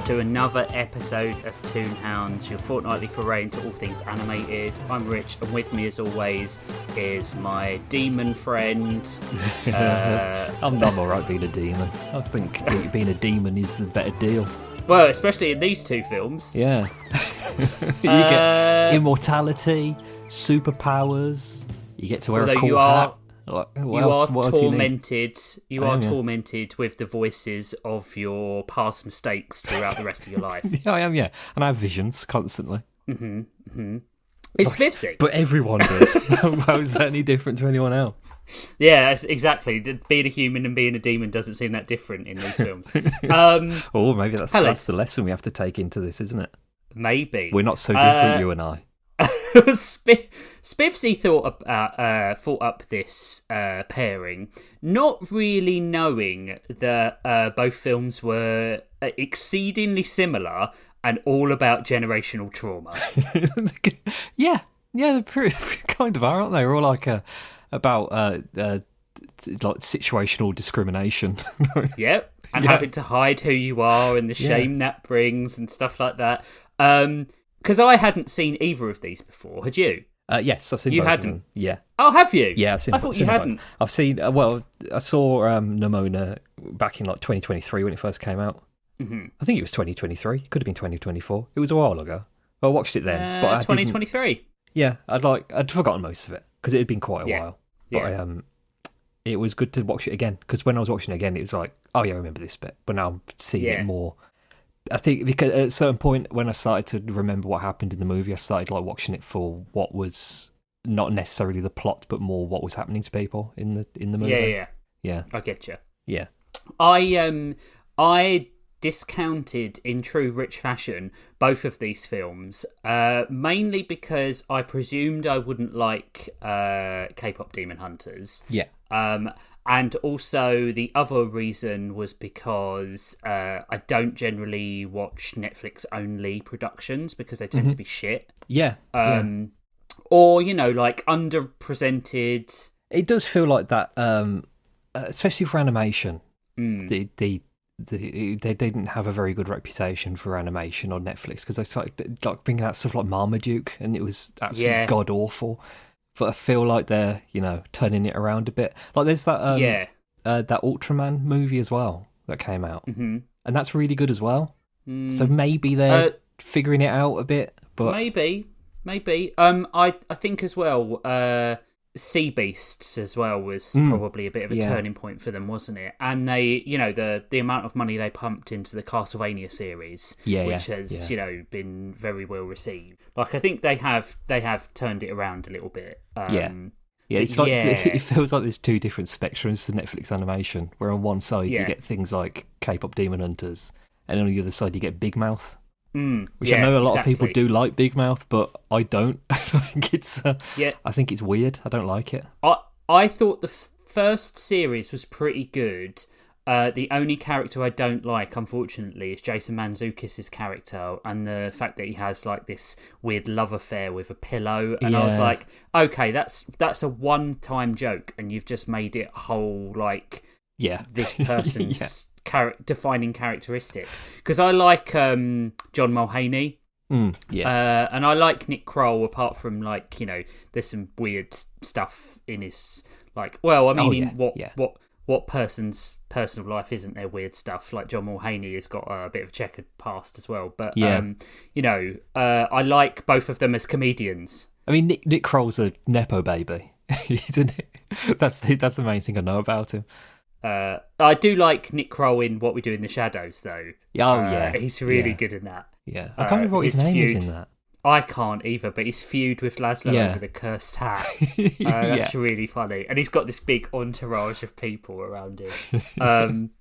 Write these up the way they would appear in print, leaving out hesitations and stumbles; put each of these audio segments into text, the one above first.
to another episode of Toonhounds, your fortnightly foray into all things animated. I'm Rich, and with me, as always, is my demon friend. I'm alright being a demon. I think being a demon is the better deal. Well, especially in these two films. Yeah. You get immortality, superpowers, you get to wear a cool hat. You are tormented with the voices of your past mistakes throughout the rest of your life. Yeah, I am, yeah. And I have visions constantly. Mm-hmm, mm-hmm. It's spiffy. But everyone does. How is that any different to anyone else? Yeah, exactly. Being a human and being a demon doesn't seem that different in these films. Oh, maybe that's the lesson we have to take into this, isn't it? Maybe. We're not so different, you and I. Spiffsy thought up this pairing, not really knowing that both films were exceedingly similar and all about generational trauma. yeah, they're pretty kind of are, aren't they? We're all like about like situational discrimination. Yep, and having to hide who you are and the shame that brings and stuff like that. Because I hadn't seen either of these before. Had you? Yes, I've seen you both hadn't? of them. Yeah. Oh, have you? Yeah, I've seen. I thought you hadn't. Both. I've seen. I saw Nimona back in like 2023 when it first came out. Mm-hmm. I think it was 2023. It could have been 2024. It was a while ago. I watched it then, but 2023. Yeah, I'd forgotten most of it because it had been quite a while. But it was good to watch it again because when I was watching it again, it was like, oh yeah, I remember this bit. But now I'm seeing it more. I think because at a certain point when I started to remember what happened in the movie, I started like watching it for what was not necessarily the plot, but more what was happening to people in the movie. Yeah. I get you. Yeah. I discounted in true Rich fashion both of these films, mainly because I presumed I wouldn't like K-pop Demon Hunters. Yeah. And also the other reason was because I don't generally watch Netflix only productions because they tend to be shit. Yeah. Or, like underrepresented. It does feel like that, especially for animation. They didn't have a very good reputation for animation on Netflix because they started like bringing out stuff like Marmaduke and it was absolutely god awful. But I feel like they're, turning it around a bit. Like there's that that Ultraman movie as well that came out, and that's really good as well. So maybe they're figuring it out a bit. But maybe. I think as well. Sea Beasts as well was probably a bit of a turning point for them, wasn't it? And they, the amount of money they pumped into the Castlevania series, which has been very well received. Like I think they have turned it around a little bit. It's like it feels like there's two different spectrums to Netflix animation. Where on one side you get things like K-pop Demon Hunters, and on the other side you get Big Mouth. Which I know a lot of people do like Big Mouth, but I don't. I think it's I think it's weird. I don't like it. I thought the first series was pretty good. The only character I don't like, unfortunately, is Jason Mantzoukas' character, and the fact that he has like this weird love affair with a pillow. And I was like, okay, that's a one-time joke, and you've just made it a whole this person's defining characteristic. Because I like John Mulhaney, and I like Nick Kroll. Apart from there's some weird stuff in his what person's personal life isn't there weird stuff? Like John Mulhaney has got a bit of a checkered past as well. But I like both of them as comedians. I mean, Nick Kroll's a nepo baby, isn't it? That's the main thing I know about him. I do like Nick Kroll in What We Do in the Shadows, though. He's really good in that. Yeah, I can't remember what his name is in that. I can't either, but his feud with Laszlo over the cursed hat. That's really funny. And he's got this big entourage of people around him.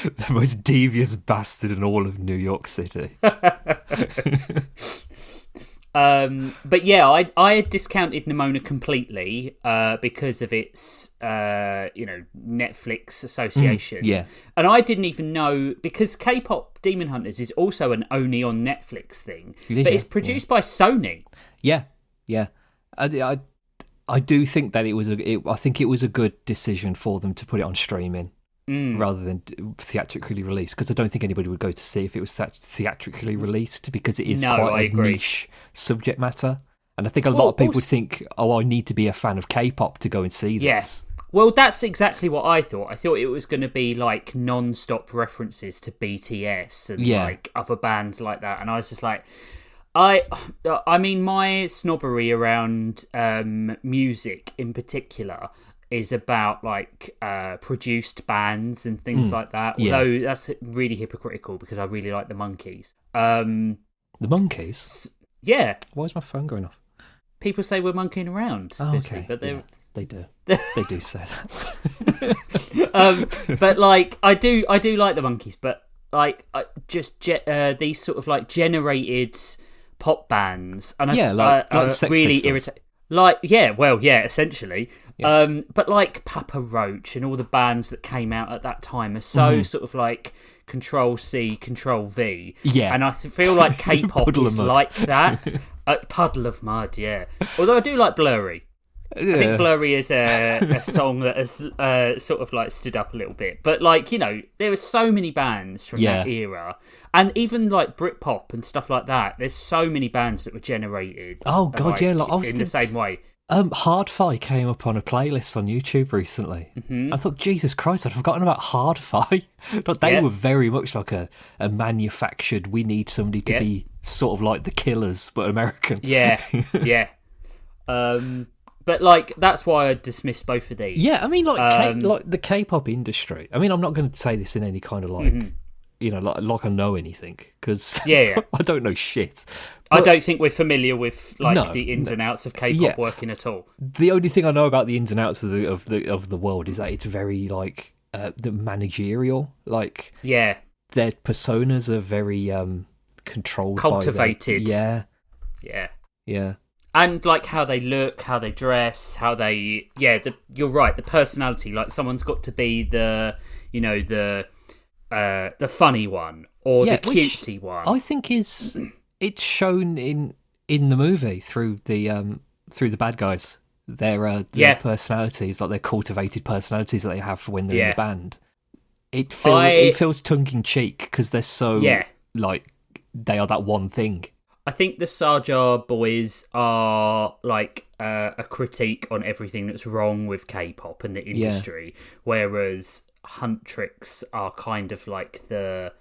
The most devious bastard in all of New York City. But yeah, I had discounted Nimona completely because of its Netflix association. And I didn't even know, because K-pop Demon Hunters is also an only on Netflix thing, but it's produced by Sony. Yeah. I do think that I think it was a good decision for them to put it on streaming. rather than theatrically released, because I don't think anybody would go to see if it was theatrically released, because it is quite a niche subject matter. And I think a lot of people would think, I need to be a fan of K-pop to go and see this. Yes. Well, that's exactly what I thought. I thought it was going to be like non-stop references to BTS and like other bands like that. And I was just like, I mean, my snobbery around music in particular is about like produced bands and things like that. Although that's really hypocritical because I really like the Monkees. The Monkees? Yeah. Why is my phone going off? People say we're monkeying around, Spitzy, but they're... They do. They do say that. But like, I do like the Monkees, but like, these sort of like generated pop bands, and like really irritating. Like, essentially. Yeah. But like Papa Roach and all the bands that came out at that time are so sort of like Control C, Control V. Yeah. And I feel like K-pop is like that. Puddle of Mud, yeah. Although I do like Blurry. I think Blurry is a song that has sort of like stood up a little bit. But like, you know, there are so many bands from that era. And even like Britpop and stuff like that, there's so many bands that were generated. Oh, God, like, like, in the same way. Hard-Fi came up on a playlist on YouTube recently. I thought, Jesus Christ, I'd forgotten about Hard-Fi. Like, they were very much like a manufactured, we need somebody to be sort of like the Killers, but American. Yeah. But like, that's why I dismissed both of these. Yeah, I mean, like, like the K-pop industry. I mean, I'm not going to say this in any kind of like, you know, like I know anything, because I don't know shit. But I don't think we're familiar with like the ins and outs of K-pop working at all. The only thing I know about the ins and outs of the world is that it's very like the managerial. Like, their personas are very controlled, cultivated. Yeah. And like how they look, how they dress, how they you're right, the personality. Like, someone's got to be the funny one or the cutesy one. I think it's shown in the movie through the bad guys. Their personalities, like their cultivated personalities that they have for when they're in the band. It feels tongue in cheek because they're so like they are that one thing. I think the Saja boys are like a critique on everything that's wrong with K-pop and the industry, whereas Huntrix are kind of like the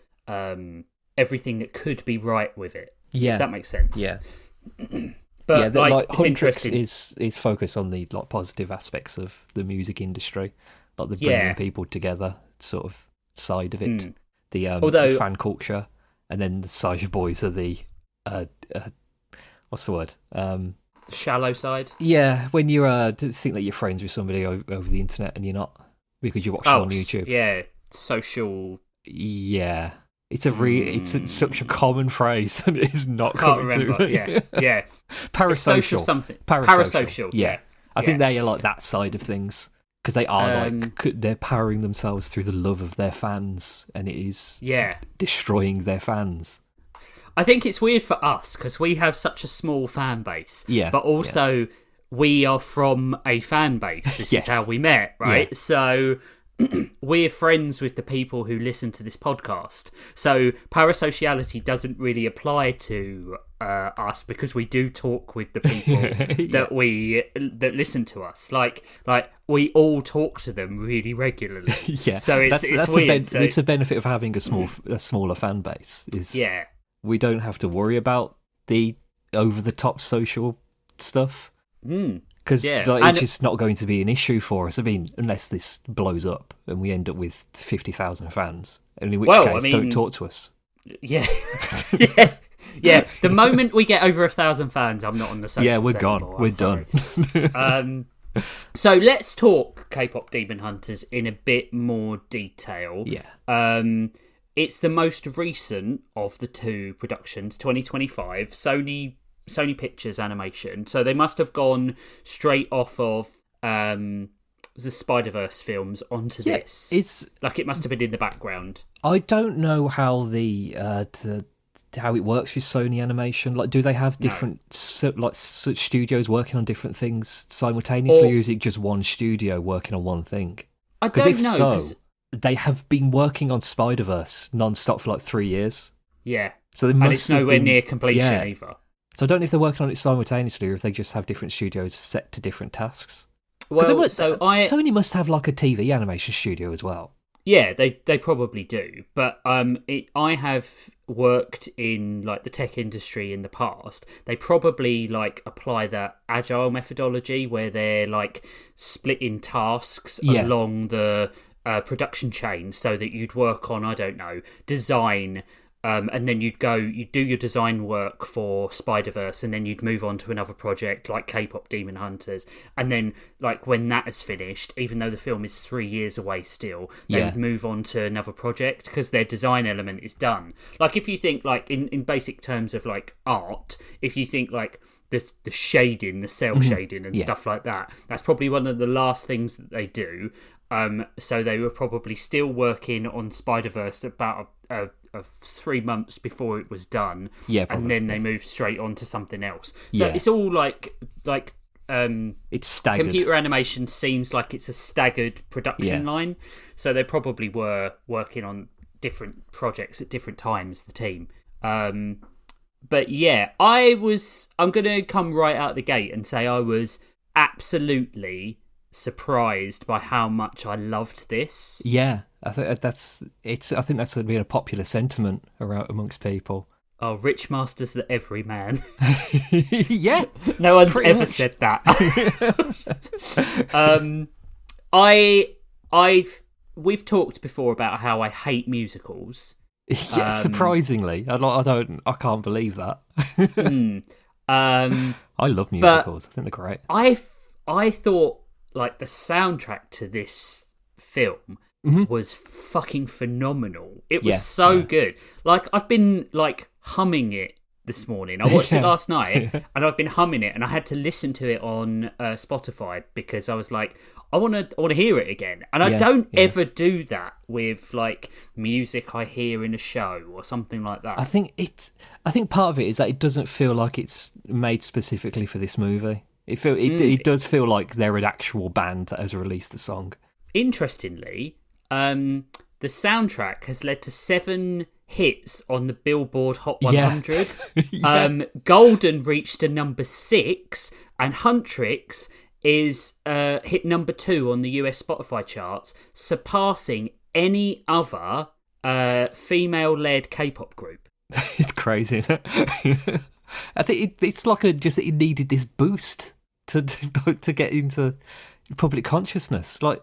everything that could be right with it. Yeah, if that makes sense. Yeah, but like it's interesting. Is focused on the like positive aspects of the music industry, like the bringing people together sort of side of it. The fan culture, and then the Saja boys are the what's the word? Shallow side. Yeah, when you think that you're friends with somebody over the internet and you're not, because you watch them on YouTube. Yeah, social. Yeah, it's such a common phrase that it is not coming remember. to. Yeah. Parasocial something. Parasocial. Yeah. I think they are like that side of things, because they are they're powering themselves through the love of their fans, and it is destroying their fans. I think it's weird for us because we have such a small fan base. Yeah. But also, we are from a fan base. This is how we met, right? Yeah. So we're friends with the people who listen to this podcast. So parasociality doesn't really apply to us, because we do talk with the people that listen to us. Like we all talk to them really regularly. So it's weird. It's a benefit of having a smaller fan base. We don't have to worry about the over-the-top social stuff, because it's just not going to be an issue for us. I mean, unless this blows up and we end up with 50,000 fans, and in which case, don't talk to us. Yeah. The moment we get over 1,000 fans, I'm not on the socials. Yeah, we're gone. Anymore. We're done. So let's talk K-pop Demon Hunters in a bit more detail. Yeah. It's the most recent of the two productions, 2025, Sony Pictures Animation. So they must have gone straight off of the Spider-Verse films onto this. It's like it must have been in the background. I don't know how how it works with Sony Animation. Like, do they have different studios working on different things simultaneously, or is it just one studio working on one thing? I don't know. they have been working on Spider-Verse non-stop for like 3 years. Yeah. So they and must it's have nowhere been, near completion either. So I don't know if they're working on it simultaneously or if they just have different studios set to different tasks. Well, Sony must have like a TV animation studio as well. Yeah, they probably do. But I have worked in like the tech industry in the past. They probably like apply that agile methodology where they're like splitting tasks along the production chain so that you'd work on, I don't know, design. And then you'd do your design work for Spider-Verse, and then you'd move on to another project like KPop Demon Hunters. And then, like, when that is finished, even though the film is 3 years away still, they would move on to another project because their design element is done. Like, if you think, like, in basic terms of, like, art, if you think, like, the shading, the cell shading and stuff like that, that's probably one of the last things that they do. So they were probably still working on Spider-Verse about a 3 months before it was done, and then they moved straight on to something else. So it's all like it's staggered. Computer animation seems like it's a staggered production line, so they probably were working on different projects at different times. The team, but yeah, I'm gonna come right out the gate and say I was absolutely surprised by how much I loved this. Yeah, I think that's been a popular sentiment around amongst people. Oh, Rich Master's the everyman. Yeah, no one's ever said that. We've talked before about how I hate musicals. Yeah, surprisingly, I can't believe that. I love musicals. I think they're great. I thought like the soundtrack to this film was fucking phenomenal. It was so good. Like I've been like humming it this morning. I watched it last night and I've been humming it, and I had to listen to it on Spotify because I was like, I want to hear it again. And I don't ever do that with like music I hear in a show or something like that. I think part of it is that it doesn't feel like it's made specifically for this movie. It does feel like they're an actual band that has released the song. Interestingly, the soundtrack has led to 7 hits on the Billboard Hot 100. Golden reached a number 6, and Huntrix is hit number 2 on the US Spotify charts, surpassing any other female-led K-pop group. It's crazy, isn't it? I think it's like it needed this boost to get into public consciousness. Like,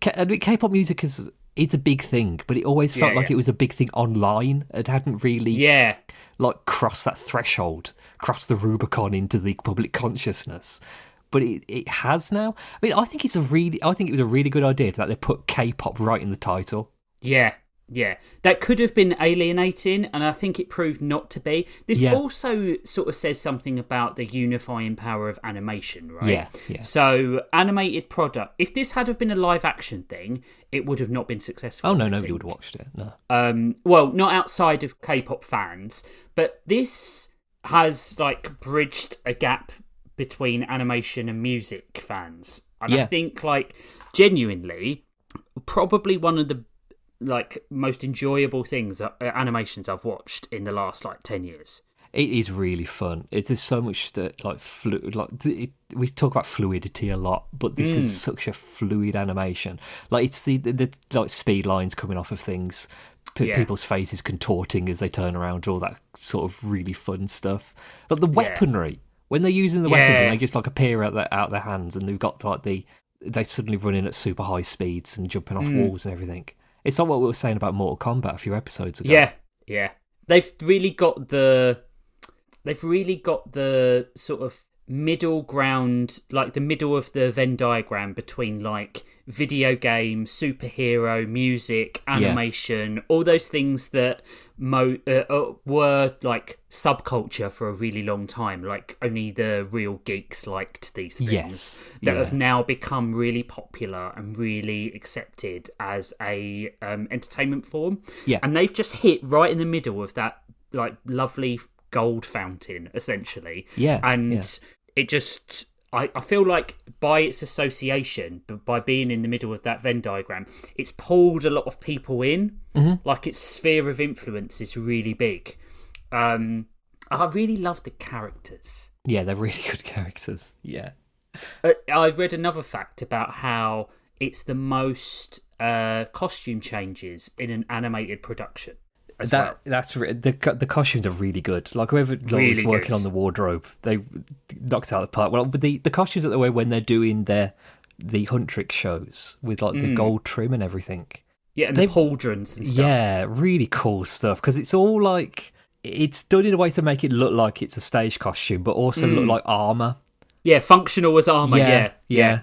K-pop music is a big thing, but it always felt like it was a big thing online. It hadn't really like crossed that threshold, crossed the Rubicon into the public consciousness. But it has now. I mean, I think it was a really good idea that they put K-pop right in the title. Yeah, that could have been alienating, and I think it proved not to be. This also sort of says something about the unifying power of animation, right? Yeah. So, animated product. If this had have been a live action thing, it would have not been successful. Oh no, nobody would have watched it. No. Well, not outside of K-pop fans, but this has like bridged a gap between animation and music fans, and I think like genuinely, probably one of the like most enjoyable things animations I've watched in the last like 10 years. It is really fun. There's so much that like we talk about fluidity a lot, but this is such a fluid animation. Like it's the like speed lines coming off of things, people's faces contorting as they turn around, all that sort of really fun stuff. Like the weaponry, when they're using the weapons and they just like appear out their hands, and they've got like they suddenly run in at super high speeds and jumping off walls and everything. It's like what we were saying about Mortal Kombat a few episodes ago. Yeah. They've really got the sort of middle ground, like the middle of the Venn diagram between like video game, superhero, music, animation, all those things that were like subculture for a really long time. Like only the real geeks liked these things that have now become really popular and really accepted as a entertainment form. Yeah, and they've just hit right in the middle of that like lovely gold fountain, essentially. It just, I feel like by its association, by being in the middle of that Venn diagram, it's pulled a lot of people in. Like its sphere of influence is really big. I really love the characters. Yeah, they're really good characters. Yeah. I read another fact about how it's the most costume changes in an animated production. The costumes are really good. Like whoever was working on the wardrobe, they knocked it out of the park. Well, but the costumes that they wear when they're doing the hunt trick shows with like the gold trim and everything. Yeah, and the pauldrons and stuff. Yeah, really cool stuff because it's all like it's done in a way to make it look like it's a stage costume, but also look like armor. Yeah, functional as armor. Yeah.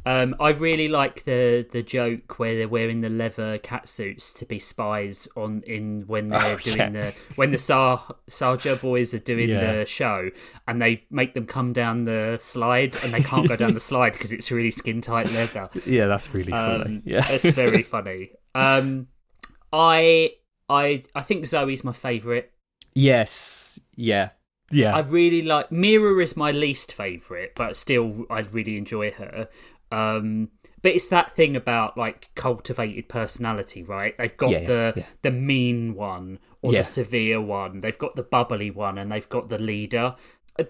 I really like the joke where they're wearing the leather catsuits to be spies when they're doing when the Sarja boys are doing the show, and they make them come down the slide and they can't go down the slide because it's really skin tight leather. Yeah, that's really funny. Yeah, it's very funny. I think Zoe's my favourite. Yes. Yeah. I really like Mira is my least favourite, but still I really enjoy her. But it's that thing about like cultivated personality, right? They've got the mean one or the severe one. They've got the bubbly one, and they've got the leader.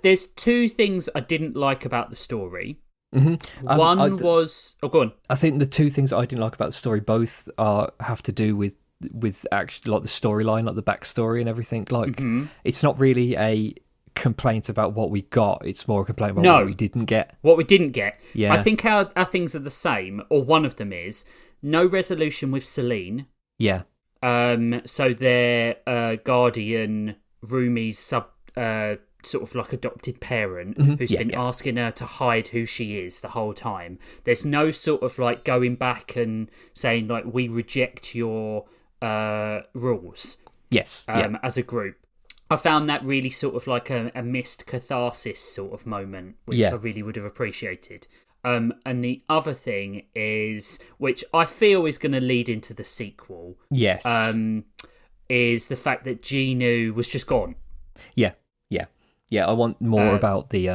There's two things I didn't like about the story. One was go on. I think the two things I didn't like about the story both have to do with actually like the storyline, like the backstory and everything. Like it's not really a complaint about what we got, it's more a complaint about what we didn't get. Yeah, I think our things are the same, or one of them is no resolution with Celine. So their guardian Rumi's sort of like adopted parent who's been asking her to hide who she is the whole time. There's no sort of like going back and saying like we reject your rules as a group. I found that really sort of like a missed catharsis sort of moment, which I really would have appreciated. And the other thing is, which I feel is going to lead into the sequel, is the fact that Genu was just gone. Yeah, I want more about the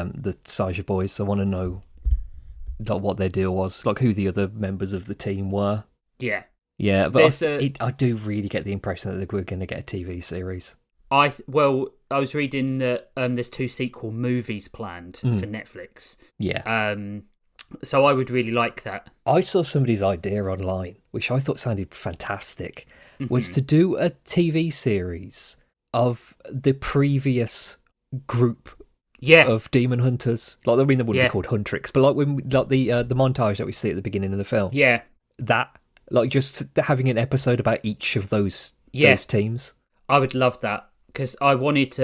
Saja boys. I want to know like what their deal was, like who the other members of the team were. Yeah, but I do really get the impression that we're going to get a TV series. I was reading that there's 2 sequel movies planned for Netflix. Yeah. So I would really like that. I saw somebody's idea online, which I thought sounded fantastic, was to do a TV series of the previous group of demon hunters. Like, I mean, they wouldn't be called Huntrix, but like the montage that we see at the beginning of the film. Yeah. That, like, just having an episode about each of those teams. I would love that, because I like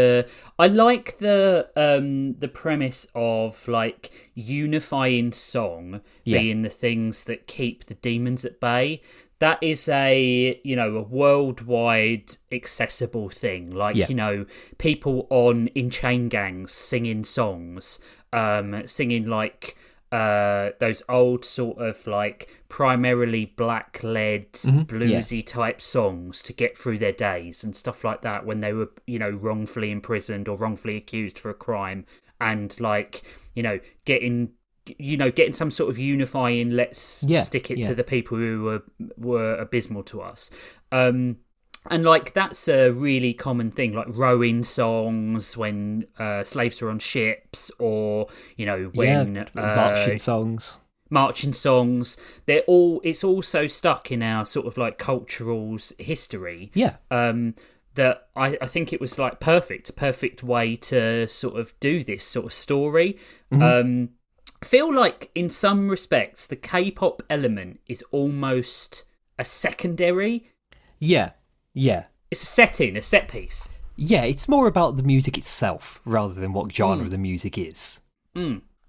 the premise of like unifying song being the things that keep the demons at bay. That is a worldwide accessible thing. Like, people in chain gangs singing songs, singing like those old sort of like primarily black-led bluesy type songs to get through their days and stuff like that when they were wrongfully imprisoned or wrongfully accused for a crime, and like getting some sort of unifying let's stick it to the people who were abysmal to us. And like that's a really common thing, like rowing songs when slaves are on ships, or when marching songs. It's also stuck in our sort of like cultural history. That I think it was like perfect way to sort of do this sort of story. I feel like in some respects the K-pop element is almost a secondary. It's a setting, a set piece. Yeah, it's more about the music itself rather than what genre the music is.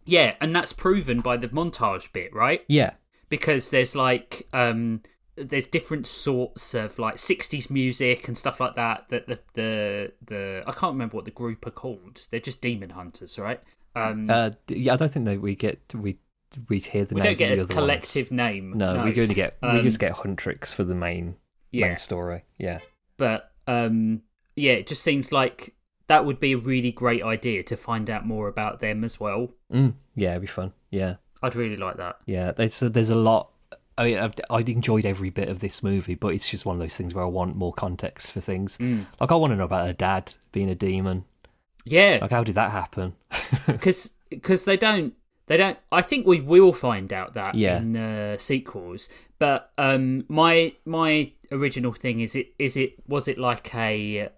Yeah, and that's proven by the montage bit, right? Yeah. Because there's like there's different sorts of like 60s music and stuff like that the I can't remember what the group are called. They're just demon hunters, right? I don't think that we hear the names of the other ones. We don't get a collective name. No, we just get Huntrix for the main story. Yeah. But it just seems like that would be a really great idea to find out more about them as well. Yeah, it'd be fun. Yeah, I'd really like that. Yeah, there's a lot. I mean, I enjoyed every bit of this movie, but it's just one of those things where I want more context for things. Like, I want to know about her dad being a demon. Yeah. Like, how did that happen? Because they don't. I think we will find out that Yeah. in the sequels. But my original thing was it like a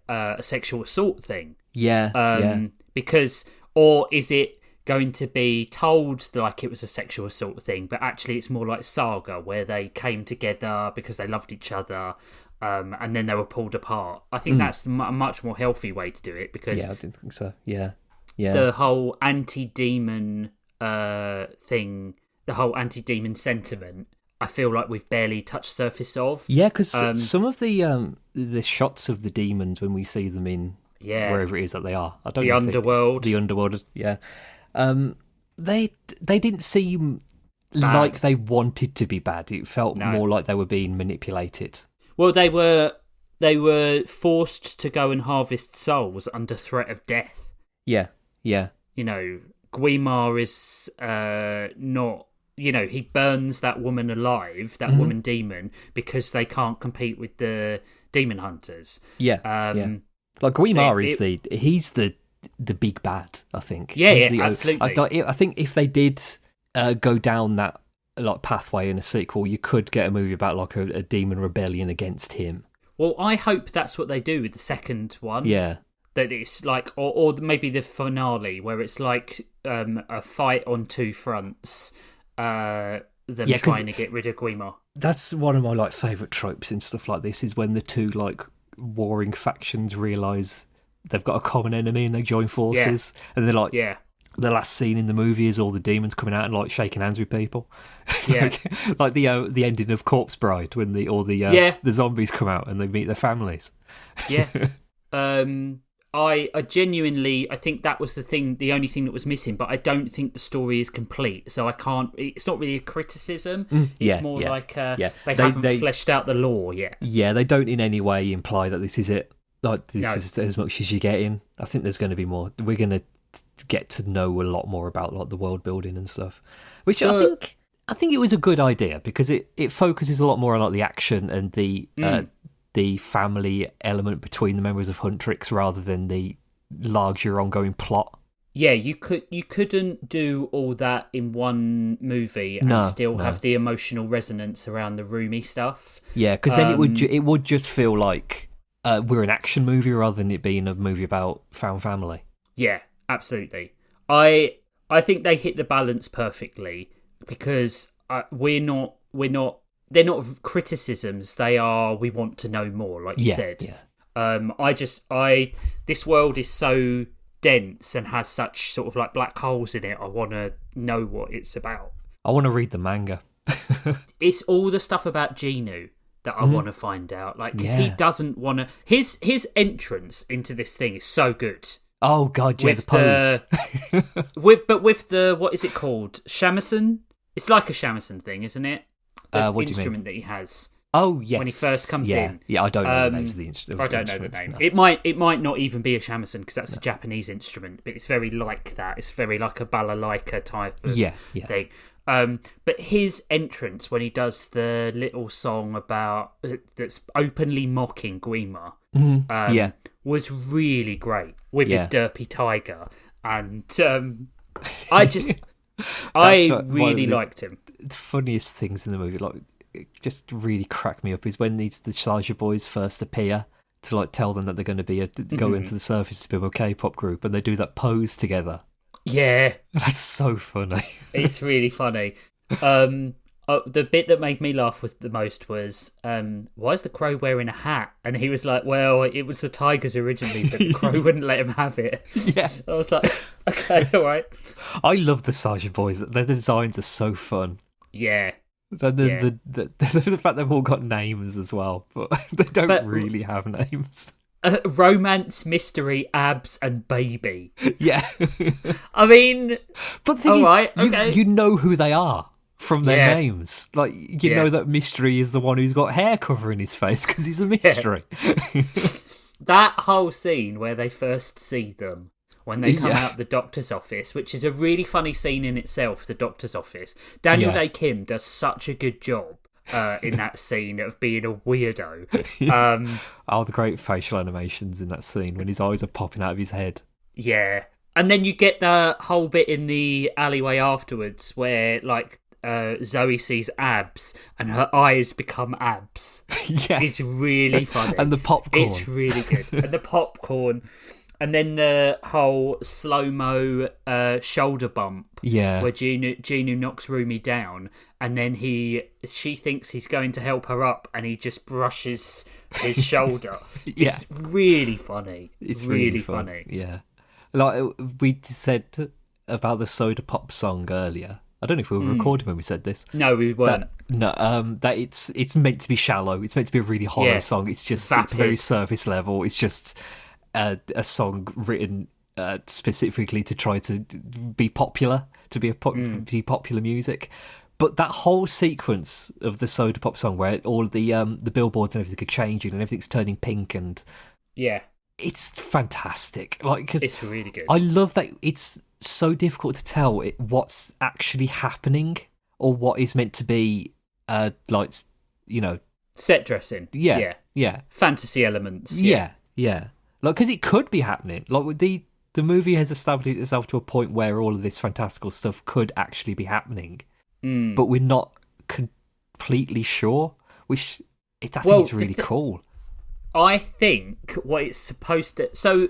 sexual assault thing? Yeah. Because, or is it going to be told like it was a sexual assault thing, but actually it's more like Saga, where they came together because they loved each other, and then they were pulled apart. I think that's a much more healthy way to do it, because I didn't think so. Yeah. the whole anti-demon thing, the whole anti-demon sentiment, I feel like we've barely touched surface of. Yeah, because some of the shots of the demons when we see them in wherever it is that they are, I don't the underworld. The underworld, yeah. They didn't seem like they wanted to be bad. It felt more like they were being manipulated. Well, they were forced to go and harvest souls under threat of death. Yeah. You know, Guimar is not. You know, he burns that woman alive, that woman demon, because they can't compete with the demon hunters. Yeah. Like, Guimar he's the big bad, I think. Yeah, absolutely. I think if they did go down that like pathway in a sequel, you could get a movie about like a demon rebellion against him. Well, I hope that's what they do with the second one. Yeah. That it's like, or maybe the finale, where it's like a fight on two fronts, them trying to get rid of Guimar. That's one of my like favourite tropes in stuff like this, is when the two like warring factions realise they've got a common enemy and they join forces, and they're like, the last scene in the movie is all the demons coming out and like shaking hands with people. like the ending of Corpse Bride, when the zombies come out and they meet their families. I genuinely, I think that was the only thing that was missing, but I don't think the story is complete, so I can't, it's not really a criticism, it's more like they haven't fleshed out the lore yet. Yeah, they don't in any way imply that this is it. Like, this is as much as you're getting. I think there's going to be more. We're going to get to know a lot more about like the world building and stuff, which I think it was a good idea, because it focuses a lot more on like the action and the family element between the members of Huntrix, rather than the larger ongoing plot. Yeah, you couldn't do all that in one movie and still have the emotional resonance around the roomy stuff. Yeah, because then it would just feel like we're an action movie rather than it being a movie about found family. Yeah, absolutely. I think they hit the balance perfectly, because they're not criticisms, they are, we want to know more, like you said. This world is so dense and has such sort of like black holes in it. I want to know what it's about. I want to read the manga. It's all the stuff about Genu that I want to find out, like, because he doesn't want to. His entrance into this thing is so good. Oh god, yeah, the pose. With the, what is it called? Shamisen? It's like a shamisen thing, isn't it? The instrument that he has. Oh yes, when he first comes in. Yeah, I don't know the names of the instrument. I don't know the name. No. It might not even be a shamisen, because that's a Japanese instrument, but it's very like that. It's very like a balalaika type of thing. But his entrance when he does the little song about that's openly mocking Guima, was really great with his derpy tiger, and I really liked him. The funniest things in the movie, like, it just really cracked me up, is when the Saja boys first appear to like tell them that they're going to be go into the surface to become a K-pop group, and they do that pose together. Yeah, that's so funny. It's really funny. The bit that made me laugh the most was, why is the crow wearing a hat? And he was like, well, it was the tigers originally, but the crow wouldn't let him have it. Yeah. And I was like, okay, all right. I love the Saja boys. Their designs are so fun. Yeah. The fact they've all got names as well, but they don't really have names. Romance, mystery, abs, and baby. Yeah. I mean, but the thing is, okay. You know who they are from their names. Like, you know that Mystery is the one who's got hair covering his face because he's a mystery. that whole scene where they first see them when they come out the doctor's office, which is a really funny scene in itself, the doctor's office. Daniel Day Kim does such a good job in that scene of being a weirdo. The great facial animations in that scene when his eyes are popping out of his head. Yeah. And then you get the whole bit in the alleyway afterwards where, like, Zoe sees abs and her eyes become abs. Yeah. It's really funny. And the popcorn. It's really good. And the popcorn. And then the whole slow-mo shoulder bump. Yeah. Where Ginu knocks Rumi down, and then she thinks he's going to help her up, and he just brushes his shoulder. Yeah. It's really funny. It's really funny. Yeah. Like we said about the Soda Pop song earlier. I don't know if we were recording when we said this. No, we weren't. That it's meant to be shallow. It's meant to be a really hollow song. It's just it's very surface level. It's just a song written specifically to try to be popular, to be be popular music. But that whole sequence of the Soda Pop song, where all the billboards and everything are changing and everything's turning pink, and it's fantastic. Like, 'cause it's really good. I love that it's so difficult to tell what's actually happening or what is meant to be, like, you know, set dressing. Yeah. Fantasy elements. Yeah. Like, because it could be happening. Like, with the movie has established itself to a point where all of this fantastical stuff could actually be happening, but we're not completely sure. Which I think it's really cool. I think what it's supposed to... So,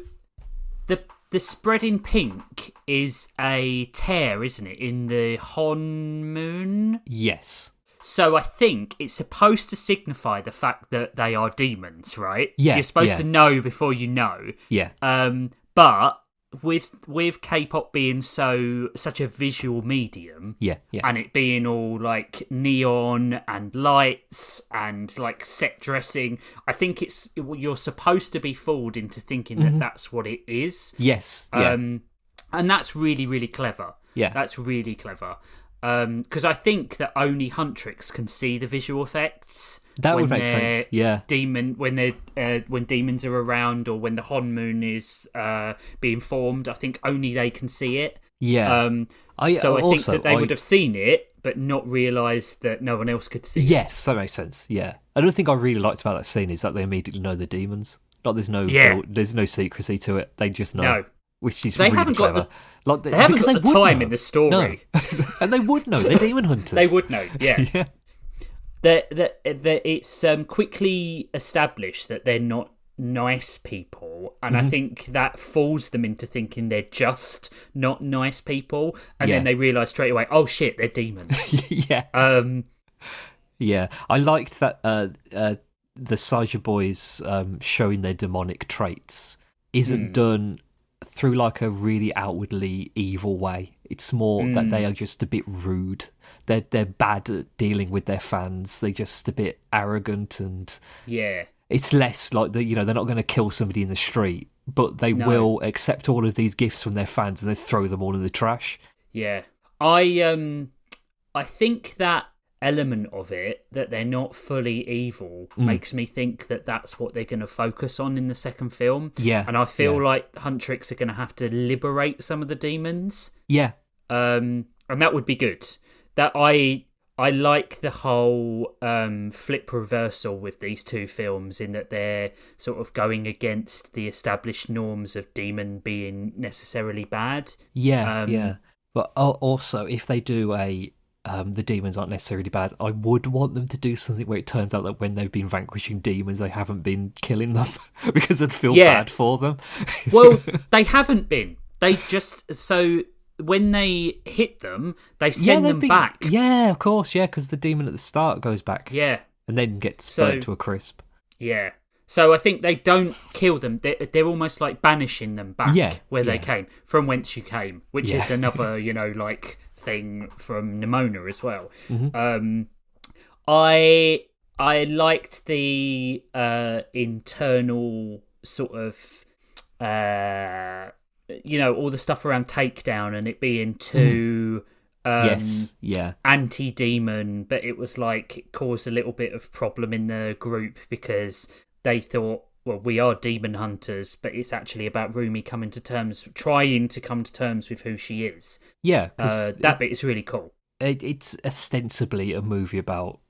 the spreading pink is a tear, isn't it, in the Hon moon? Yes. So I think it's supposed to signify the fact that they are demons, right? Yeah. You're supposed to know before you know. Yeah. But with K-pop being such a visual medium, and it being all like neon and lights and like set dressing, I think you're supposed to be fooled into thinking that that's what it is. Yes. And that's really, really clever. Yeah, that's really clever. Because I think that only Huntrix can see the visual effects. That would make sense. Yeah, when demons are around, or when the Hon moon is being formed, I think only they can see it. Yeah. I think that they would have seen it, but not realised that no one else could see it. Yes, that makes sense. Yeah, another thing I really liked about that scene is that they immediately know the demons. Like, there's no secrecy to it. They just know. No. Which is really clever. They haven't got the time in the story. No. And they would know. They're demon hunters. They would know, yeah. It's quickly established that they're not nice people, and I think that fools them into thinking they're just not nice people, and then they realise straight away, oh shit, they're demons. Yeah. I liked that the Saja boys showing their demonic traits isn't done through like a really outwardly evil way. It's more that they are just a bit rude. They're bad at dealing with their fans. They're just a bit arrogant, and it's less like they're not going to kill somebody in the street, but they will accept all of these gifts from their fans and they throw them all in the trash. Yeah, I think that element of it, that they're not fully evil, makes me think that that's what they're going to focus on in the second film. Yeah, and I feel like Huntrix are going to have to liberate some of the demons. Yeah, and that would be good. That I like the whole flip reversal with these two films, in that they're sort of going against the established norms of demon being necessarily bad. Yeah. But also, if they do the demons aren't necessarily bad, I would want them to do something where it turns out that when they've been vanquishing demons, they haven't been killing them, because I'd feel bad for them. Well, they haven't been. They just... So... when they hit them, they send them back. Yeah, of course, because the demon at the start goes back. Yeah. And then gets burnt to a crisp. Yeah. So I think they don't kill them. They're almost like banishing them back where they came, from whence you came, which is another, like, thing from Nimona as well. I liked the internal sort of... all the stuff around Takedown and it being too anti-demon, but it was like it caused a little bit of problem in the group because they thought well, we are demon hunters, but it's actually about Rumi trying to come to terms with who she is. Yeah, that bit is really cool. It's ostensibly a movie about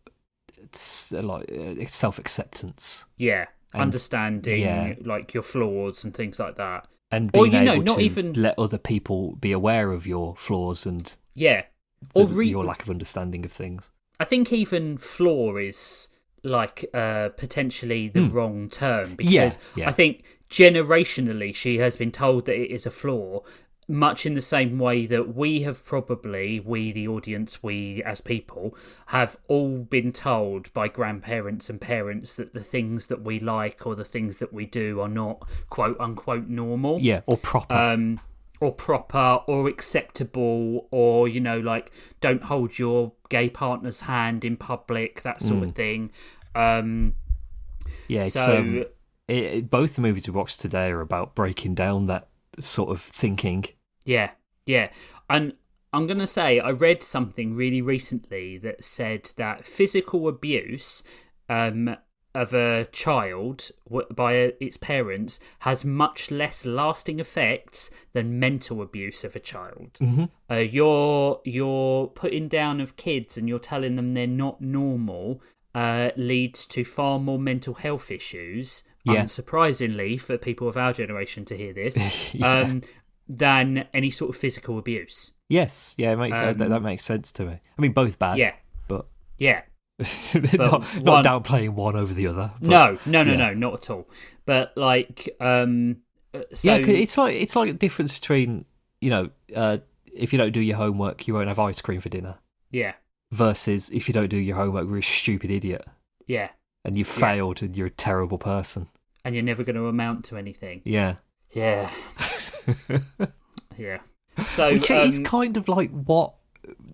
self-acceptance. Yeah, understanding like your flaws and things like that, and being able to let other people be aware of your flaws and your lack of understanding of things. I think even flaw is like potentially the wrong term, because I think generationally she has been told that it is a flaw, much in the same way that we the audience, we as people, have all been told by grandparents and parents that the things that we like or the things that we do are not quote unquote normal. Yeah, or proper. Or acceptable, or, like, don't hold your gay partner's hand in public, that sort of thing. Both the movies we watched today are about breaking down that sort of thinking. Yeah. And I'm going to say, I read something really recently that said that physical abuse of a child by its parents has much less lasting effects than mental abuse of a child. Your putting down of kids and you're telling them they're not normal leads to far more mental health issues, unsurprisingly for people of our generation to hear this, than any sort of physical abuse. Yes, it makes that makes sense to me. I mean, both bad. But not downplaying one over the other. But, no, not at all. But like, it's like the difference between if you don't do your homework, you won't have ice cream for dinner. Yeah. Versus if you don't do your homework, you're a stupid idiot. Yeah. And you failed, and you're a terrible person. And you're never going to amount to anything. Yeah. Yeah. Yeah. So which is kind of like what.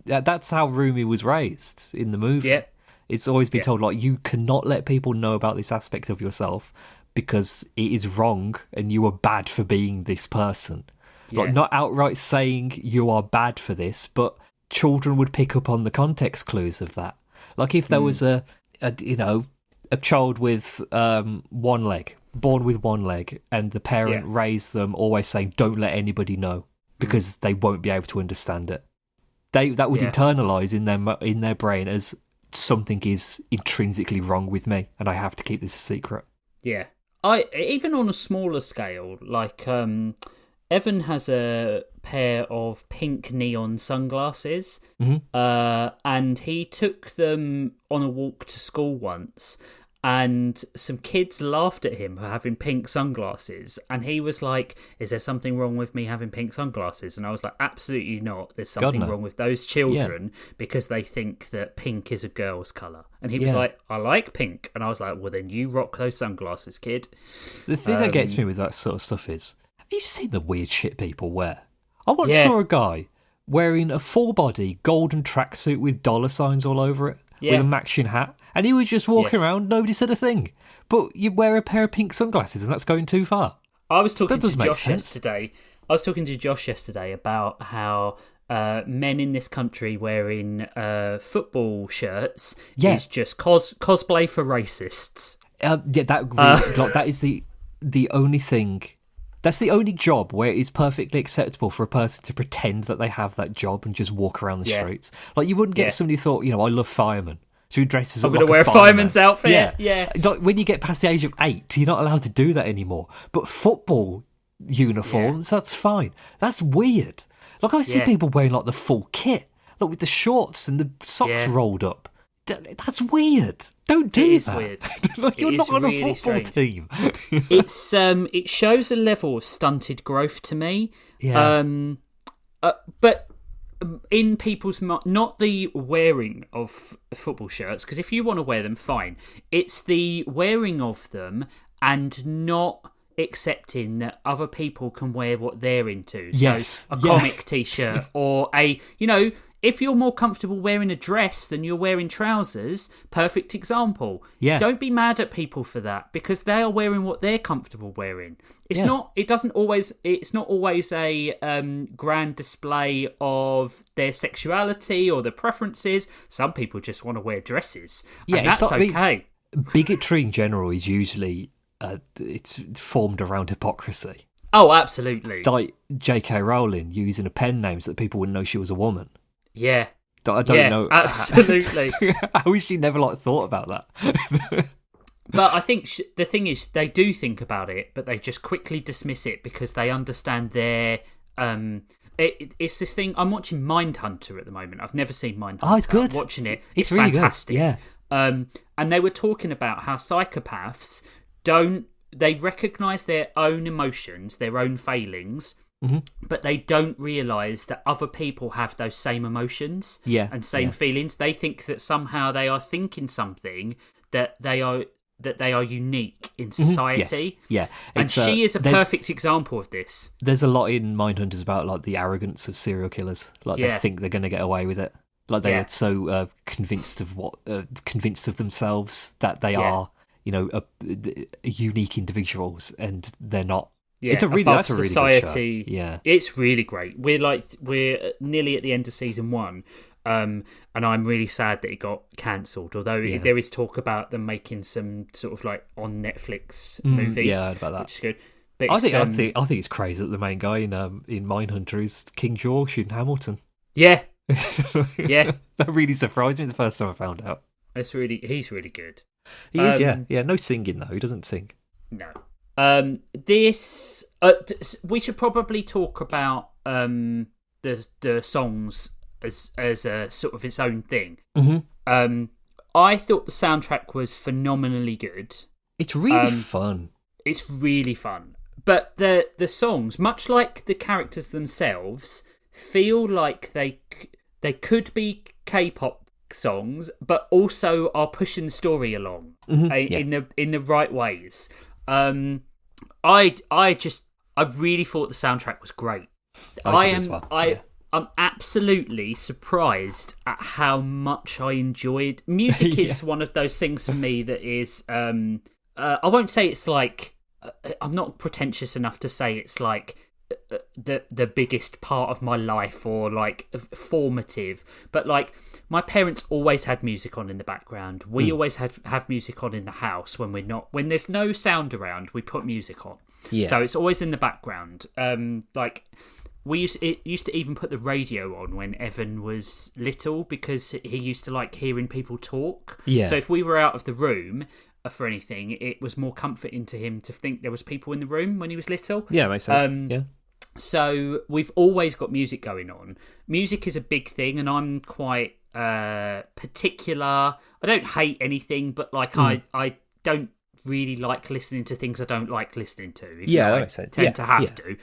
That's how Rumi was raised in the movie. Yeah. It's always been told, like, you cannot let people know about this aspect of yourself because it is wrong and you are bad for being this person. Yeah. Like, not outright saying you are bad for this, but children would pick up on the context clues of that. Like, if there was a child with one leg, born with one leg, and the parent raised them always saying, don't let anybody know because they won't be able to understand it. That would internalise in their brain as something is intrinsically wrong with me and I have to keep this a secret. Yeah. Even on a smaller scale, like Evan has a pair of pink neon sunglasses, and he took them on a walk to school once, and some kids laughed at him for having pink sunglasses, and he was like, is there something wrong with me having pink sunglasses? And I was like, absolutely not. There's something wrong with those children because they think that pink is a girl's colour. And he was like, I like pink. And I was like, well, then you rock those sunglasses, kid. The thing that gets me with that sort of stuff is, have you seen the weird shit people wear? I once saw a guy wearing a full body golden tracksuit with dollar signs all over it, with a matching hat, and he was just walking around, nobody said a thing. But you wear a pair of pink sunglasses and that's going too far. I was talking to Josh yesterday about how men in this country wearing football shirts is just cosplay for racists. That is the only thing. That's the only job where it's perfectly acceptable for a person to pretend that they have that job and just walk around the streets. Like, you wouldn't get somebody who thought, I love firemen. So he dresses up like a fireman. I'm going to wear a fireman's outfit. Yeah. Like, when you get past the age of 8, you're not allowed to do that anymore. But football uniforms, that's fine. That's weird. Like, I see people wearing, like, the full kit. Like, with the shorts and the socks rolled up. That's weird. Don't do that. Weird. Like, you're not on a football team. It shows a level of stunted growth to me. Yeah. But in people's not the wearing of football shirts, because if you want to wear them, fine. It's the wearing of them and not accepting that other people can wear what they're into. So a comic t-shirt or if you're more comfortable wearing a dress than you're wearing trousers, perfect example. Yeah. Don't be mad at people for that, because they are wearing what they're comfortable wearing. It's not always a grand display of their sexuality or their preferences. Some people just want to wear dresses. And that's okay. Bigotry in general is usually it's formed around hypocrisy. Oh, absolutely. Like J.K. Rowling using a pen name so that people wouldn't know she was a woman. Yeah. I don't know. Absolutely. How has she never thought about that? But I think the thing is, they do think about it, but they just quickly dismiss it because they understand their. It's this thing. I'm watching Mindhunter at the moment. I've never seen Mindhunter. Oh, it's good. I'm watching it. It's really fantastic. Good. Yeah. And they were talking about how psychopaths don't. They recognise their own emotions, their own failings, but they don't realise that other people have those same emotions and same feelings. They think that somehow they are thinking something that they are unique in society. Yes. Yeah. And she is a perfect example of this. There's a lot in Mindhunters about the arrogance of serial killers. They think they're going to get away with it. They are so convinced of themselves that they are, unique individuals, and they're not. Yeah, that's a really society. Good show. Yeah, it's really great. We're nearly at the end of season 1. And I'm really sad that it got cancelled. Although there is talk about them making some sort of on Netflix movies. Yeah, I heard about that. Which is good. But I think it's crazy that the main guy in Mindhunter is King George in Hamilton. Yeah, yeah. That really surprised me the first time I found out. He's really good. He is, yeah. No singing though. He doesn't sing. No. This we should probably talk about the songs as a sort of its own thing. I thought the soundtrack was phenomenally good. It's really fun. It's really fun. But the songs, much like the characters themselves, feel like they could be K-pop songs, but also are pushing the story along in the right ways. I really thought the soundtrack was great. I'm absolutely surprised at how much I enjoyed. Music is one of those things for me that is. I won't say it's I'm not pretentious enough to say it's the biggest part of my life or formative, but my parents always had music on in the background. We always have music on in the house when there's no sound around, we put music on. So it's always in the background. We used to even put the radio on when Evan was little because he used to hearing people talk. So if we were out of the room for anything, it was more comforting to him to think there was people in the room when he was little. Yeah, makes sense. So we've always got music going on. Music is a big thing, and I'm quite particular. I don't hate anything, but I don't really like listening to things I don't like listening to. That makes sense. Tend to have to.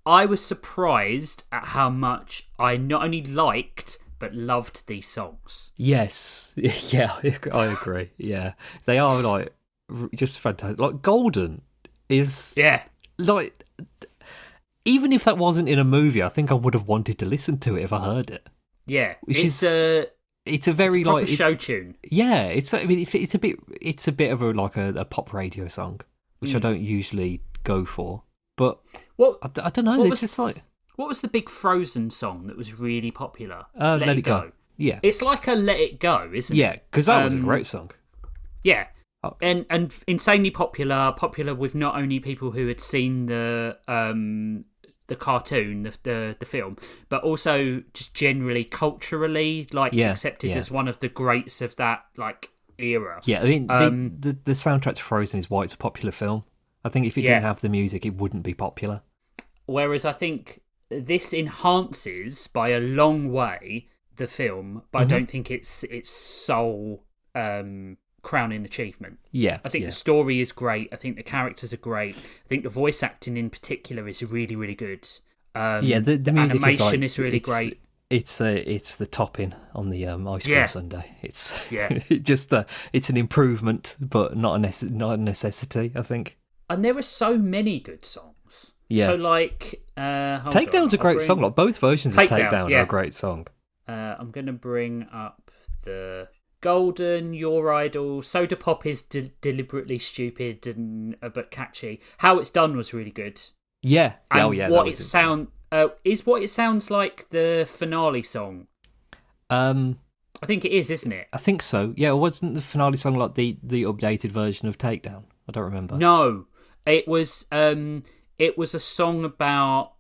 I was surprised at how much I not only liked but loved these songs. Yes, yeah, I agree. Yeah, they are just fantastic. Golden is even if that wasn't in a movie, I think I would have wanted to listen to it if I heard it. Yeah, it's a very proper show tune. Yeah, it's a bit of a pop radio song, which I don't usually go for. But I don't know. It's just what was the big Frozen song that was really popular? Let It Go. Yeah, it's like a Let It Go, isn't it? Yeah, because that was a great song. Yeah, and insanely popular with not only people who had seen the cartoon, the film, but also just generally culturally accepted as one of the greats of that era. Yeah, I mean the soundtrack to Frozen is why it's a popular film. I think if it didn't have the music, it wouldn't be popular. Whereas I think this enhances by a long way the film, but I don't think it's sole crowning achievement. Yeah, I think the story is great. I think the characters are great. I think the voice acting in particular is really, really good. The music animation is really great. It's the topping on the ice cream sundae. It's an improvement, but not a necessity, I think. And there are so many good songs. Yeah. So Takedown's a great song. Both versions of Takedown are a great song. I'm going to bring up the Golden, Your Idol. Soda Pop is deliberately stupid but catchy. How It's Done was really good. Yeah. And is what it sounds like the finale song. I think it is, isn't it? I think so. Yeah, wasn't the finale song the updated version of Takedown? I don't remember. No, it was a song about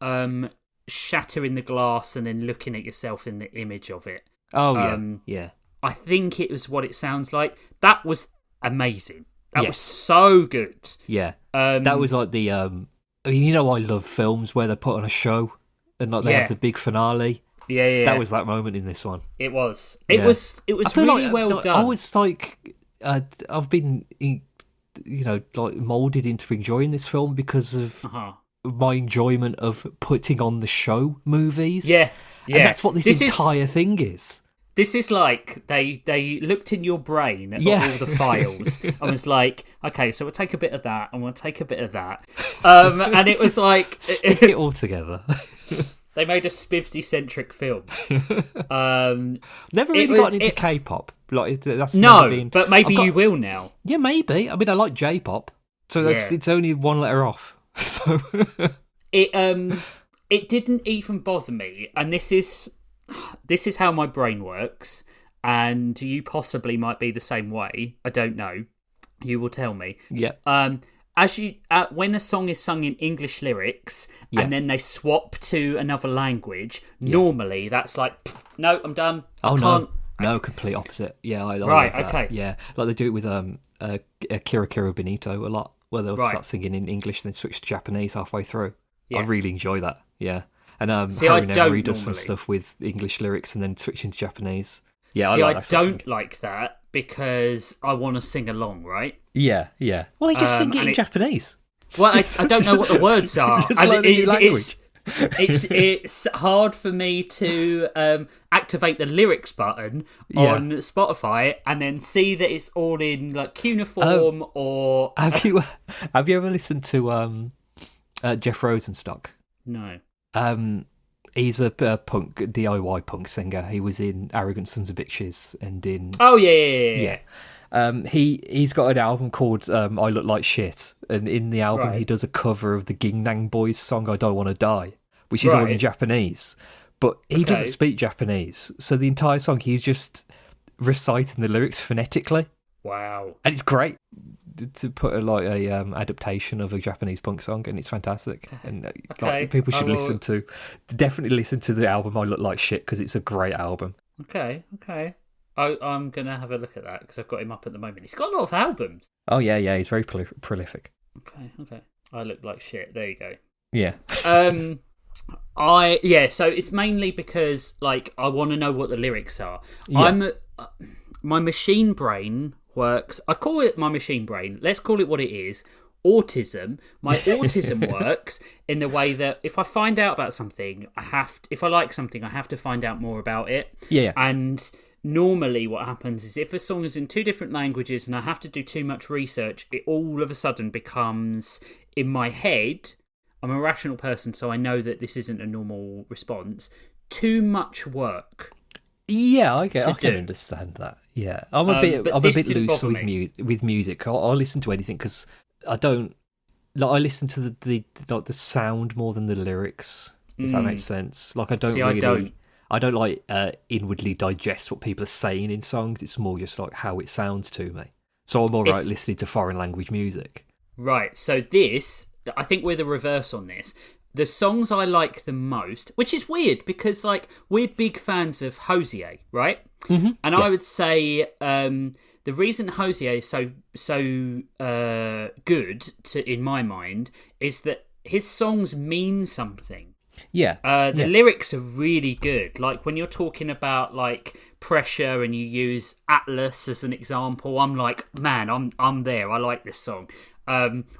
shattering the glass and then looking at yourself in the image of it. Oh, yeah. I think it was what it sounds like. That was amazing. That was so good. Yeah. That was like the... I mean, I love films where they put on a show and like they have the big finale. Yeah. That was that moment in this one. It was. It was really well done. I was like... I've been... like molded into enjoying this film because of my enjoyment of putting on the show movies. Yeah. And that's what this entire thing is. This is like they looked in your brain at all the files and was like, okay, so we'll take a bit of that and we'll take a bit of that. And it was like... Stick it all together. They made a Spivsy-centric film. Never really got into K-pop. Like, that's but maybe you will now. Yeah, maybe. I mean, I like J-pop, so it's only one letter off. So it didn't even bother me, and this is how my brain works, and you possibly might be the same way. I don't know. You will tell me. Yeah. When a song is sung in English lyrics and then they swap to another language, normally that's like, no, I'm done. I can't. No, complete opposite. Yeah, I love right. that. Okay. Yeah, like they do it with Kira Kira Benito a lot, where they'll start singing in English and then switch to Japanese halfway through. Yeah. I really enjoy that. Yeah, and Harry Nemery does some stuff with English lyrics and then switching to Japanese. Yeah, I don't like that because I want to sing along, right? Yeah. Well, they just sing it in Japanese. Well, I don't know what the words are. Just learn a new language. It's hard for me to activate the lyrics button on Spotify and then see that it's all in like cuneiform or. Have you ever listened to Jeff Rosenstock? No. He's a punk DIY punk singer. He was in Arrogant Sons of Bitches and in. Oh yeah. He's got an album called I Look Like Shit, and in the album he does a cover of the Gingnang Boys song I Don't Want to Die, which is all in Japanese, but he doesn't speak Japanese, so the entire song he's just reciting the lyrics phonetically. Wow. And it's great to put a adaptation of a Japanese punk song, and it's fantastic. And people should definitely listen to the album I Look Like Shit, because it's a great album. Okay. I'm going to have a look at that because I've got him up at the moment. He's got a lot of albums. Oh, yeah, he's very prolific. Okay. I Look Like Shit. There you go. Yeah. So it's mainly because, like, I want to know what the lyrics are. Yeah. My machine brain works... I call it my machine brain. Let's call it what it is. Autism. My autism works in the way that if I find out about something, if I like something, I have to find out more about it. Yeah. And... normally what happens is if a song is in two different languages and I have to do too much research, it all of a sudden becomes, in my head, I'm a rational person, so I know that this isn't a normal response, too much work. Yeah, I can understand that. Yeah, I'm a bit loose with music. I'll listen to anything because I don't. Like, I listen to the sound more than the lyrics. If that makes sense. Like I don't I don't like inwardly digest what people are saying in songs. It's more just like how it sounds to me. So I'm all right listening to foreign language music. Right. So I think we're the reverse on this. The songs I like the most, which is weird because like we're big fans of Hosier, right? Mm-hmm. And I would say the reason Hosier is so good in my mind is that his songs mean something. Yeah. The lyrics are really good. Like when you're talking about like pressure and you use Atlas as an example, I'm like, man, I'm there. I like this song.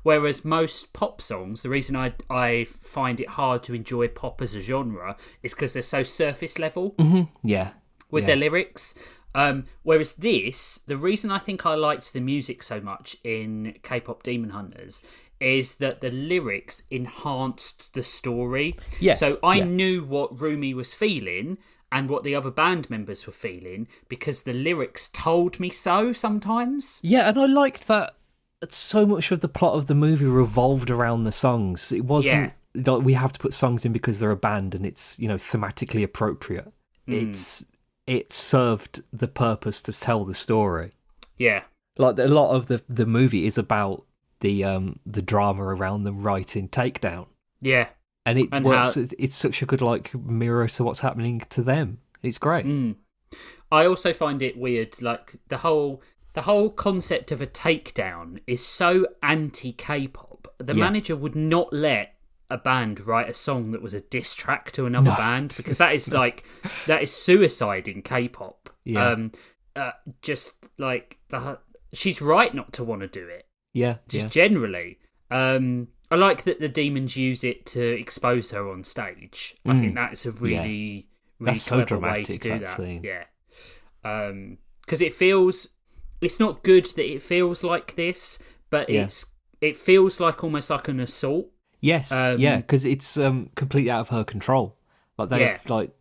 Whereas most pop songs, the reason I find it hard to enjoy pop as a genre is because they're so surface level. Mm-hmm. Yeah. With their lyrics. Whereas the reason I think I liked the music so much in K-pop Demon Hunters is that the lyrics enhanced the story. Yes. So I knew what Rumi was feeling and what the other band members were feeling because the lyrics told me so sometimes. Yeah, and I liked that so much of the plot of the movie revolved around the songs. It wasn't like we have to put songs in because they're a band and it's, thematically appropriate. It served the purpose to tell the story. Yeah. Like a lot of the movie is about the drama around them writing Takedown. Yeah. And it works. It's such a good like mirror to what's happening to them. It's great. I also find it weird, like the whole concept of a takedown is so anti K-pop. The manager would not let a band write a song that was a diss track to another band, because that is that is suicide in K-pop. Yeah. Just like she's right not to want to do it. Yeah. Just generally. I like that the Demons use it to expose her on stage. I think that's a really that's clever so dramatic, way to do that. Scene. Yeah. Because it's not good that it feels like this, but it feels like almost like an assault. Yes, because it's completely out of her control. Like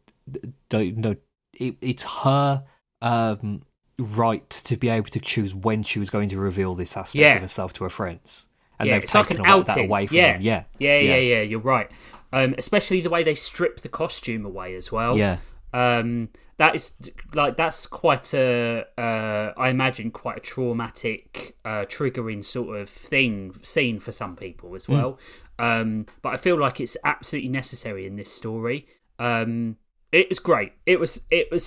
it's her right to be able to choose when she was going to reveal this aspect of herself to her friends, and they've taken that away from them. Yeah, you're right. Especially the way they strip the costume away as well. Yeah. That's quite I imagine quite a traumatic, triggering sort of scene for some people as well. But I feel like it's absolutely necessary in this story. It was great. It was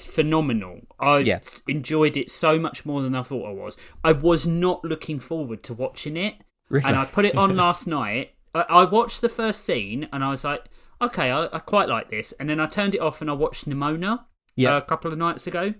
phenomenal. I enjoyed it so much more than I thought I was. I was not looking forward to watching it, really? And I put it on last night. I watched the first scene and I was like, okay, I quite like this. And then I turned it off and I watched Nimona a couple of nights ago.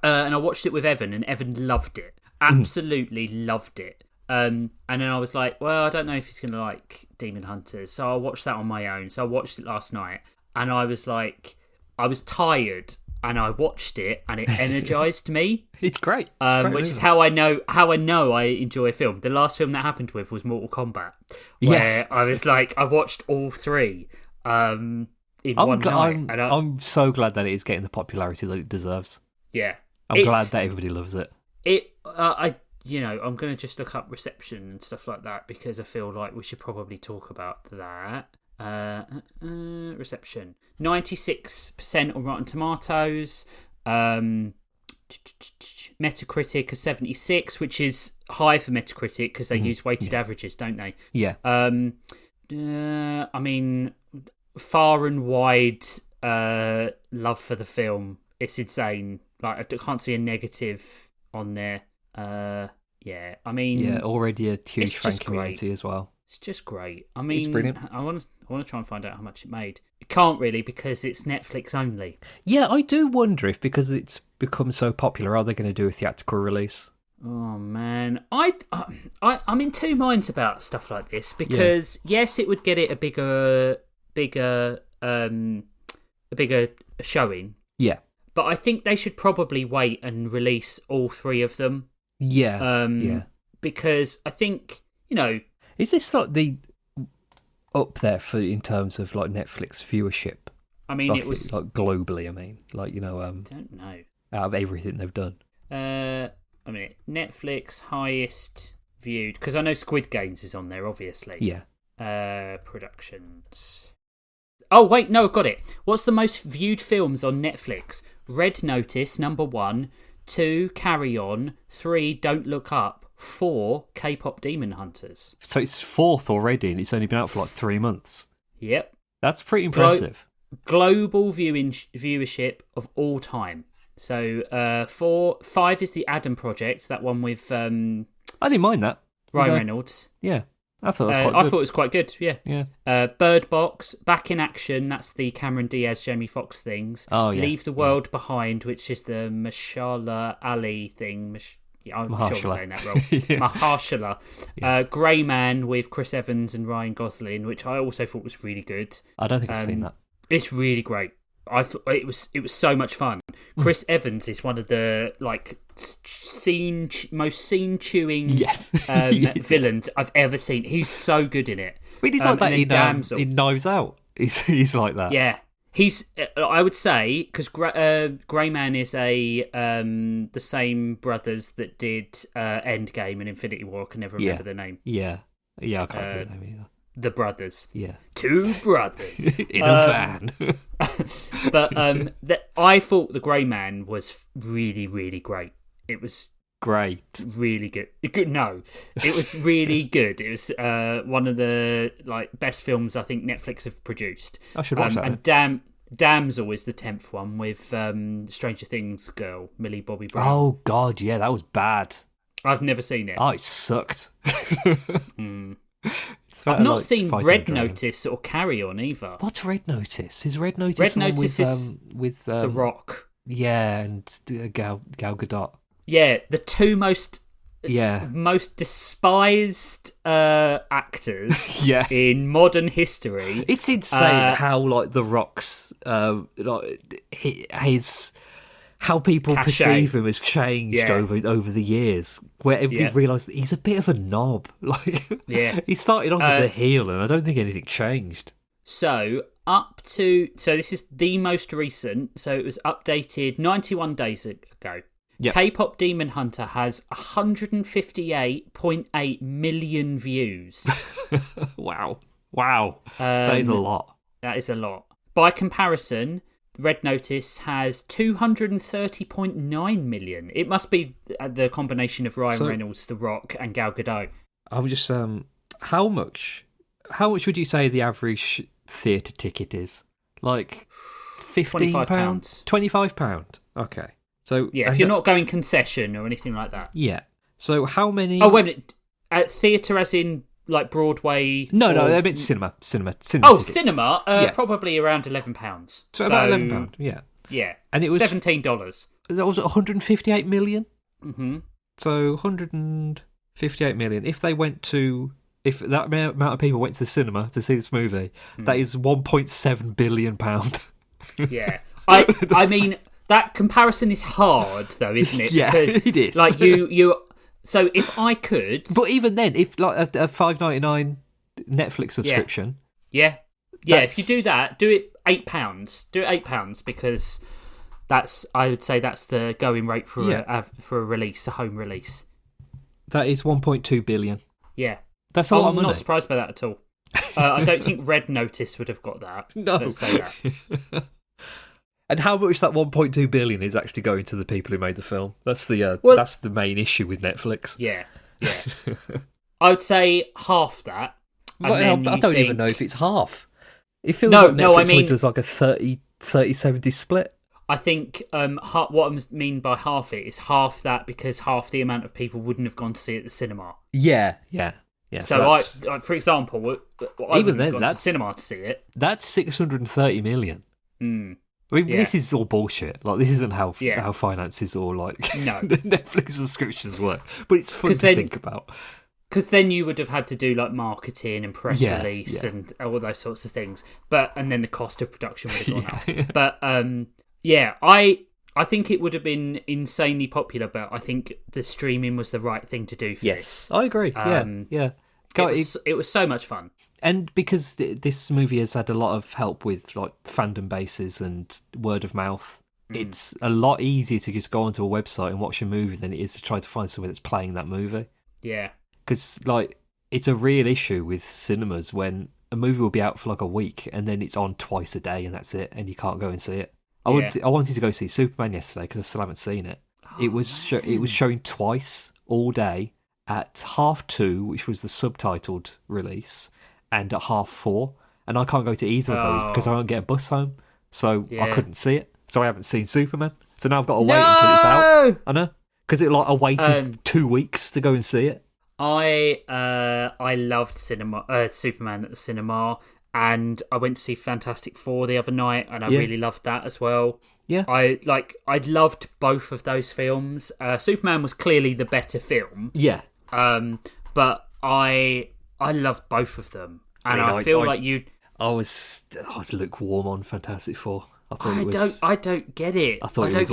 And I watched it with Evan, and Evan loved it. Absolutely loved it. And then I was like, well, I don't know if he's going to like Demon Hunters. So I watched that on my own. So I watched it last night. And I was like, I was tired. And I watched it and it energized me. It's great. Which is how I know I enjoy a film. The last film that happened with was Mortal Kombat, where I was like, I watched all three in one night. I'm so glad that it is getting the popularity that it deserves. Yeah, I'm glad that everybody loves it. I'm going to just look up reception and stuff like that, because I feel like we should probably talk about that. Reception 96% on Rotten Tomatoes. Metacritic is 76, which is high for Metacritic because they use weighted averages, don't they? Yeah. I mean, far and wide love for the film. It's insane. Like, I can't see a negative on there. I mean, already a huge fan community as well. It's just great. I mean, it's brilliant. I want to try and find out how much it made. It can't really, because it's Netflix only. Yeah, I do wonder if, because it's become so popular, are they going to do a theatrical release? Oh man, I'm in two minds about stuff like this, because yes, it would get it a bigger showing. Yeah, but I think they should probably wait and release all three of them. Yeah, because I think, is this like the up there for in terms of like Netflix viewership? I mean, it was like globally. I mean, like I don't know, out of everything they've done. I mean, Netflix highest viewed, because I know Squid Games is on there, obviously. Yeah. Productions. Oh wait, no, got it. What's the most viewed films on Netflix? Red Notice, number 1. 2, Carry On. 3, Don't Look Up. 4, K-pop Demon Hunters. So it's 4th already, and it's only been out for like 3 months. Yep. That's pretty impressive. Global viewership of all time. So 5 is the Adam Project, that one with I didn't mind that. Ryan Reynolds. Yeah, I thought it was quite good. I thought it was quite good. Yeah. Bird Box, Back in Action. That's the Cameron Diaz, Jamie Foxx things. Oh yeah. Leave the World Behind, which is the Mashallah Ali thing. I'm sure I'm saying that wrong. Mahershala. Grey Man with Chris Evans and Ryan Gosling, which I also thought was really good. I don't think I've seen that. It's really great. I thought it was so much fun. Chris Evans is one of the most scene chewing villains I've ever seen. He's so good in it. But he's like that in Knives Out. He's like that. Yeah, he's. I would say, because Grey Man is the same brothers that did Endgame and Infinity War. I can never remember the name. Yeah, I can't remember the name either. The brothers. Yeah. 2 brothers. In a van. But I thought The Grey Man was really, really great. It was great. Really good. No, it was really good. It was one of the best films I think Netflix have produced. I should watch that. And Damsel is the 10th one with Stranger Things girl Millie Bobby Brown. Oh God, yeah, that was bad. I've never seen it. Oh, it sucked. I've not seen Red Notice or Carry On either. What's Red Notice? Is Red Notice Red Notice with The Rock? Yeah, and Gal Gadot. Yeah, the two most despised actors in modern history. It's insane how The Rock's his how people perceive him has changed over the years. Where everybody realised that he's a bit of a knob. He started off as a heel, and I don't think anything changed. So this is the most recent. So it was updated 91 days ago. Yep. K-pop Demon Hunter has 158.8 million views. Wow. That is a lot. That is a lot. By comparison, Red Notice has 230.9 million. It must be the combination of Ryan Reynolds, The Rock, and Gal Gadot. I would just how much would you say the average theatre ticket is? Like £15? £25. Okay. So yeah, if you're not going concession or anything like that. Yeah. So how many? Oh wait a minute. At theatre, as in Broadway? No, I meant cinema. Cinema. Oh, tickets. Cinema. Probably around £11. So about £11. Yeah. Yeah. And it was $17. That was 158 million. Mm-hmm. So 158 million. If that amount of people went to the cinema to see this movie, that is £1.7 billion. Yeah. I mean. That comparison is hard, though, isn't it? Yeah, because, it is. you. So if I could, but even then, if a $5.99 Netflix subscription, if you do that, do it £8. Do it £8 because I would say that's the going rate for a release, a home release. That is 1.2 billion. Yeah, that's a lot of money. I'm not surprised by that at all. I don't think Red Notice would have got that. No, let's say that. And how much that 1.2 billion is actually going to the people who made the film? That's the that's the main issue with Netflix. Yeah. I would say half that. I don't even know if it's half. It feels like Netflix does like a 30-70 split. I think what I mean by half it is half that because half the amount of people wouldn't have gone to see it at the cinema. Yeah. So I, for example, even then, gone to the cinema to see it. That's 630 million. I mean, this is all bullshit. This isn't how finances or Netflix subscriptions work. But it's fun to think about. Because then you would have had to do marketing and press release and all those sorts of things. And then the cost of production would have gone up. But I think it would have been insanely popular. But I think the streaming was the right thing to do for this. I agree. Yeah. It was so much fun. And because this movie has had a lot of help with fandom bases and word of mouth, it's a lot easier to just go onto a website and watch a movie than it is to try to find somewhere that's playing that movie. Yeah. Because it's a real issue with cinemas when a movie will be out for a week and then it's on twice a day and that's it, and you can't go and see it. I wanted to go see Superman yesterday because I still haven't seen it. It was showing twice all day at 2:30, which was the subtitled release, and at 4:30, and I can't go to either of those because I won't get a bus home, so I couldn't see it. So I haven't seen Superman. So now I've got to wait until it's out. I know, because I waited 2 weeks to go and see it. I loved Superman at the cinema, and I went to see Fantastic Four the other night, and I really loved that as well. Yeah, I loved both of those films. Superman was clearly the better film. Yeah, but I loved both of them, and I feel like you. I was lukewarm on Fantastic Four. I don't get it. I don't get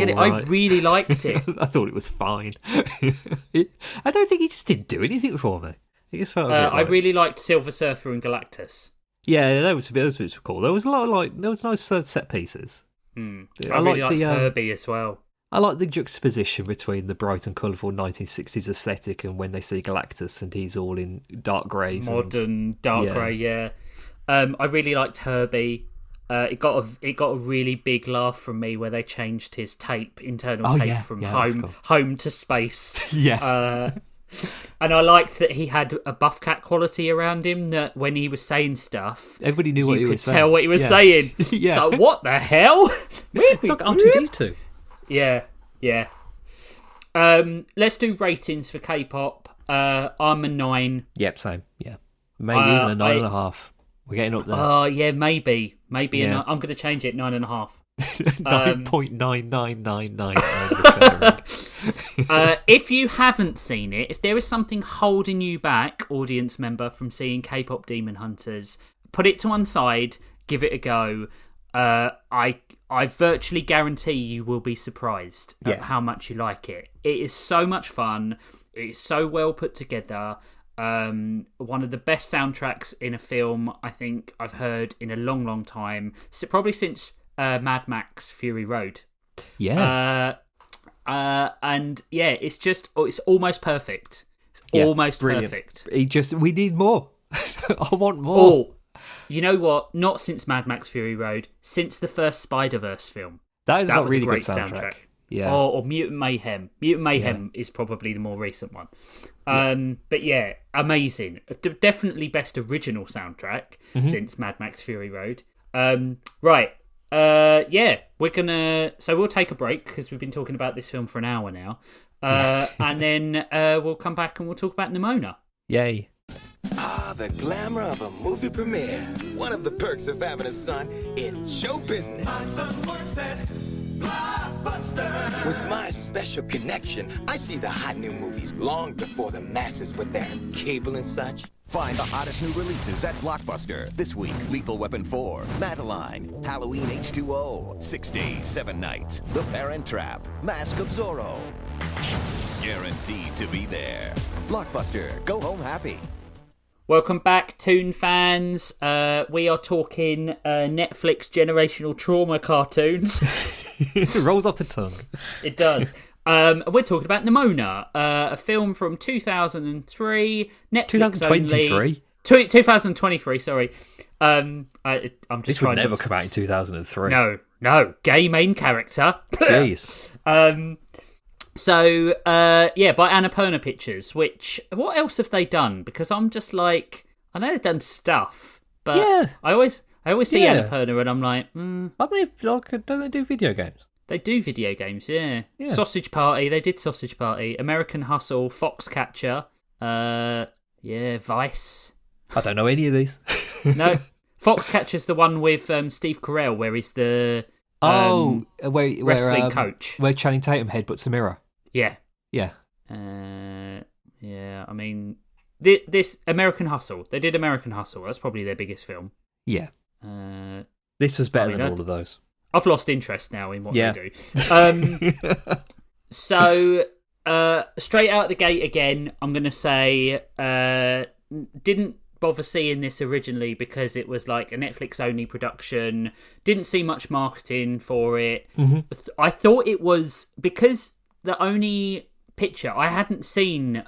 it. I really liked it. I thought it was fine. I don't think he just didn't do anything for me. It just felt. I really liked Silver Surfer and Galactus. Yeah, those bits were cool. There was a lot of there was nice set pieces. I really liked Herbie as well. I like the juxtaposition between the bright and colourful 1960s aesthetic and when they see Galactus and he's all in dark greys. Modern dark grey, yeah. I really liked Herbie. it got a really big laugh from me where they changed his internal tape from home to space. Yeah. And I liked that he had a buff cat quality around him, that when he was saying stuff, everybody knew what he was saying. You could tell what he was saying. Yeah. It's like, what the hell? It's like R2-D2. Yeah. Let's do ratings for K-pop. I'm a 9. Yep, same. Yeah. Maybe even a 9.5. We're getting up there. Oh, yeah, maybe. I'm going to change it, 9.5. 9.9999. If you haven't seen it, if there is something holding you back, audience member, from seeing K-pop Demon Hunters, put it to one side, give it a go. I virtually guarantee you will be surprised at how much you like it. It is so much fun. It's so well put together. One of the best soundtracks in a film I think I've heard in a long, long time. Probably since Mad Max Fury Road. Yeah. And yeah, it's almost perfect. It's almost brilliant. Perfect. We need more. I want more. Oh, you know what? Not since Mad Max Fury Road, since the first Spider-Verse film. That was a really great good soundtrack. Yeah. Or Mutant Mayhem. Mutant Mayhem is probably the more recent one. But yeah, amazing. Definitely best original soundtrack since Mad Max Fury Road. Right. We're gonna. So we'll take a break because we've been talking about this film for an hour now, and then we'll come back and we'll talk about Nimona. Yay! Ah, the glamour of a movie premiere. One of the perks of having a son in show business. My son works at Blockbuster. With my special connection, I see the hot new movies long before the masses with their cable and such. Find the hottest new releases at Blockbuster. This week, Lethal Weapon 4, Madeline, Halloween H2O, 6 Days, 7 Nights, The Parent Trap, Mask of Zorro. Guaranteed to be there. Blockbuster, go home happy. Welcome back, Toon fans. We are talking Netflix generational trauma cartoons. It rolls off the tongue. It does. We're talking about Nimona, a film from 2003. Netflix 2023? only. 2023, sorry. I'm just this would never come out in 2003. No. Gay main character. Jeez. So, by Annapurna Pictures, which, what else have they done? Because I'm just like, I know they've done stuff, but I always see Annapurna and I'm like, Don't they do video games? They do video games, yeah. Sausage Party, they did Sausage Party. American Hustle, Foxcatcher, Vice. I don't know any of these. No, Foxcatcher's the one with Steve Carell, where he's the wrestling coach. Where Channing Tatum headbutts a mirror. Yeah. Yeah. I mean, this American Hustle. They did American Hustle. That's probably their biggest film. Yeah. This was better than all of those. I've lost interest now in what they do. So, straight out the gate again, I'm going to say didn't bother seeing this originally because it was like a Netflix-only production. Didn't see much marketing for it. I thought it was... Because the only picture... I hadn't seen...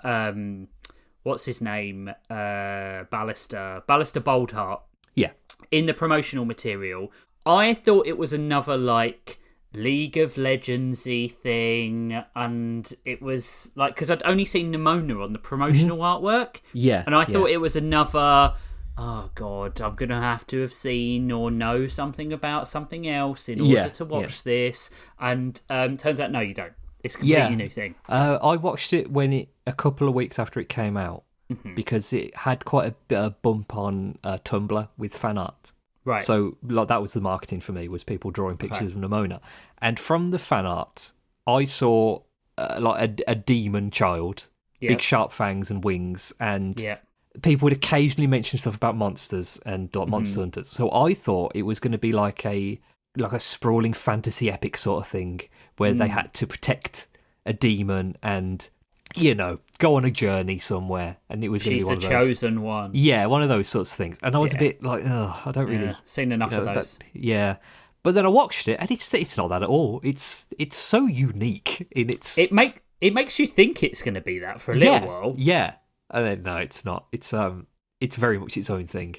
what's his name? Ballister Boldheart. Yeah. In the promotional material. I thought it was another, like, League of Legends-y thing, and it was, like, because I'd only seen Nimona on the promotional artwork. Yeah. And I thought it was another, oh, God, I'm going to have to have seen or know something about something else in order to watch this. And turns out, no, you don't. It's a completely new thing. I watched it a couple of weeks after it came out, because it had quite a bit of bump on Tumblr with fan art. Right. So that was the marketing for me, was people drawing pictures of Nimona. And from the fan art, I saw a demon child, big sharp fangs and wings, and people would occasionally mention stuff about monsters and like monster hunters. So I thought it was going to be like a sprawling fantasy epic sort of thing where they had to protect a demon and, go on a journey somewhere, and it was going to be one of those. She's the chosen one. Yeah, one of those sorts of things. And I was a bit like, I don't really... seen enough of those. But then I watched it, and it's not that at all. It's so unique in its... It makes you think it's going to be that for a little while. Yeah. And then, no, it's not. It's very much its own thing.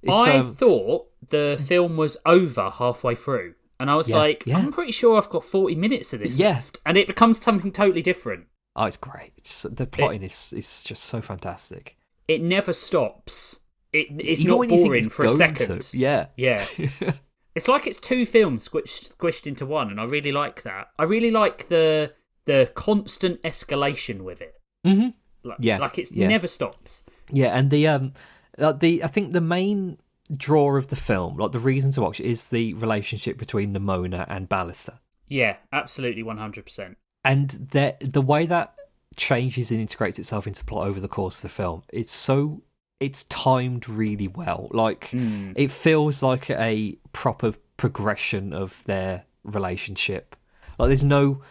I thought the film was over halfway through. And I was I'm pretty sure I've got 40 minutes of this left. And it becomes something totally different. Oh, it's great. The plotting is just so fantastic. It never stops. It's Even not when you think boring it's for a going second. to. Yeah. Yeah. It's like it's two films squished into one, and I really like that. I really like the constant escalation with it. Mm-hmm. Like it never stops. Yeah, and I think the main draw of the film, like the reason to watch it, is the relationship between Nimona and Ballister. Yeah, absolutely, 100%. And the way that changes and integrates itself into plot over the course of the film, it's timed really well. Like it feels like a proper progression of their relationship. Like there's no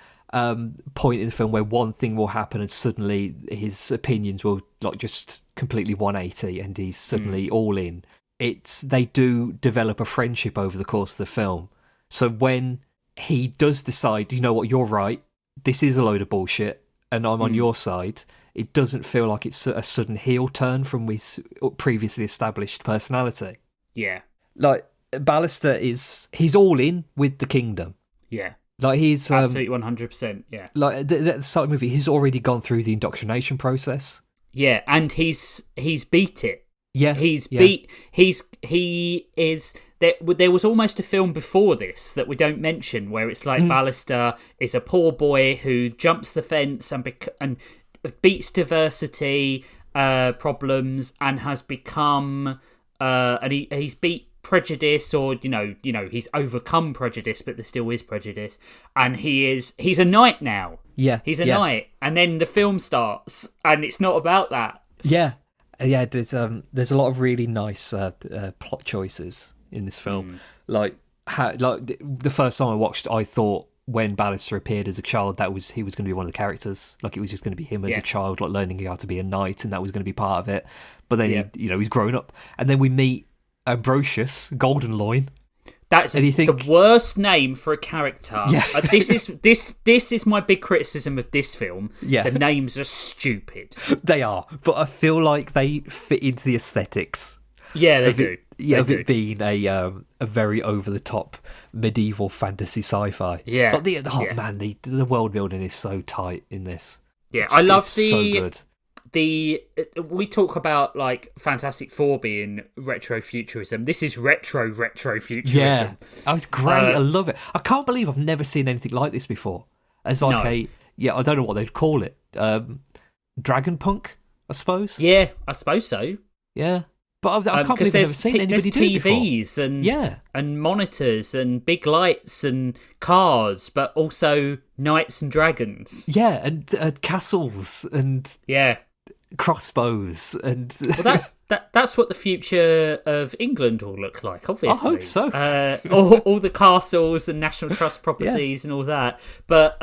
point in the film where one thing will happen and suddenly his opinions will like just completely 180 and he's suddenly all in. They do develop a friendship over the course of the film. So when he does decide, you know what, you're right, this is a load of bullshit and I'm on your side, it doesn't feel like it's a sudden heel turn from his previously established personality. Yeah. Like Ballister he's all in with the kingdom. Yeah. Like he's absolutely 100%. Yeah. Like the start of the movie, he's already gone through the indoctrination process. Yeah, and he's beat it. Yeah, he is. There was almost a film before this that we don't mention where it's like Ballister is a poor boy who jumps the fence and beats diversity problems and has become and he's beat prejudice, or he's overcome prejudice, but there still is prejudice, and he's a knight now. Yeah, he's a knight, and then the film starts, and it's not about that. Yeah. There's a lot of really nice plot choices in this film. Like the first time I watched, I thought when Ballister appeared as a child, he was going to be one of the characters. Like it was just going to be him as a child, like learning how to be a knight, and that was going to be part of it. But then he's grown up, and then we meet Ambrosius Goldenloin. That's the worst name for a character. Yeah. This is my big criticism of this film. Yeah. The names are stupid. They are, but I feel like they fit into the aesthetics. Yeah, they do. It being a very over the top medieval fantasy sci-fi. Yeah. But the world building is so tight in this. Yeah, I love so good. We talk about like Fantastic Four being retrofuturism. This is retrofuturism. Yeah, it's great. I love it. I can't believe I've never seen anything like this before. As like I don't know what they'd call it. Dragon punk, I suppose. Yeah, I suppose so. Yeah, but I can't believe I've never seen anybody do it before. There's TVs and monitors and big lights and cars, but also knights and dragons. Yeah, and castles and crossbows and well, that's what the future of England will look like, obviously. I hope so. All the castles and National Trust properties and all that, but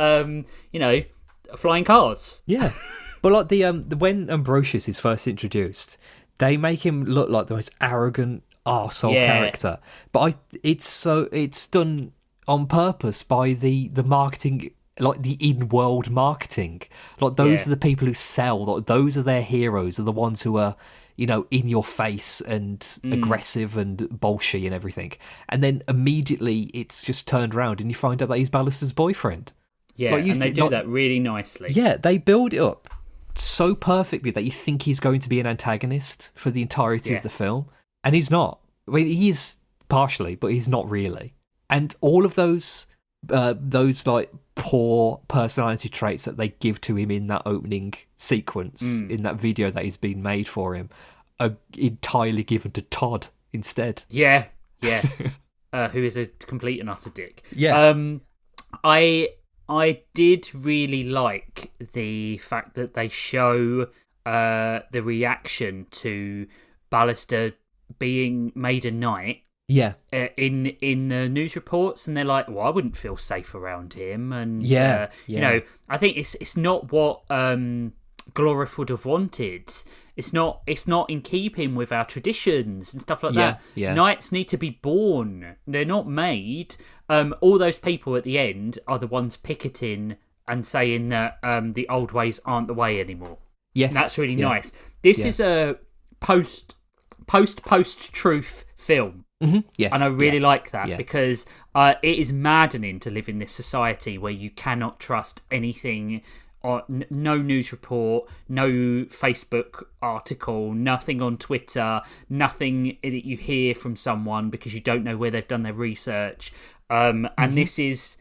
flying cars. Yeah, but like the when Ambrosius is first introduced, they make him look like the most arrogant arsehole character. But it's done on purpose by the marketing. Like the in-world marketing, like those are the people who sell. Like those are their heroes. Are the ones who are, in your face and aggressive and bolshy and everything. And then immediately it's just turned around, and you find out that he's Ballister's boyfriend. Yeah, and they do that really nicely. Yeah, they build it up so perfectly that you think he's going to be an antagonist for the entirety of the film, and he's not. I mean, he is partially, but he's not really. And all of those like poor personality traits that they give to him in that opening sequence in that video that has been made for him are entirely given to Todd instead. Yeah. Who is a complete and utter dick. Yeah. I did really like the fact that they show the reaction to Ballister being made a knight. Yeah. In the news reports, and they're like, well, I wouldn't feel safe around him, and I think it's not what Glorif would have wanted. It's not in keeping with our traditions and stuff like that. Yeah. Knights need to be born; they're not made. All those people at the end are the ones picketing and saying that the old ways aren't the way anymore. Yes, and that's really nice. This is a post-truth film. Yes, and I really like that yeah. because it is maddening to live in this society where you cannot trust anything. Or no news report, no Facebook article, nothing on Twitter, nothing that you hear from someone because you don't know where they've done their research. And this is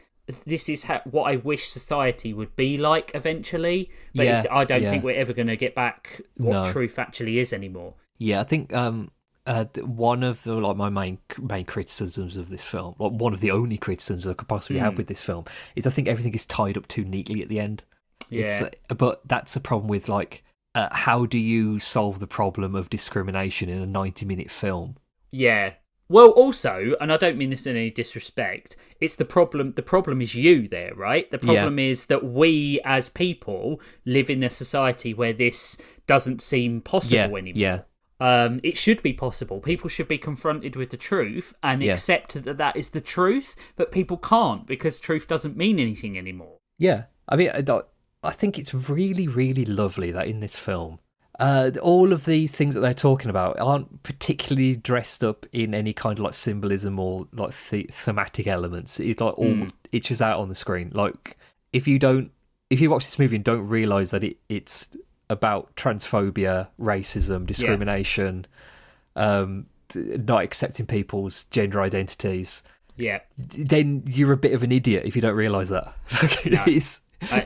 what I wish society would be like eventually. But I don't think we're ever going to get back what truth actually is anymore. Yeah, I think one of the my main criticisms of this film, one of the only criticisms I could possibly have with this film, is I think everything is tied up too neatly at the end. Yeah, but that's a problem with how do you solve the problem of discrimination in a 90-minute film? Yeah. Well, also, and I don't mean this in any disrespect, it's the problem. The problem is you there, right? The problem is that we as people live in a society where this doesn't seem possible anymore. Yeah. It should be possible. People should be confronted with the truth and accept that is the truth, but people can't because truth doesn't mean anything anymore. Yeah. I mean, I think it's really, really lovely that in this film, all of the things that they're talking about aren't particularly dressed up in any kind of symbolism or thematic elements. It's all it's just out on the screen. Like if you watch this movie and don't realise that it's about transphobia, racism, discrimination, not accepting people's gender identities, then you're a bit of an idiot if you don't realise that.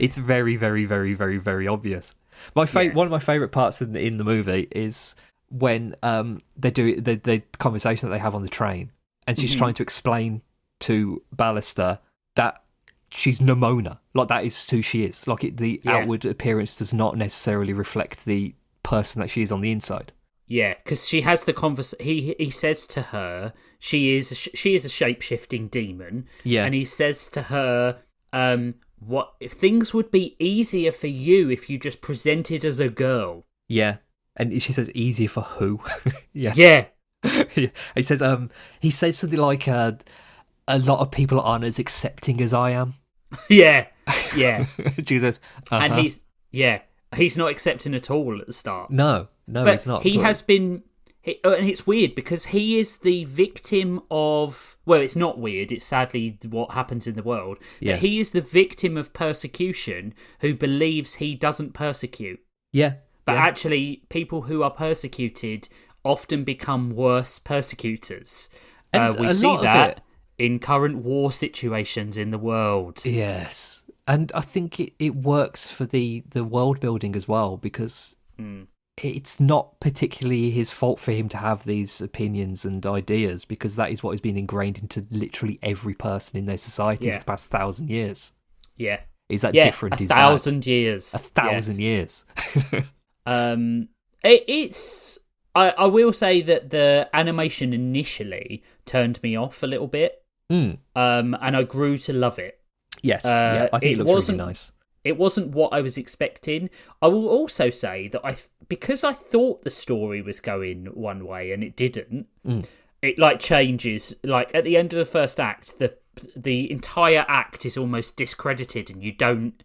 It's very, very, very, very, very obvious. One of my favourite parts in the movie is when they do the conversation that they have on the train, and she's trying to explain to Ballister that she's Nimona, that is who she is. The outward appearance does not necessarily reflect the person that she is on the inside. Yeah, because she has the he says to her she is a shape-shifting demon. Yeah, and he says to her, what if things would be easier for you if you just presented as a girl? Yeah, and she says, "Easier for who?" yeah. He says something like, "A lot of people aren't as accepting as I am." Yeah. She says, and he's not accepting at all at the start. No, but he's not. He has been. And it's weird because he is the victim of... Well, it's not weird. It's sadly what happens in the world. Yeah. But he is the victim of persecution who believes he doesn't persecute. Yeah. But actually, people who are persecuted often become worse persecutors. We see that in current war situations in the world. Yes. And I think it works for the world building as well because... It's not particularly his fault for him to have these opinions and ideas because that is what has been ingrained into literally every person in their society for the past 1,000 years. Yeah. Is that different? 1,000 years. 1,000 years. It's... I will say that the animation initially turned me off a little bit. And I grew to love it. Yes. I think it looks really nice. It wasn't what I was expecting. I will also say that because I thought the story was going one way and it didn't, it changes. At the end of the first act, the entire act is almost discredited, and you don't.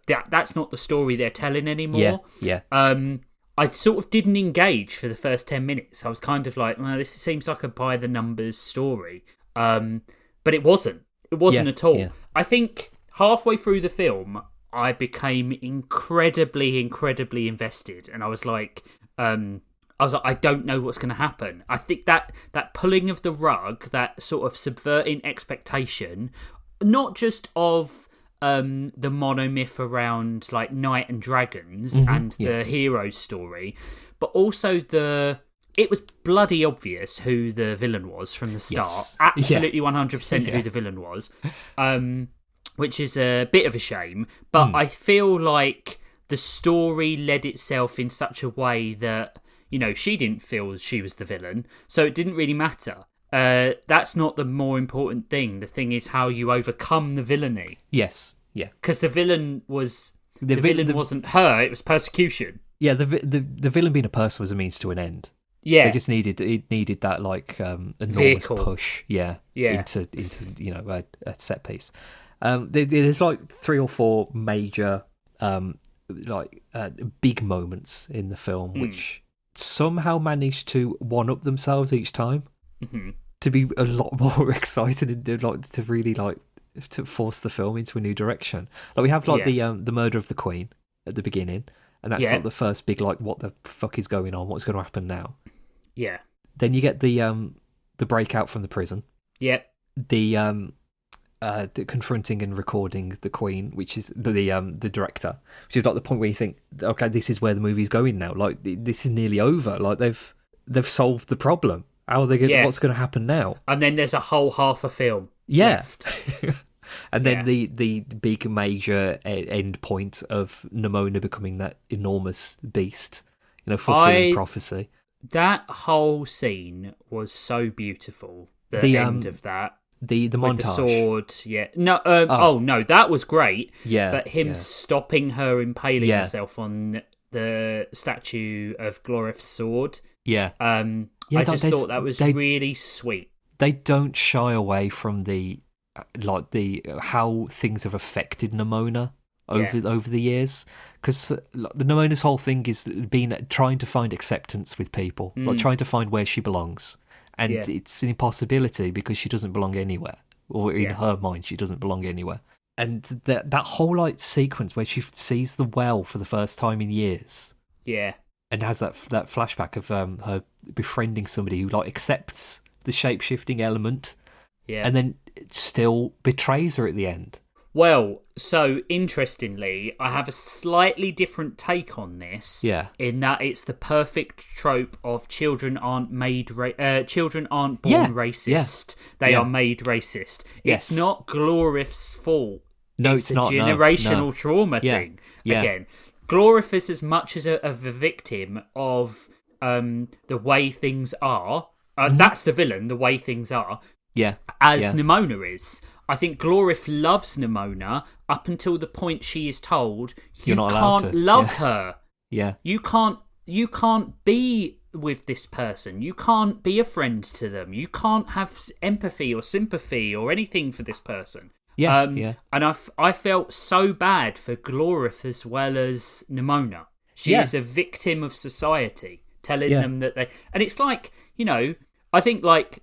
That's not the story they're telling anymore. Yeah. I sort of didn't engage for the first 10 minutes. I was kind of like, well, this seems like a by the numbers story, but it wasn't. It wasn't at all. Yeah. I think halfway through the film, I became incredibly, incredibly invested, and I was like, I don't know what's going to happen. I think that pulling of the rug, that sort of subverting expectation, not just of the monomyth around Knight and Dragons and the hero story, but also it was bloody obvious who the villain was from the start. Yes. Absolutely 100% who the villain was. Which is a bit of a shame, but I feel like the story led itself in such a way that, she didn't feel she was the villain, so it didn't really matter. That's not the more important thing. The thing is how you overcome the villainy. Yes, yeah. Because the villain was... The villain wasn't her, it was persecution. Yeah, the villain being a person was a means to an end. Yeah. They just needed that enormous vehicle push, into a set piece. There's 3 or 4 major big moments in the film which somehow manage to one-up themselves each time. to be a lot more exciting and like to really like to force the film into a new direction. Like we have like the murder of the Queen at the beginning, and that's like the first big like what the fuck is going on? What's going to happen now? Yeah. Then you get the breakout from the prison. Yep. The confronting and recording the Queen, which is the director, which is like the point where you think, okay, this is where the movie's going now. Like this is nearly over. Like they've solved the problem. How are they going? What's going to happen now? And then there's a whole half a film left. And then the big major end point of Nimona becoming that enormous beast, fulfilling prophecy. That whole scene was so beautiful. The end of that. The montage. With the sword, No, no, that was great. Yeah. But him stopping her impaling herself on the statue of Glorif's sword. Yeah. I just thought that was really sweet. They don't shy away from the how things have affected Nimona over the years, because the Nimona's whole thing is been trying to find acceptance with people, like trying to find where she belongs, and it's an impossibility because she doesn't belong anywhere, or in her mind she doesn't belong anywhere. And that whole like sequence where she sees the well for the first time in years, and has that flashback of her befriending somebody who like accepts the shape-shifting element, and then still betrays her at the end. Well, so interestingly, I have a slightly different take on this. Yeah. In that it's the perfect trope of children aren't children aren't born racist. They are made racist. Yes. It's not Glorif's fault. No, it's not. a generational trauma Yeah. thing. Yeah. Again, Glorif is as much as a victim of the way things are. That's the villain, the way things are. Yeah. As Nimona is. I think Glorif loves Nimona up until the point she is told you can't love her. Yeah. You can't be with this person. You can't be a friend to them. You can't have empathy or sympathy or anything for this person. Yeah. And I felt so bad for Glorif as well as Nimona. She is a victim of society, telling them that they... And it's like, I think like...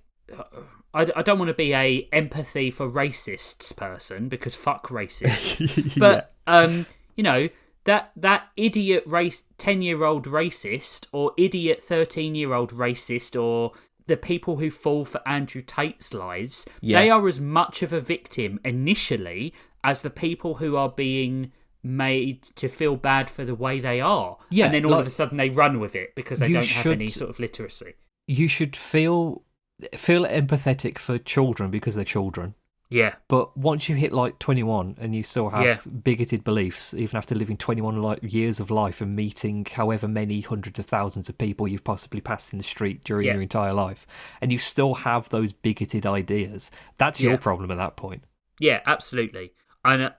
I don't want to be a empathy for racists person because fuck racists. But, that idiot 10-year-old racist or idiot 13-year-old racist or the people who fall for Andrew Tate's lies, they are as much of a victim initially as the people who are being made to feel bad for the way they are. Yeah, and then all of a sudden they run with it because they don't have any sort of literacy. You should feel empathetic for children because they're children. Yeah. But once you hit like 21 and you still have bigoted beliefs, even after living 21 years of life and meeting however many hundreds of thousands of people you've possibly passed in the street during your entire life, and you still have those bigoted ideas, that's your problem at that point. Yeah, absolutely. And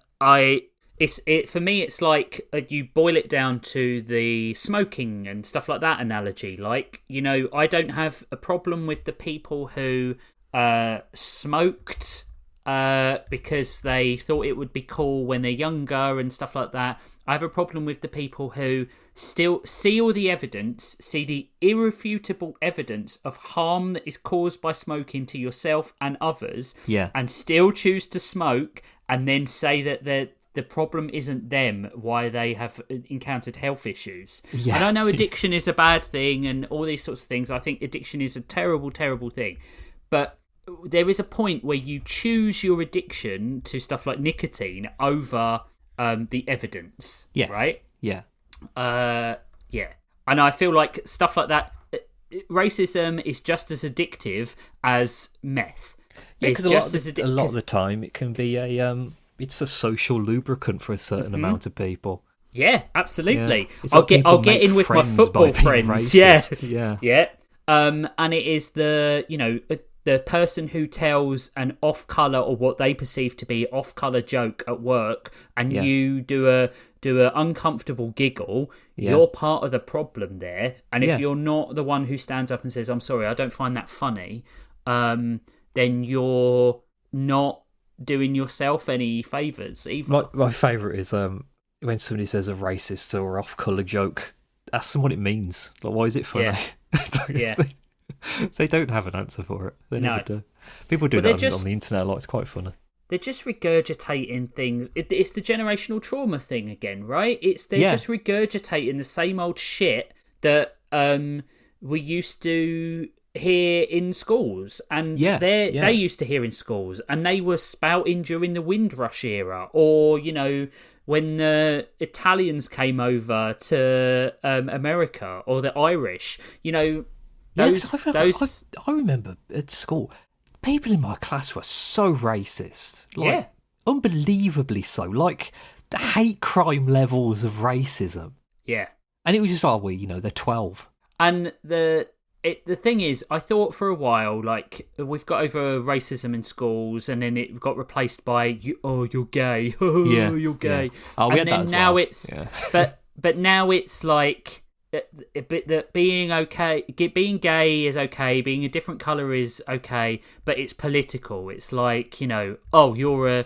for me, it's like you boil it down to the smoking and stuff like that analogy. Like, I don't have a problem with the people who smoked because they thought it would be cool when they're younger and stuff like that. I have a problem with the people who still see all the evidence, see the irrefutable evidence of harm that is caused by smoking to yourself and others, and still choose to smoke and then say that the problem isn't them, why they have encountered health issues. Yeah. And I know addiction is a bad thing and all these sorts of things. I think addiction is a terrible, terrible thing. But there is a point where you choose your addiction to stuff like nicotine over the evidence. Yes. Right? Yeah. And I feel like stuff like that, racism is just as addictive as meth. Yeah, because a lot of the time it can be it's a social lubricant for a certain amount of people. Yeah, absolutely. Yeah. I'll get in with my football friends. Yeah. And it is the person who tells an off-color or what they perceive to be off-color joke at work, and you do a uncomfortable giggle. You're part of the problem there. And if you're not the one who stands up and says, "I'm sorry, I don't find that funny," then you're not doing yourself any favours either. My favourite is when somebody says a racist or off-colour joke, ask them what it means. Like, why is it funny? They don't have an answer for it. They No. never do. People do Well, that they're on the internet a lot. It's quite funny. They're just regurgitating things. It's the generational trauma thing again, right? They're Yeah. just regurgitating the same old shit that we used to hear in schools, and they used to hear in schools, and they were spouting during the Windrush era, or when the Italians came over to America, or the Irish. I remember at school, people in my class were so racist. Like, unbelievably so. Like, the hate crime levels of racism. Yeah. And it was just like, they're 12. And the thing is, I thought for a while, like, we've got over racism in schools, and then it got replaced by, you're gay. You're gay. Yeah. Oh, we had that as well. It's, but now it's like, that being gay is okay, being a different colour is okay, but it's political. It's like, you're a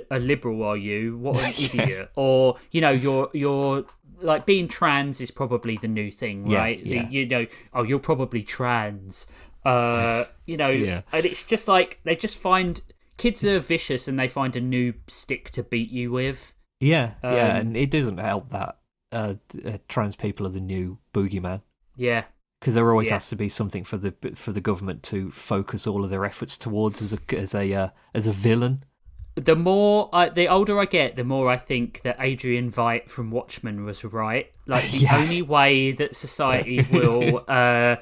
liberal, are you? What an idiot. Or, you're like, being trans is probably the new thing, right? Yeah. You're probably trans. And it's just like, they just find, kids are vicious and they find a new stick to beat you with. Yeah, and it doesn't help that trans people are the new boogeyman. Yeah, because there always has to be something for the government to focus all of their efforts towards as a villain. The older I get, the more I think that Adrian Veidt from Watchmen was right. Like, the only way that society will, the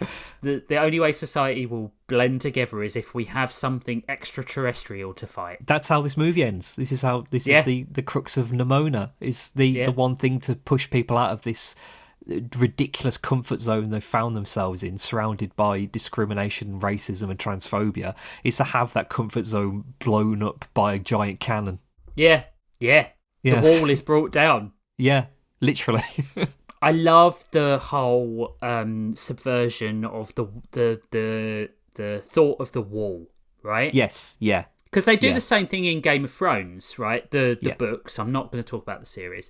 only way society will blend together is if we have something extraterrestrial to fight. That's how this movie ends. This is the crux of Nimona. Is the one thing to push people out of this ridiculous comfort zone they've found themselves in, surrounded by discrimination, racism and transphobia, is to have that comfort zone blown up by a giant cannon. The wall is brought down. Literally. I love the whole subversion of the thought of the wall, right? Because they do the same thing in Game of Thrones, right? The books. I'm not going to talk about the series.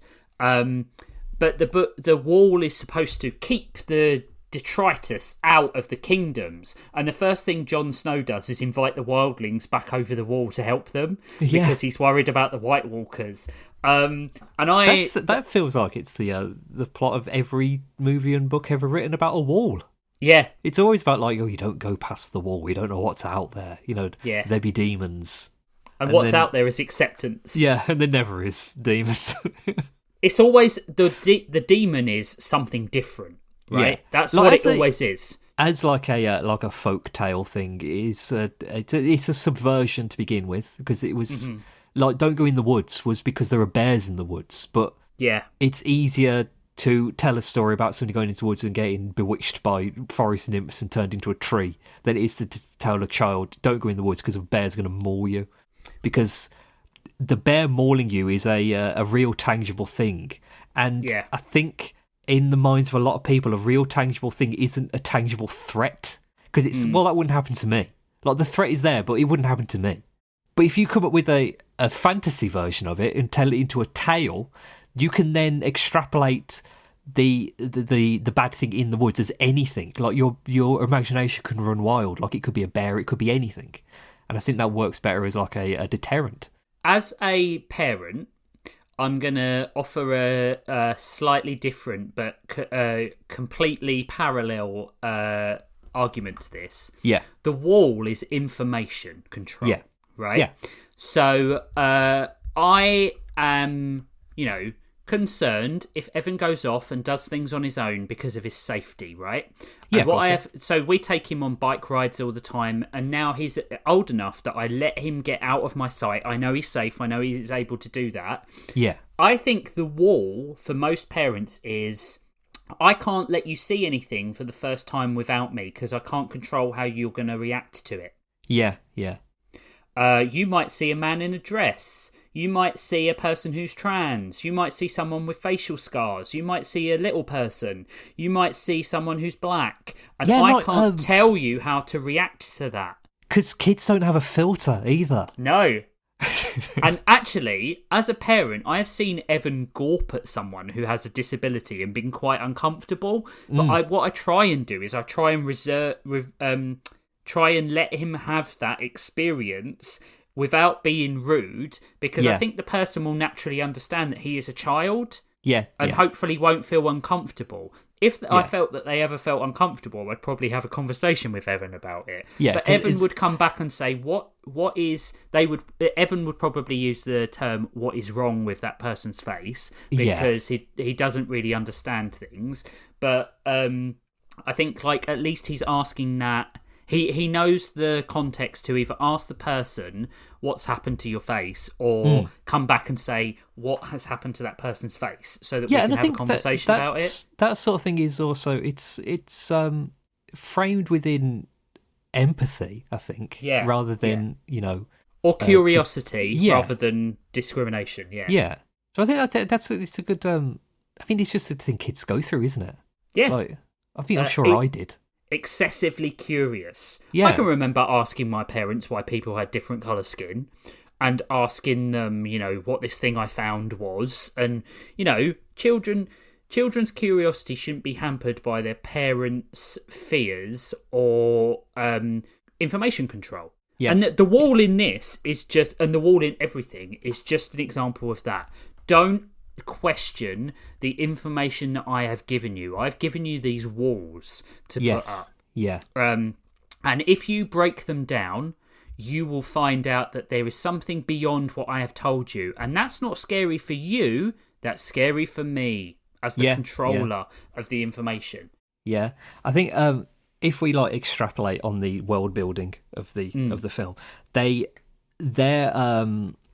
But the wall is supposed to keep the detritus out of the kingdoms, and the first thing Jon Snow does is invite the wildlings back over the wall to help them because he's worried about the White Walkers. That feels like it's the plot of every movie and book ever written about a wall. Yeah, it's always about like, you don't go past the wall. We don't know what's out there. There be demons, and what's out there is acceptance. Yeah, and there never is demons. It's always the demon is something different, right? That's like, what it always is. As like a folk tale thing, it's a subversion to begin with, because it was like, don't go in the woods was because there are bears in the woods, but it's easier to tell a story about somebody going into the woods and getting bewitched by forest nymphs and turned into a tree than it is to tell a child, don't go in the woods because a bear's going to maul you, because the bear mauling you is a real tangible thing. And I think in the minds of a lot of people, a real tangible thing isn't a tangible threat. Because it's, well, that wouldn't happen to me. Like, the threat is there, but it wouldn't happen to me. But if you come up with a fantasy version of it and tell it into a tale, you can then extrapolate the bad thing in the woods as anything. Like, your imagination can run wild. Like, it could be a bear, it could be anything. And I think that works better as like a deterrent. As a parent, I'm going to offer a slightly different but completely parallel argument to this. Yeah. The wall is information control. Yeah. Right? Yeah. So I am, concerned if Evan goes off and does things on his own because of his safety, right? Yeah. So we take him on bike rides all the time, and now he's old enough that I let him get out of my sight. I know he's safe. I know he's able to do that. Yeah. I think the wall for most parents is, I can't let you see anything for the first time without me because I can't control how you're going to react to it. Yeah. Yeah. You might see a man in a dress. You might see a person who's trans. You might see someone with facial scars. You might see a little person. You might see someone who's black. And I can't tell you how to react to that. Because kids don't have a filter either. No. And actually, as a parent, I have seen Evan gawp at someone who has a disability and been quite uncomfortable. But what I try and do is I try and try and let him have that experience without being rude, because I think the person will naturally understand that he is a child. And hopefully won't feel uncomfortable. If I felt that they ever felt uncomfortable, I'd probably have a conversation with Evan about it. But Evan would come back and say, Evan would probably use the term, what is wrong with that person's face, because he doesn't really understand things. But I think, like, at least he's asking that. He knows the context to either ask the person what's happened to your face, or come back and say what has happened to that person's face, so that we can have a conversation about it. That sort of thing is also it's framed within empathy, I think, rather than or curiosity rather than discrimination. So I think it's a good. I think it's just a thing kids go through, isn't it? Like, I'm sure I did. Excessively curious. I can remember asking my parents why people had different colour skin, and asking them, what this thing I found was. And, children's curiosity shouldn't be hampered by their parents' fears or information control. And the wall in this is just, and the wall in everything is just an example of that. Don't question the information that I have given you. I've given you these walls to put up. And if you break them down, you will find out that there is something beyond what I have told you. And that's not scary for you, that's scary for me as the controller of the information. I think if we extrapolate on the world building of the film, they're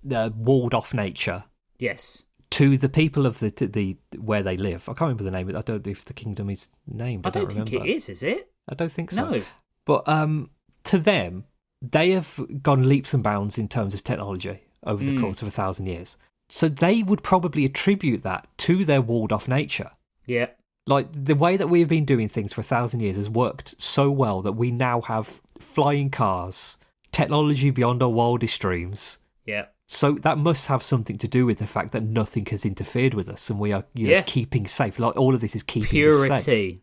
walled off nature. To the people of the where they live. I can't remember the name of it. I don't know if the kingdom is named. I don't remember. think it is it? I don't think so. No. But to them, they have gone leaps and bounds in terms of technology over the course of 1,000 years. So they would probably attribute that to their walled-off nature. Like, the way that we have been doing things for 1,000 years has worked so well that we now have flying cars, technology beyond our wildest dreams. So that must have something to do with the fact that nothing has interfered with us, and we are keeping safe. Like, all of this is keeping us safe.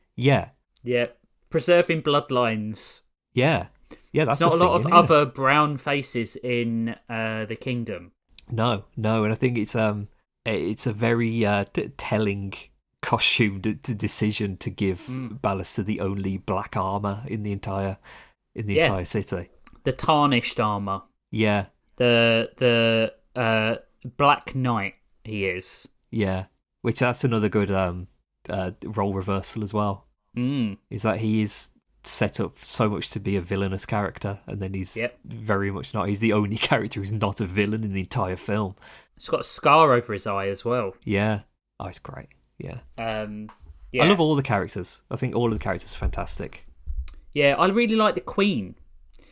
Preserving bloodlines. That's There's not a lot of other brown faces in the kingdom. No, and I think it's a very telling costume decision to give Ballister the only black armor in the entire city. The tarnished armor. The Black Knight he is. Which that's another good role reversal as well. Is that he is set up so much to be a villainous character, and then he's very much not. He's the only character who's not a villain in the entire film. He's got a scar over his eye as well. It's great. I love all the characters. I think all of the characters are fantastic. I really like the Queen.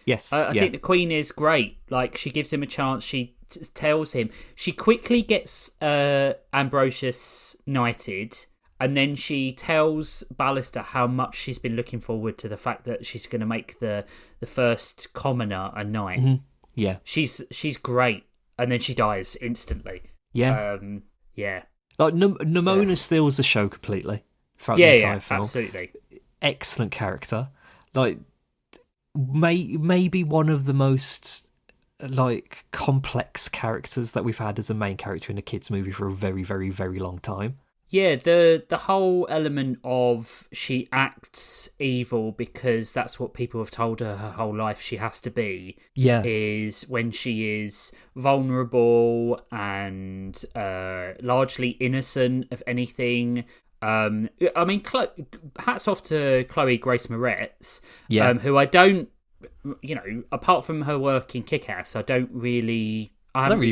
I think the Queen is great. Like, she gives him a chance. She tells him. She quickly gets Ambrosius knighted, and then she tells Ballister how much she's been looking forward to the fact that she's going to make the first commoner a knight. She's great, and then she dies instantly. Like, Nimona steals the show completely throughout the entire film. Absolutely. Excellent character. Like, maybe one of the most complex characters that we've had as a main character in a kids movie for a very, very, very long time. The whole element of she acts evil because that's what people have told her whole life she has to be. Is when she is vulnerable and largely innocent of anything. I mean, hats off to Chloe Grace Moretz, who I don't, apart from her work in Kick-Ass, I haven't really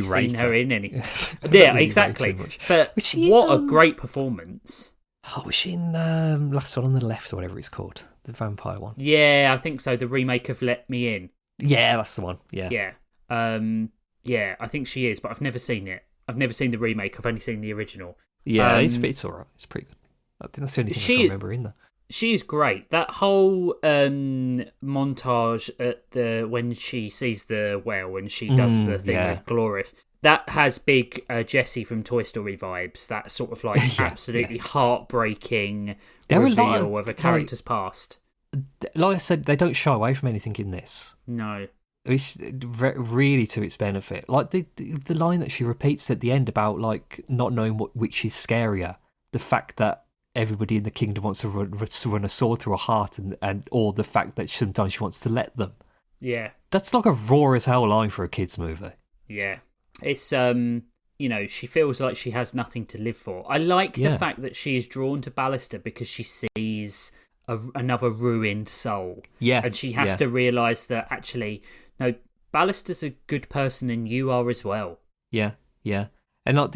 seen her in any. Exactly. But what a great performance! Was she in Last One on the Left or whatever it's called, the vampire one? I think so. The remake of Let Me In. That's the one. I think she is, but I've never seen it. I've never seen the remake. I've only seen the original. It's all right. It's pretty good. I think that's the only thing I can remember in there. She's great. That whole montage at when she sees the whale, when she does the thing with Glorif, that has big Jessie from Toy Story vibes. That sort of like absolutely heartbreaking reveal of a character's past. Like I said, they don't shy away from anything in this. No. It's really to its benefit. Like the line that she repeats at the end about like not knowing which is scarier, the fact that everybody in the kingdom wants to run a sword through her heart, and or the fact that sometimes she wants to let them. Yeah, that's like a raw as hell line for a kids movie. Yeah, it's she feels like she has nothing to live for. I like the fact that she is drawn to Ballister because she sees another ruined soul. Yeah, and she has to realise that actually, no, Ballister's a good person, and you are as well. Yeah, and like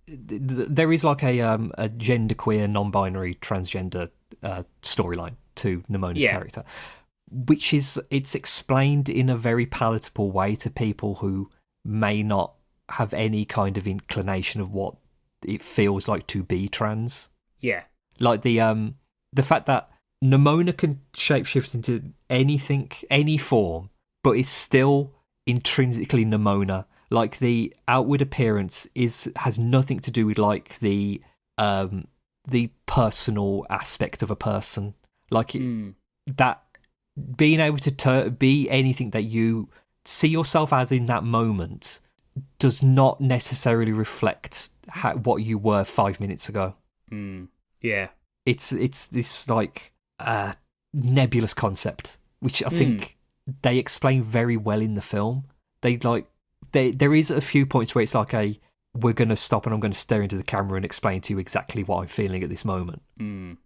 there is like a genderqueer, non-binary, transgender storyline to Nimona's character, which it's explained in a very palatable way to people who may not have any kind of inclination of what it feels like to be trans. Yeah, like the fact that Nimona can shapeshift into anything, any form, but is still intrinsically Nimona. Like the outward appearance has nothing to do with like the personal aspect of a person. Like that being able to be anything that you see yourself as in that moment does not necessarily reflect what you were 5 minutes ago. Yeah, it's this like nebulous concept, which I think they explain very well in the film. There is a few points where it's like we're going to stop and I'm going to stare into the camera and explain to you exactly what I'm feeling at this moment.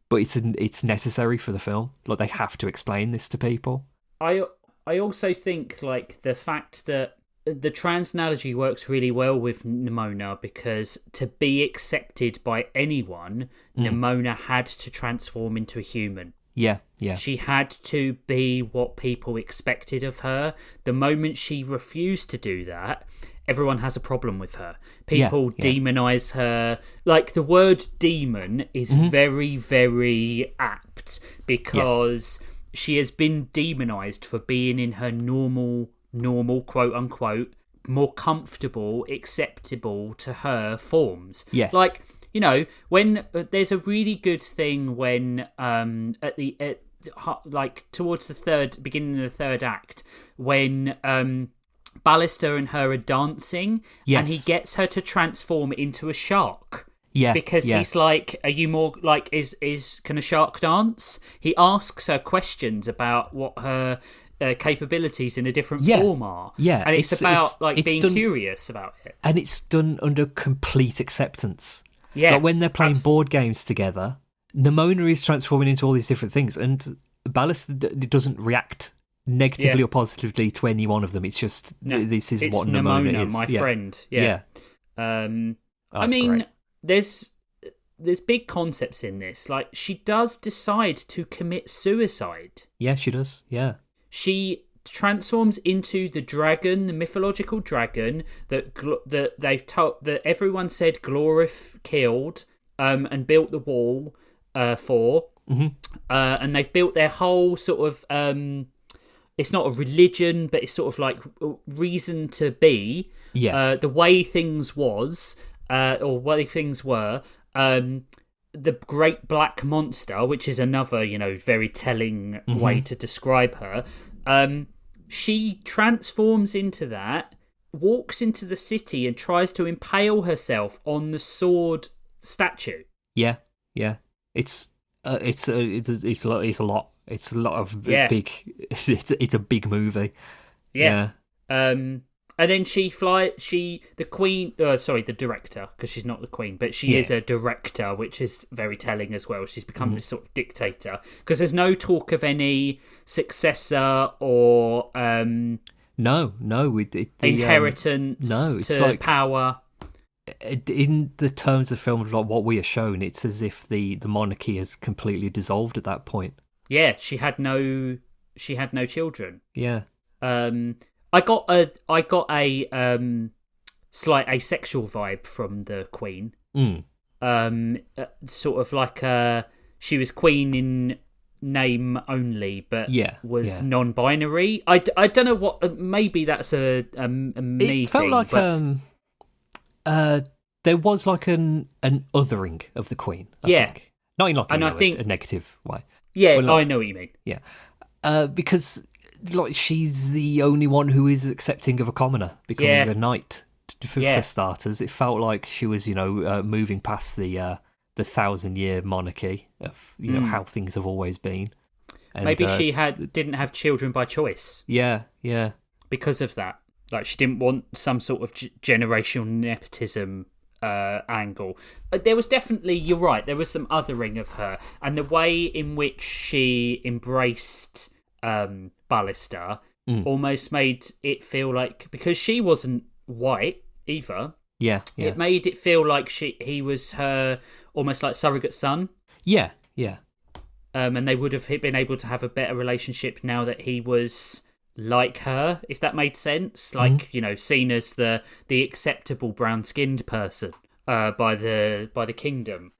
But it's necessary for the film. Like they have to explain this to people. I also think like the fact that the trans analogy works really well with Nimona, because to be accepted by anyone, Nimona had to transform into a human. Yeah. She had to be what people expected of her. The moment she refused to do that, everyone has a problem with her. People demonize her. Like the word demon is very, very apt, because she has been demonized for being in her normal, quote unquote, more comfortable, acceptable to her forms. Yes. Like, when there's a really good thing when like towards the beginning of the third act, when Ballister and her are dancing, and he gets her to transform into a shark. Yeah, because he's like, "Are you more like can a shark dance?" He asks her questions about what her capabilities in a different form are. Yeah, and it's about being curious about it, and it's done under complete acceptance. Yeah, like when they're playing board games together, Nimona is transforming into all these different things, and Ballister doesn't react negatively or positively to any one of them. It's just this is what Nimona is. My friend. Yeah. I mean, great. There's big concepts in this. Like she does decide to commit suicide. Yeah, she does. Yeah, she transforms into the dragon, the mythological dragon that they've told that everyone said Glorif killed and built the wall for, and they've built their whole sort of it's not a religion, but it's sort of like reason to be. Yeah, the way things was or way things were. The Great Black Monster, which is another, very telling way to describe her. She transforms into that, walks into the city, and tries to impale herself on the sword statue. Yeah. It's a lot. It's a lot of big. It's a big movie. Yeah. And then the queen, the director, because she's not the queen, but she is a director, which is very telling as well. She's become this sort of dictator, because there's no talk of any successor or inheritance to like, power. In the terms of film, like what we are shown, it's as if the monarchy has completely dissolved at that point. Yeah, she had no children. Yeah. I got a slight asexual vibe from the Queen. Sort of like she was queen in name only, but was non-binary. I don't know what. Maybe that's a me It felt thing, like but... there was like an othering of the queen. I think. Not in like a negative way. Yeah, well, like, I know what you mean. Yeah, because like she's the only one who is accepting of a commoner becoming a knight. For starters, it felt like she was, moving past the 1,000-year monarchy of how things have always been. And, maybe she didn't have children by choice. Yeah. Because of that, like she didn't want some sort of generational nepotism angle. There was definitely, you're right, there was some othering of her, and the way in which she embraced Ballister almost made it feel like, because she wasn't white either, it made it feel like he was her almost like surrogate son. Yeah. And they would have been able to have a better relationship now that he was like her, if that made sense. Like, seen as the acceptable brown-skinned person by the kingdom.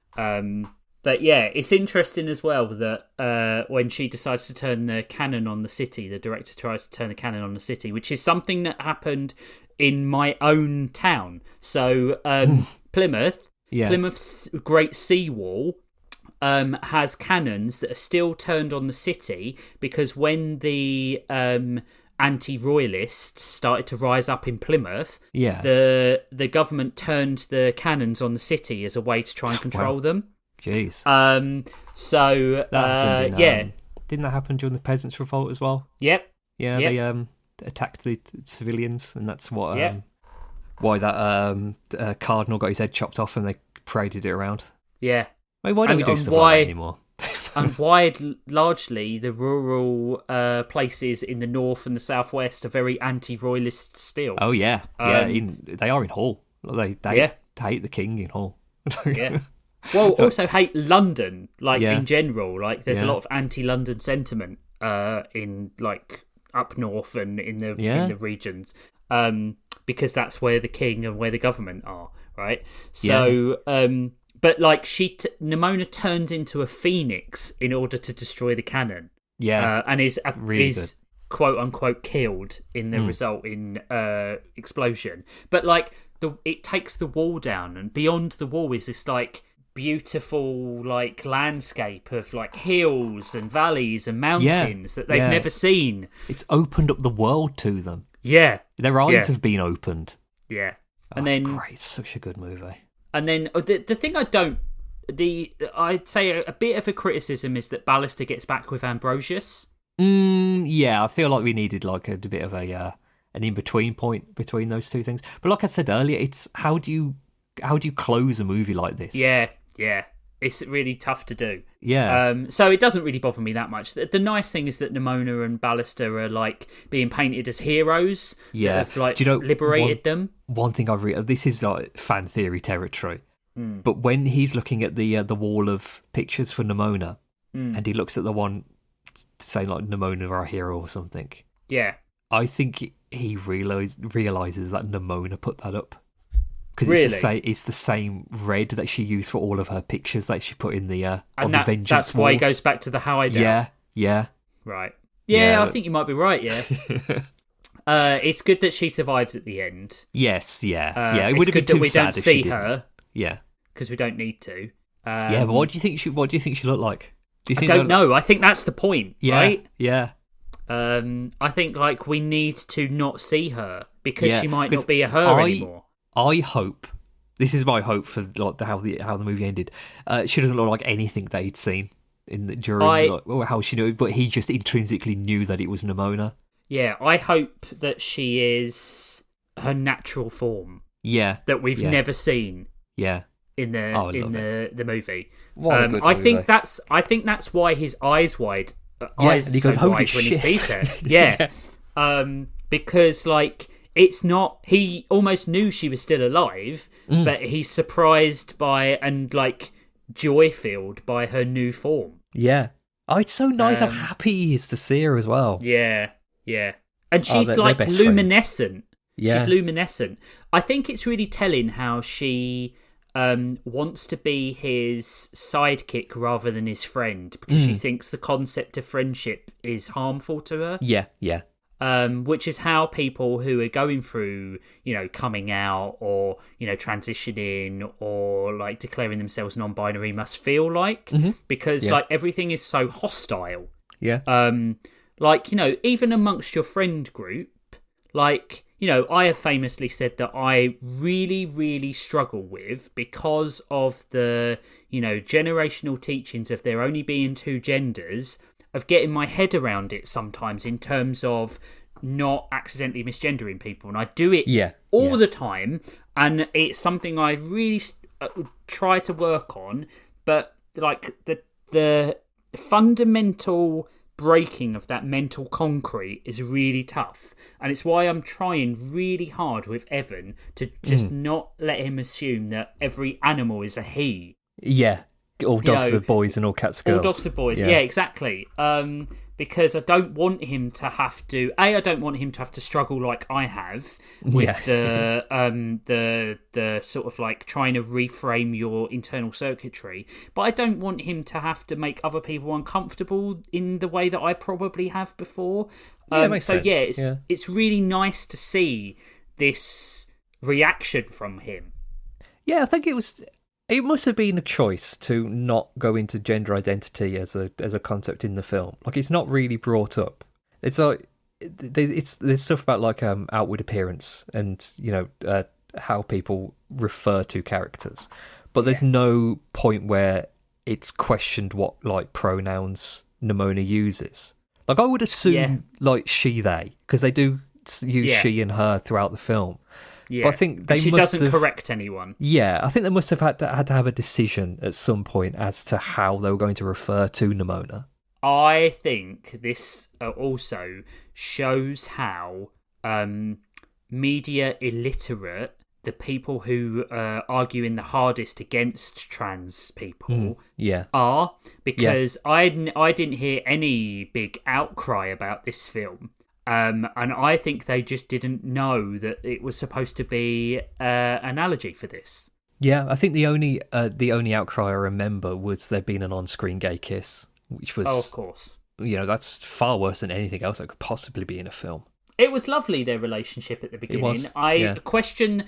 But yeah, it's interesting as well that when she decides to turn the cannon on the city, the director tries to turn the cannon on the city, which is something that happened in my own town. So Plymouth's Great Seawall has cannons that are still turned on the city, because when the anti-royalists started to rise up in Plymouth, the government turned the cannons on the city as a way to try and control them. Jeez. Didn't that happen during the Peasants' Revolt as well? Yep. Yeah, they attacked the civilians, and that's what why that cardinal got his head chopped off, and they paraded it around. Yeah. Wait, why don't we do stuff like that anymore? And why largely the rural places in the north and the southwest are very anti-royalist still. Oh yeah, they are in Hull. They hate the king in Hull. Yeah. Well, also hate London, in general. Like, there's a lot of anti-London sentiment in like up north and in the regions, because that's where the king and where the government are, right? So, but like Nimona turns into a phoenix in order to destroy the cannon. Yeah, and is quote unquote killed in the resulting explosion. But like it takes the wall down, and beyond the wall is this like beautiful like landscape of like hills and valleys and mountains that they've never seen. It's opened up the world to them. Yeah, their eyes have been opened. Yeah, and then great, such a good movie. And then the thing I'd say a bit of a criticism is that Ballister gets back with Ambrosius. I feel like we needed like a bit of an in between point between those two things. But like I said earlier, it's how do you close a movie like this? Yeah, it's really tough to do. Yeah. So it doesn't really bother me that much. The nice thing is that Nimona and Ballister are like being painted as heroes. Yeah. That have like liberated them. One thing this is like fan theory territory. But when he's looking at the wall of pictures for Nimona, and he looks at the one saying like Nimona our hero or something. Yeah. I think he realizes that Nimona put that up. Because it's the same red that she used for all of her pictures that she put in the on the Vengeance that's wall. Why he goes back to the hideout. Yeah. Right. Yeah, I think you might be right, yeah. It's good that she survives at the end. Yes, yeah. It would have been too sad we don't if see she her. Yeah. Because we don't need to. But what do you think she looked like? I don't know. I think that's the point, right? Yeah. I think like we need to not see her because she might not be a her anymore. I hope, this is my hope for like how the movie ended. She doesn't look like anything they'd seen how she knew, but he just intrinsically knew that it was Nimona. Yeah, I hope that she is her natural form. Yeah, that we've never seen. Yeah, in the movie. What a good I movie. think that's why his eyes wide. And he goes, "Holy shit!" when he sees her. Yeah, because like. It's not. He almost knew she was still alive, but he's surprised by and like joy-filled by her new form. Yeah. Oh, it's so nice how happy he is to see her as well. Yeah. And she's like luminescent. Yeah. She's luminescent. I think it's really telling how she wants to be his sidekick rather than his friend because she thinks the concept of friendship is harmful to her. Yeah, yeah. Which is how people who are going through, coming out or, transitioning or like declaring themselves non-binary must feel like, because like everything is so hostile. Yeah. Even amongst your friend group, like, I have famously said that I really, really struggle with, because of the, generational teachings of there only being two genders, of getting my head around it sometimes in terms of not accidentally misgendering people. And I do it all the time. And it's something I really try to work on. But like the fundamental breaking of that mental concrete is really tough. And it's why I'm trying really hard with Evan to just not let him assume that every animal is a he. Yeah. All dogs are boys and all cats are girls. All dogs are boys, yeah exactly. Because I don't want him to have to. I don't want him to have to struggle like I have with the sort of like trying to reframe your internal circuitry. But I don't want him to have to make other people uncomfortable in the way that I probably have before. Makes sense. It's really nice to see this reaction from him. Yeah, I think it must have been a choice to not go into gender identity as a concept in the film. Like, it's not really brought up. It's like there's stuff about like outward appearance and how people refer to characters, but there's no point where it's questioned what like pronouns Nimona uses. Like, I would assume like she, they, because they do use she and her throughout the film. Yeah, but I think she doesn't correct anyone. Yeah, I think they must have had to have a decision at some point as to how they were going to refer to Nimona. I think this also shows how media illiterate the people who are arguing the hardest against trans people are, because I didn't hear any big outcry about this film. And I think they just didn't know that it was supposed to be an analogy for this. Yeah, I think the only outcry I remember was there being an on-screen gay kiss, which was, of course, that's far worse than anything else that could possibly be in a film. It was lovely, their relationship at the beginning. It was, question.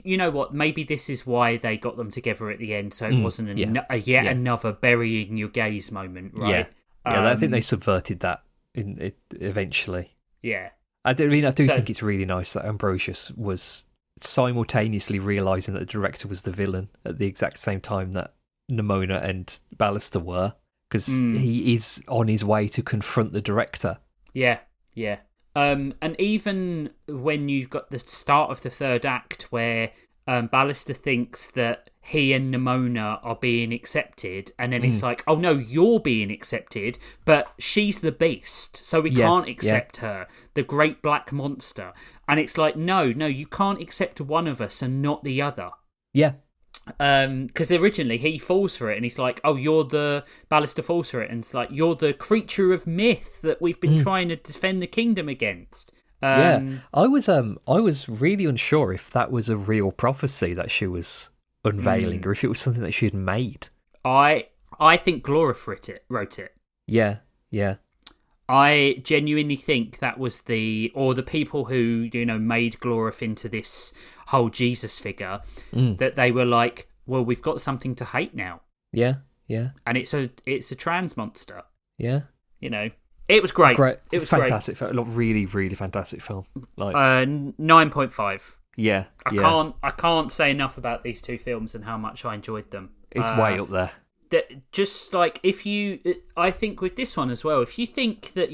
You know what? Maybe this is why they got them together at the end, so it wasn't another burying your gays moment, right? Yeah, I think they subverted that in it eventually. Yeah, I do think it's really nice that Ambrosius was simultaneously realising that the director was the villain at the exact same time that Nimona and Ballister were, because he is on his way to confront the director. Yeah. And even when you've got the start of the third act where Ballister thinks that he and Nimona are being accepted, and then it's like, oh no, you're being accepted, but she's the beast, so we can't accept her, the great black monster. And it's like, no, you can't accept one of us and not the other. Yeah. Because originally he falls for it, and he's like, oh, you're the Ballister falls for it, and it's like, you're the creature of myth that we've been trying to defend the kingdom against. I was really unsure if that was a real prophecy that she was unveiling, or if it was something that she had made. I think Glorif wrote it. Yeah. I genuinely think that was the people who, made Glorif into this whole Jesus figure, that they were like, well, we've got something to hate now. Yeah. And it's a trans monster. Yeah. It was great. It was fantastic. Great. Really, really fantastic film. Like 9.5. Yeah. I can't say enough about these two films and how much I enjoyed them. It's way up there. Just like I think with this one as well, if you think that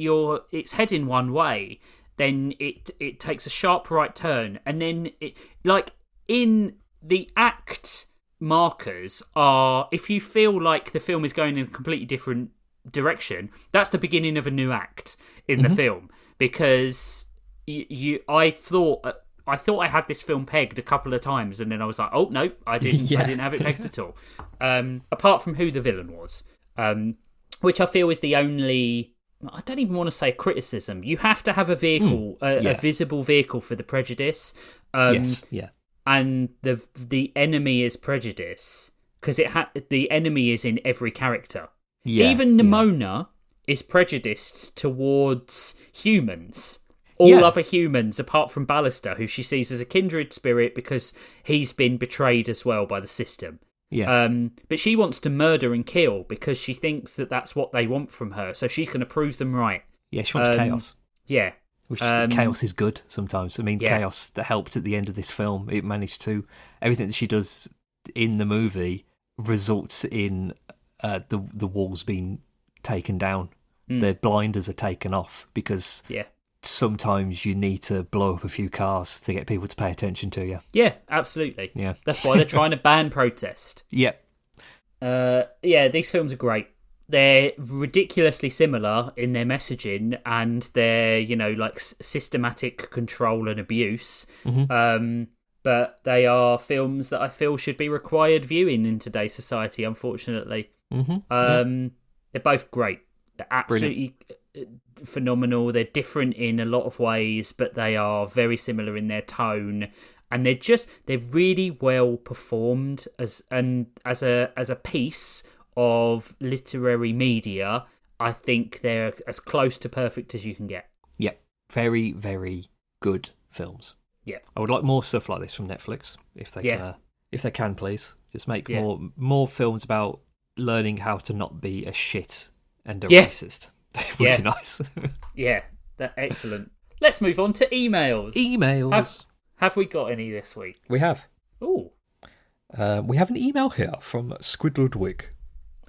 it's heading one way, then it takes a sharp right turn, and then in the act markers are, if you feel like the film is going in a completely different direction, that's the beginning of a new act in the film, because I thought I had this film pegged a couple of times, and then I was like, oh no, I didn't have it pegged at all. Apart from who the villain was, which I feel is the only, I don't even want to say criticism. You have to have a vehicle, a visible vehicle for the prejudice. Yes, yeah. and the enemy is prejudice, because the enemy is in every character. Yeah, Even Nimona is prejudiced towards humans. All other humans, apart from Ballister, who she sees as a kindred spirit because he's been betrayed as well by the system. Yeah. But she wants to murder and kill because she thinks that that's what they want from her. So she's going to prove them right. Yeah, she wants chaos. Yeah. Which chaos is good sometimes. I mean, chaos that helped at the end of this film. It managed to... Everything that she does in the movie results in the walls being taken down. The blinders are taken off because... Yeah. Sometimes you need to blow up a few cars to get people to pay attention to you. Yeah, absolutely. Yeah. That's why they're trying to ban protest. Yep. These films are great. They're ridiculously similar in their messaging and their, like systematic control and abuse. Mm-hmm. But they are films that I feel should be required viewing in today's society, unfortunately. Mm-hmm. They're both great. They're absolutely... phenomenal. They're different in a lot of ways, but they are very similar in their tone, and they're really well performed as a piece of literary media. I think they're as close to perfect as you can get. Yeah, very, very good films. Yeah, I would like more stuff like this from Netflix if they can, please. Just make more films about learning how to not be a shit and a racist. Would be nice. Yeah, that's excellent. Let's move on to emails. Have we got any this week? We have. Ooh. We have an email here from Squid Ludwig.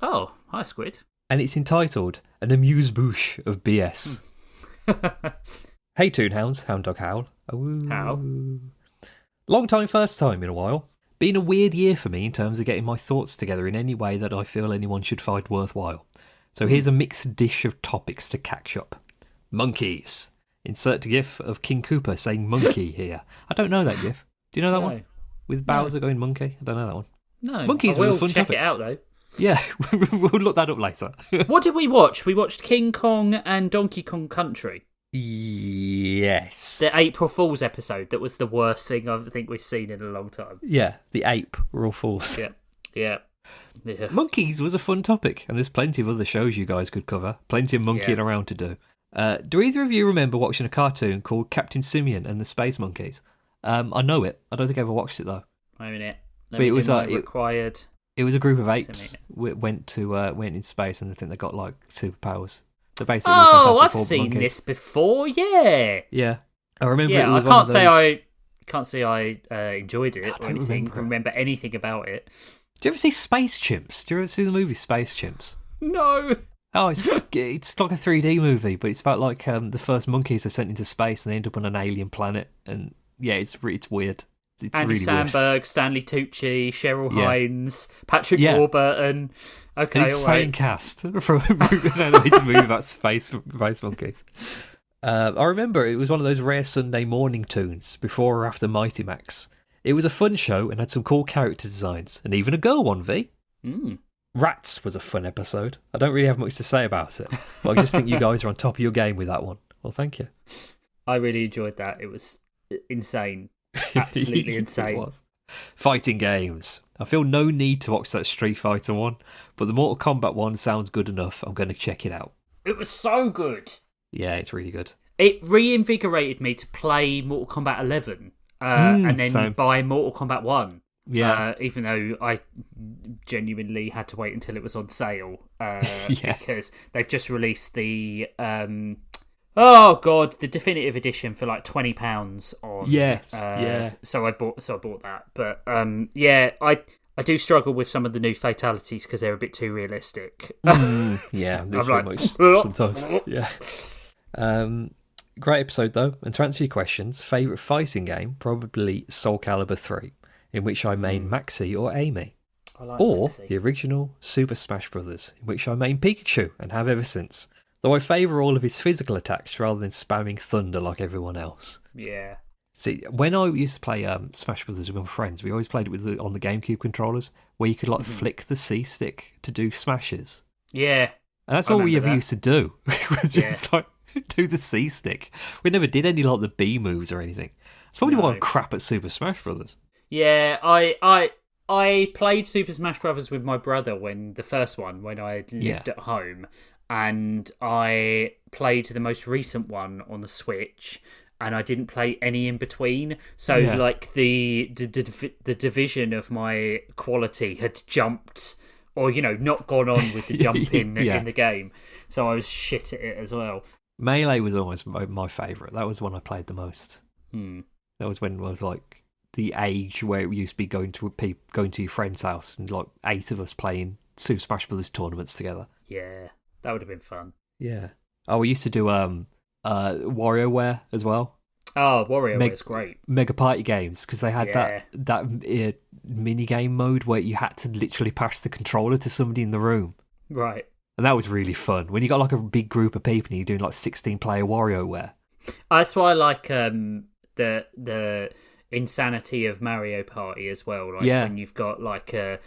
Oh, hi Squid. And it's entitled An Amuse-Bouche of BS. Hey Toonhounds, Hound Dog Howl. Ooh. How? Long time, first time in a while. Been a weird year for me in terms of getting my thoughts together in any way that I feel anyone should find worthwhile. So here's a mixed dish of topics to catch up. Monkeys. Insert gif of King Koopa saying monkey here. I don't know that gif. Do you know that one? With Bowser going monkey? I don't know that one. No. Monkeys was a fun check topic. it out though. Yeah, we'll look that up later. What did we watch? We watched King Kong and Donkey Kong Country. Yes. The April Fool's episode that was the worst thing I think we've seen in a long time. Yeah, the ape were all fools. Yeah. Monkeys was a fun topic, and there's plenty of other shows you guys could cover. Plenty of monkeying around to do. Do either of you remember watching a cartoon called Captain Simeon and the Space Monkeys? I know it. I don't think I ever watched it though. Wait a minute. But it was required. It was a group of apes went in space, and I think they got like superpowers. So basically, I've seen this before. Yeah. Yeah, I remember. Yeah, it was I can't say I enjoyed it or anything. Remember remember anything about it. Do you ever see Space Chimps? Do you ever see the movie Space Chimps? No. Oh, it's like a 3D movie, but it's about like the first monkeys are sent into space and they end up on an alien planet, and yeah, it's weird. It's Andy really Samberg, weird. Stanley Tucci, Cheryl Hines, Patrick Warburton. Okay, an insane cast from an animated movie about space monkeys. I remember it was one of those rare Sunday morning tunes before or after Mighty Max. It was a fun show and had some cool character designs, and even a girl one, V. Rats was a fun episode. I don't really have much to say about it, but I just think you guys are on top of your game with that one. Well, thank you. I really enjoyed that. It was insane. Absolutely insane. It was. Fighting games. I feel no need to watch that Street Fighter one, but the Mortal Kombat one sounds good enough. I'm going to check it out. It was so good. Yeah, it's really good. It reinvigorated me to play Mortal Kombat 11 and then buy Mortal Kombat 1. Yeah. Even though I genuinely had to wait until it was on sale because they've just released the the definitive edition for like £20 on. Yes. So I bought that, but I do struggle with some of the new fatalities because they're a bit too realistic. Yeah, there's so much sometimes. Yeah. Great episode though, and to answer your questions, favourite fighting game probably Soul Calibur 3, in which I main Maxi or Amy, or Maxi. the original Super Smash Bros, in which I main Pikachu and have ever since. Though I favour all of his physical attacks rather than spamming thunder like everyone else. Yeah. See, when I used to play Smash Brothers with my friends, we always played it on the GameCube controllers, where you could flick the C stick to do smashes. Yeah. And that's all we ever used to do. was just do the C stick. We never did any like the B moves or anything. It's probably why I'm crap at Super Smash Brothers. Yeah, I played Super Smash Brothers with my brother when I lived at home, and I played the most recent one on the Switch, and I didn't play any in between. So like the division of my quality had jumped, or not gone on with the jump in the game. So I was shit at it as well. Melee was always my favourite. That was the one I played the most. That was when I was like the age where it used to be going to your friend's house and like 8 of us playing Super Smash Brothers tournaments together. Yeah, that would have been fun. Yeah. Oh, we used to do WarioWare as well. Oh, WarioWare is great. Mega Party games, because they had that mini game mode where you had to literally pass the controller to somebody in the room. Right. And that was really fun. When you got like a big group of people and you're doing like 16-player WarioWare. That's why I like the insanity of Mario Party as well. Like when you've got like a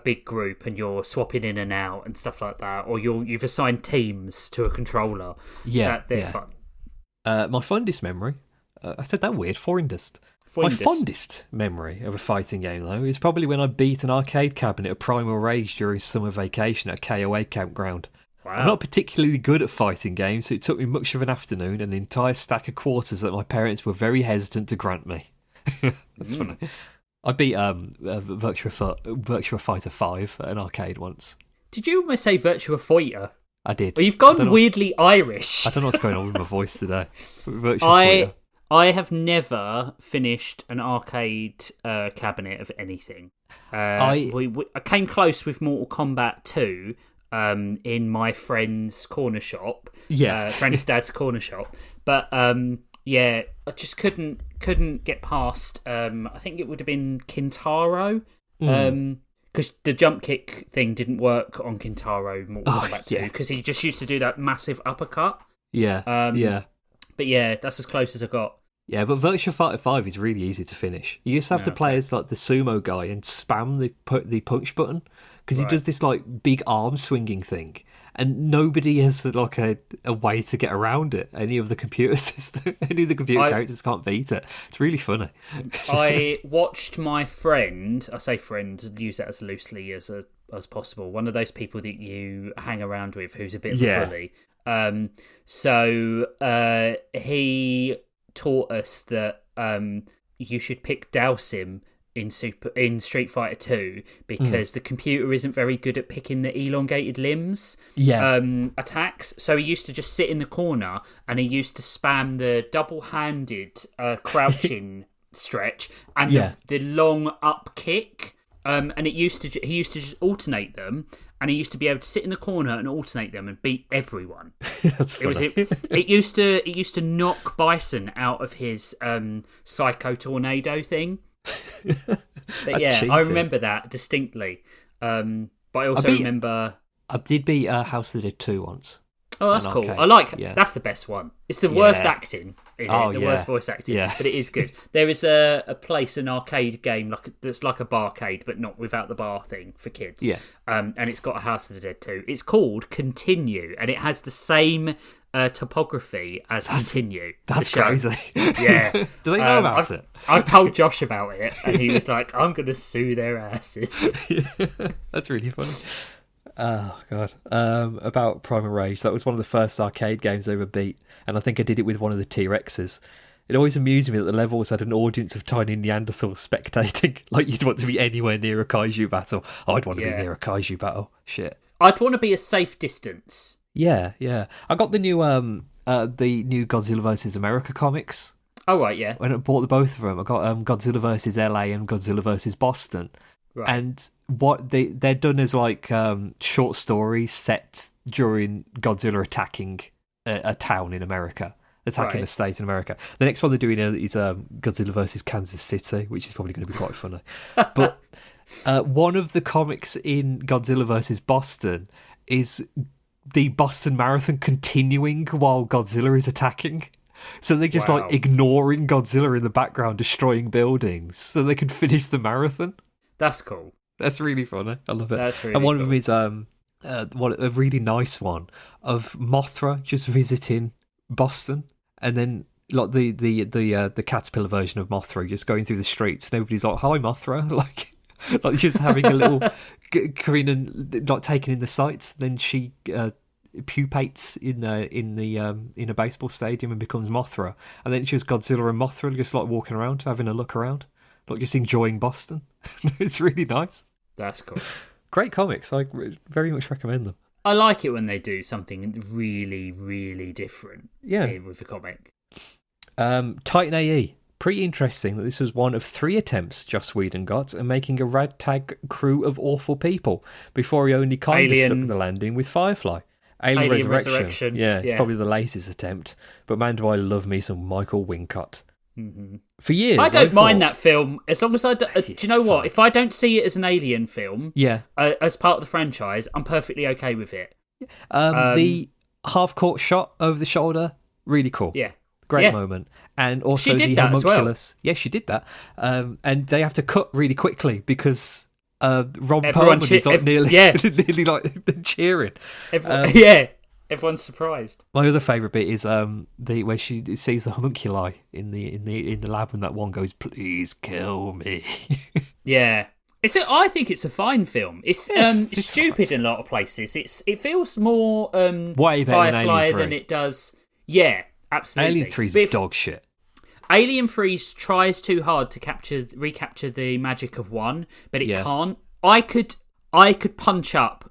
big group and you're swapping in and out and stuff like that, or you've assigned teams to a controller. Yeah, they're fun. My fondest memory, I said that weird, fondest. My fondest memory of a fighting game, though, is probably when I beat an arcade cabinet of Primal Rage during summer vacation at a KOA campground. Wow. I'm not particularly good at fighting games, so it took me much of an afternoon and an entire stack of quarters that my parents were very hesitant to grant me. That's funny. I beat Virtua Fighter 5 at an arcade once. Did you almost say Virtua Fighter? I did. Well, you've gone weirdly Irish. I don't know what's going on with my voice today. Virtua Fighter. I have never finished an arcade cabinet of anything. I came close with Mortal Kombat 2 in my friend's corner shop. Yeah. Friend's dad's corner shop. But I just couldn't get past. I think it would have been Kintaro. Because the jump kick thing didn't work on Kintaro Mortal Kombat 2. Because he just used to do that massive uppercut. Yeah. But yeah, that's as close as I got. Yeah, but Virtua Fighter 5 is really easy to finish. You just have to play as like the sumo guy and spam the punch button, because he does this like big arm swinging thing, and nobody has like a way to get around it. Any of the computer characters can't beat it. It's really funny. I watched my friend, I say friend, use that as loosely as possible, one of those people that you hang around with who's a bit of a bully. So he taught us that you should pick Dhalsim in Street Fighter 2 because the computer isn't very good at picking the elongated limbs attacks. So he used to just sit in the corner and he used to spam the double-handed crouching stretch and the long up kick. And he used to just alternate them. And he used to be able to sit in the corner and alternate them and beat everyone. That's funny. It used to knock Bison out of his Psycho Tornado thing. But yeah, I remember that distinctly. But I also remember I did beat House of the Dead 2 once. Oh, that's cool. I like that's the best one. It's the worst acting in it, the worst voice acting, but it is good. There is a place, an arcade game that's like a barcade, but not without the bar thing for kids. Yeah. And it's got a House of the Dead 2. It's called Continue, and it has the same topography as Continue. That's crazy. Yeah. Do they know about it? I've told Josh about it, and he was like, "I'm going to sue their asses." That's really funny. Oh, God. About Primal Rage, that was one of the first arcade games I ever beat, and I think I did it with one of the T-Rexes. It always amused me that the levels had an audience of tiny Neanderthals spectating, like you'd want to be anywhere near a kaiju battle. I'd want to be near a kaiju battle. Shit. I'd want to be a safe distance. Yeah. I got the new Godzilla vs. America comics. Oh, right, yeah. When I bought the both of them, I got Godzilla vs. LA and Godzilla vs. Boston. Right. And what they're done as like short stories set during Godzilla attacking a town in America, attacking a state in America. The next one they're doing is Godzilla versus Kansas City, which is probably going to be quite funny. But one of the comics in Godzilla versus Boston is the Boston Marathon continuing while Godzilla is attacking. So they're just like ignoring Godzilla in the background, destroying buildings, so they can finish the marathon. That's cool. That's really funny. I love it. That's really and one cool. of them is a really nice one of Mothra just visiting Boston, and then like the caterpillar version of Mothra, just going through the streets, and everybody's like, "Hi, Mothra!" like just having a little Korean, like taking in the sights. Then she pupates in a baseball stadium and becomes Mothra, and then it's just Godzilla and Mothra just like walking around, having a look around, like just enjoying Boston. It's really nice. That's cool. Great comics. I very much recommend them. I like it when they do something really, really different. Yeah, with the comic. Titan AE. Pretty interesting that this was one of 3 attempts Joss Whedon got at making a ragtag crew of awful people before he only kind of stuck the landing with Firefly. Alien Resurrection. Yeah, it's probably the latest attempt. But man, do I love me some Michael Wincott. Mm-hmm. For years, I don't mind that film as long as I. Do you know what? If I don't see it as an Alien film, as part of the franchise, I'm perfectly okay with it. The half-court shot over the shoulder, really cool. Yeah, great moment. And also the homunculus. Well. Yeah, she did that. And they have to cut really quickly because Ron Perlman is like nearly like cheering. Everyone's surprised. My other favourite bit is where she sees the homunculi in the lab, and that one goes, "Please kill me." Yeah. I think it's a fine film. It's stupid in a lot of places. It feels more Firefly than it does. Yeah, absolutely. Alien 3's dog shit. Alien 3 tries too hard to recapture the magic of 1, but it can't. I could punch up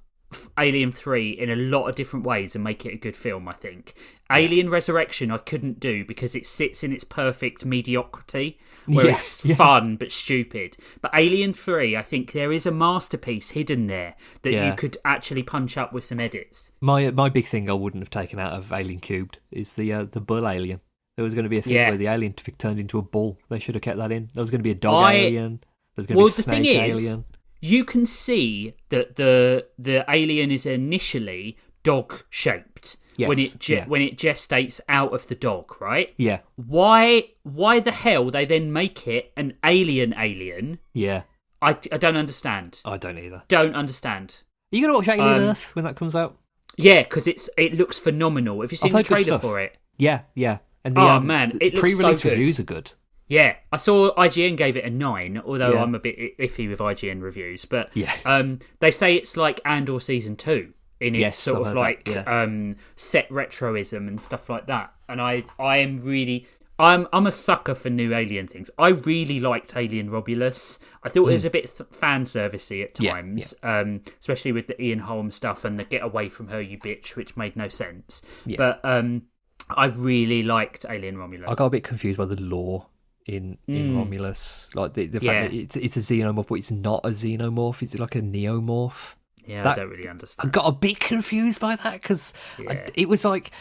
Alien 3 in a lot of different ways and make it a good film, I think. Alien Resurrection I couldn't do because it sits in its perfect mediocrity, where it's fun but stupid. But Alien 3, I think there is a masterpiece hidden there that you could actually punch up with some edits. My big thing I wouldn't have taken out of Alien Cubed is the bull alien. There was going to be a thing where the alien turned into a bull. They should have kept that in. There was going to be a dog alien. There's going to be a snake alien. You can see that the alien is initially dog-shaped when it gestates out of the dog, right? Yeah. Why the hell they then make it an alien? Yeah. I don't understand. I don't either. Don't understand. Are you going to watch Alien Earth when that comes out? Yeah, because it looks phenomenal. Have you seen the trailer for it? Yeah. And man, it looks pre-release so good. reviews are good. Yeah, I saw IGN gave it a 9, although I'm a bit iffy with IGN reviews. But they say it's like Andor Season 2 in its sort of like set retroism and stuff like that. And I'm a sucker for new Alien things. I really liked Alien Romulus. I thought it was a bit fan servicey at times, especially with the Ian Holm stuff and the "get away from her, you bitch," which made no sense. Yeah. But I really liked Alien Romulus. I got a bit confused by the lore in Romulus, like the fact that it's a xenomorph, but it's not a xenomorph. Is it like a neomorph? Yeah, I don't really understand. I got a bit confused by that because it was like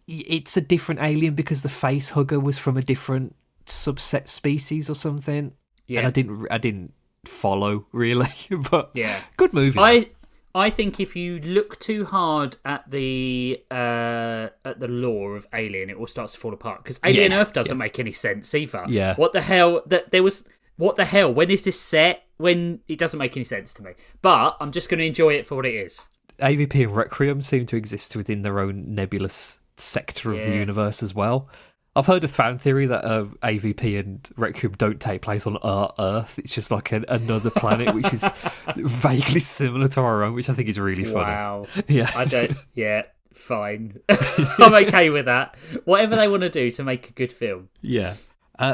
it's a different alien because the face hugger was from a different subset species or something. Yeah, and I didn't follow really, but good movie. I think if you look too hard at the lore of Alien, it all starts to fall apart because Alien Earth doesn't make any sense either. Yeah, what the hell? What the hell? When is this set? When it doesn't make any sense to me. But I'm just going to enjoy it for what it is. AVP and Requiem seem to exist within their own nebulous sector of the universe as well. I've heard a fan theory that AVP and Requiem don't take place on our Earth. It's just like another planet, which is vaguely similar to our own, which I think is really funny. Wow. Yeah. I don't... Yeah, fine. I'm okay with that. Whatever they want to do to make a good film. Yeah.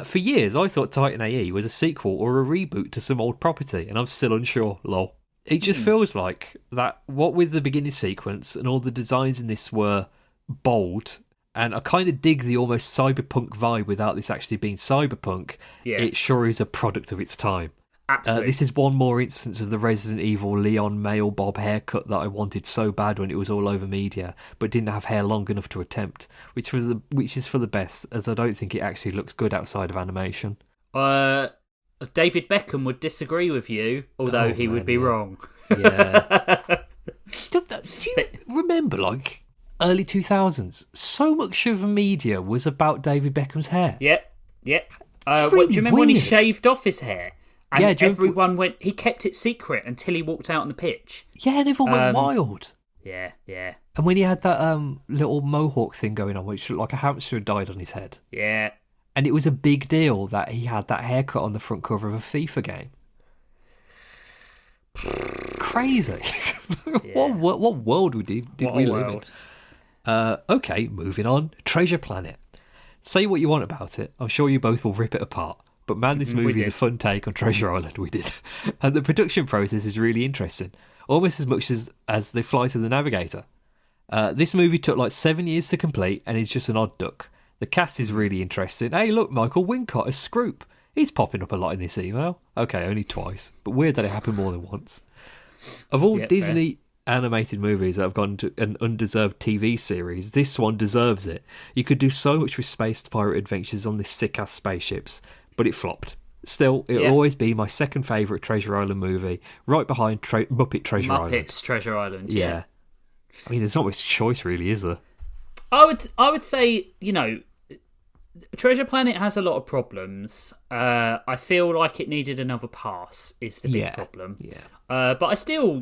For years, I thought Titan AE was a sequel or a reboot to some old property, and I'm still unsure, lol. It just feels like that, what with the beginning sequence and all the designs in this were bold, and I kind of dig the almost cyberpunk vibe without this actually being cyberpunk. Yeah. It sure is a product of its time. Absolutely. This is one more instance of the Resident Evil Leon male bob haircut that I wanted so bad when it was all over media, but didn't have hair long enough to attempt, which is for the best, as I don't think it actually looks good outside of animation. David Beckham would disagree with you, although he would be wrong. Yeah. Do you remember, like, early 2000s, so much of the media was about David Beckham's hair? Yep. Do you remember when he shaved off his hair? And everyone he kept it secret until he walked out on the pitch. Yeah, and everyone went wild. Yeah. And when he had that little mohawk thing going on, which looked like a hamster had died on his head. Yeah. And it was a big deal that he had that haircut on the front cover of a FIFA game. Crazy. Yeah. What world did we live in? Okay, moving on. Treasure Planet. Say what you want about it. I'm sure you both will rip it apart. But man, this movie is a fun take on Treasure Island. We did. And the production process is really interesting. Almost as much as the Flight of the Navigator. This movie took like 7 years to complete and is just an odd duck. The cast is really interesting. Hey, look, Michael Wincott as Scroop. He's popping up a lot in this email. Okay, only twice. But weird that it happened more than once. Of all Disney animated movies that have gone to an undeserved TV series, this one deserves it. You could do so much with space pirate adventures on this sick-ass spaceships, but it flopped. Still, it'll always be my second favourite Treasure Island movie, right behind Muppet Treasure Island. Muppets Treasure Island, yeah. I mean, there's not much choice, really, is there? I would say, Treasure Planet has a lot of problems. I feel like it needed another pass. Is the big problem. Yeah. But I still,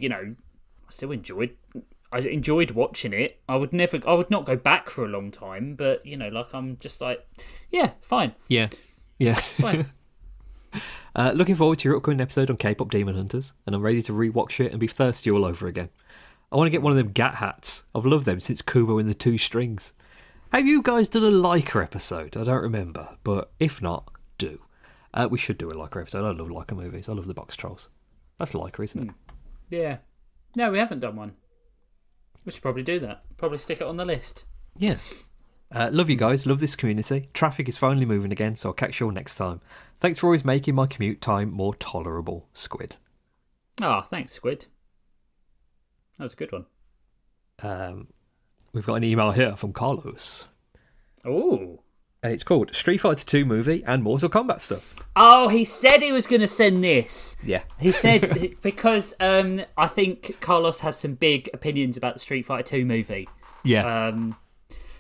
I enjoyed watching it. I would not go back for a long time. But I'm just like, yeah, fine. Yeah. Fine. Looking forward to your upcoming episode on K-pop Demon Hunters, and I'm ready to rewatch it and be thirsty all over again. I want to get one of them Gat hats. I've loved them since Kubo and the Two Strings. Have you guys done a Leica episode? I don't remember, but if not, do. We should do a Leica episode. I love Leica movies. I love the Box Trolls. That's Leica, isn't it? Yeah. No, we haven't done one. We should probably do that. Probably stick it on the list. Yeah. Love you guys. Love this community. Traffic is finally moving again, so I'll catch you all next time. Thanks for always making my commute time more tolerable, Squid. Thanks, Squid. That was a good one. We've got an email here from Carlos. Oh. And it's called Street Fighter 2 movie and Mortal Kombat stuff. Oh, he said he was going to send this. Yeah. He said, because I think Carlos has some big opinions about the Street Fighter 2 movie. Yeah.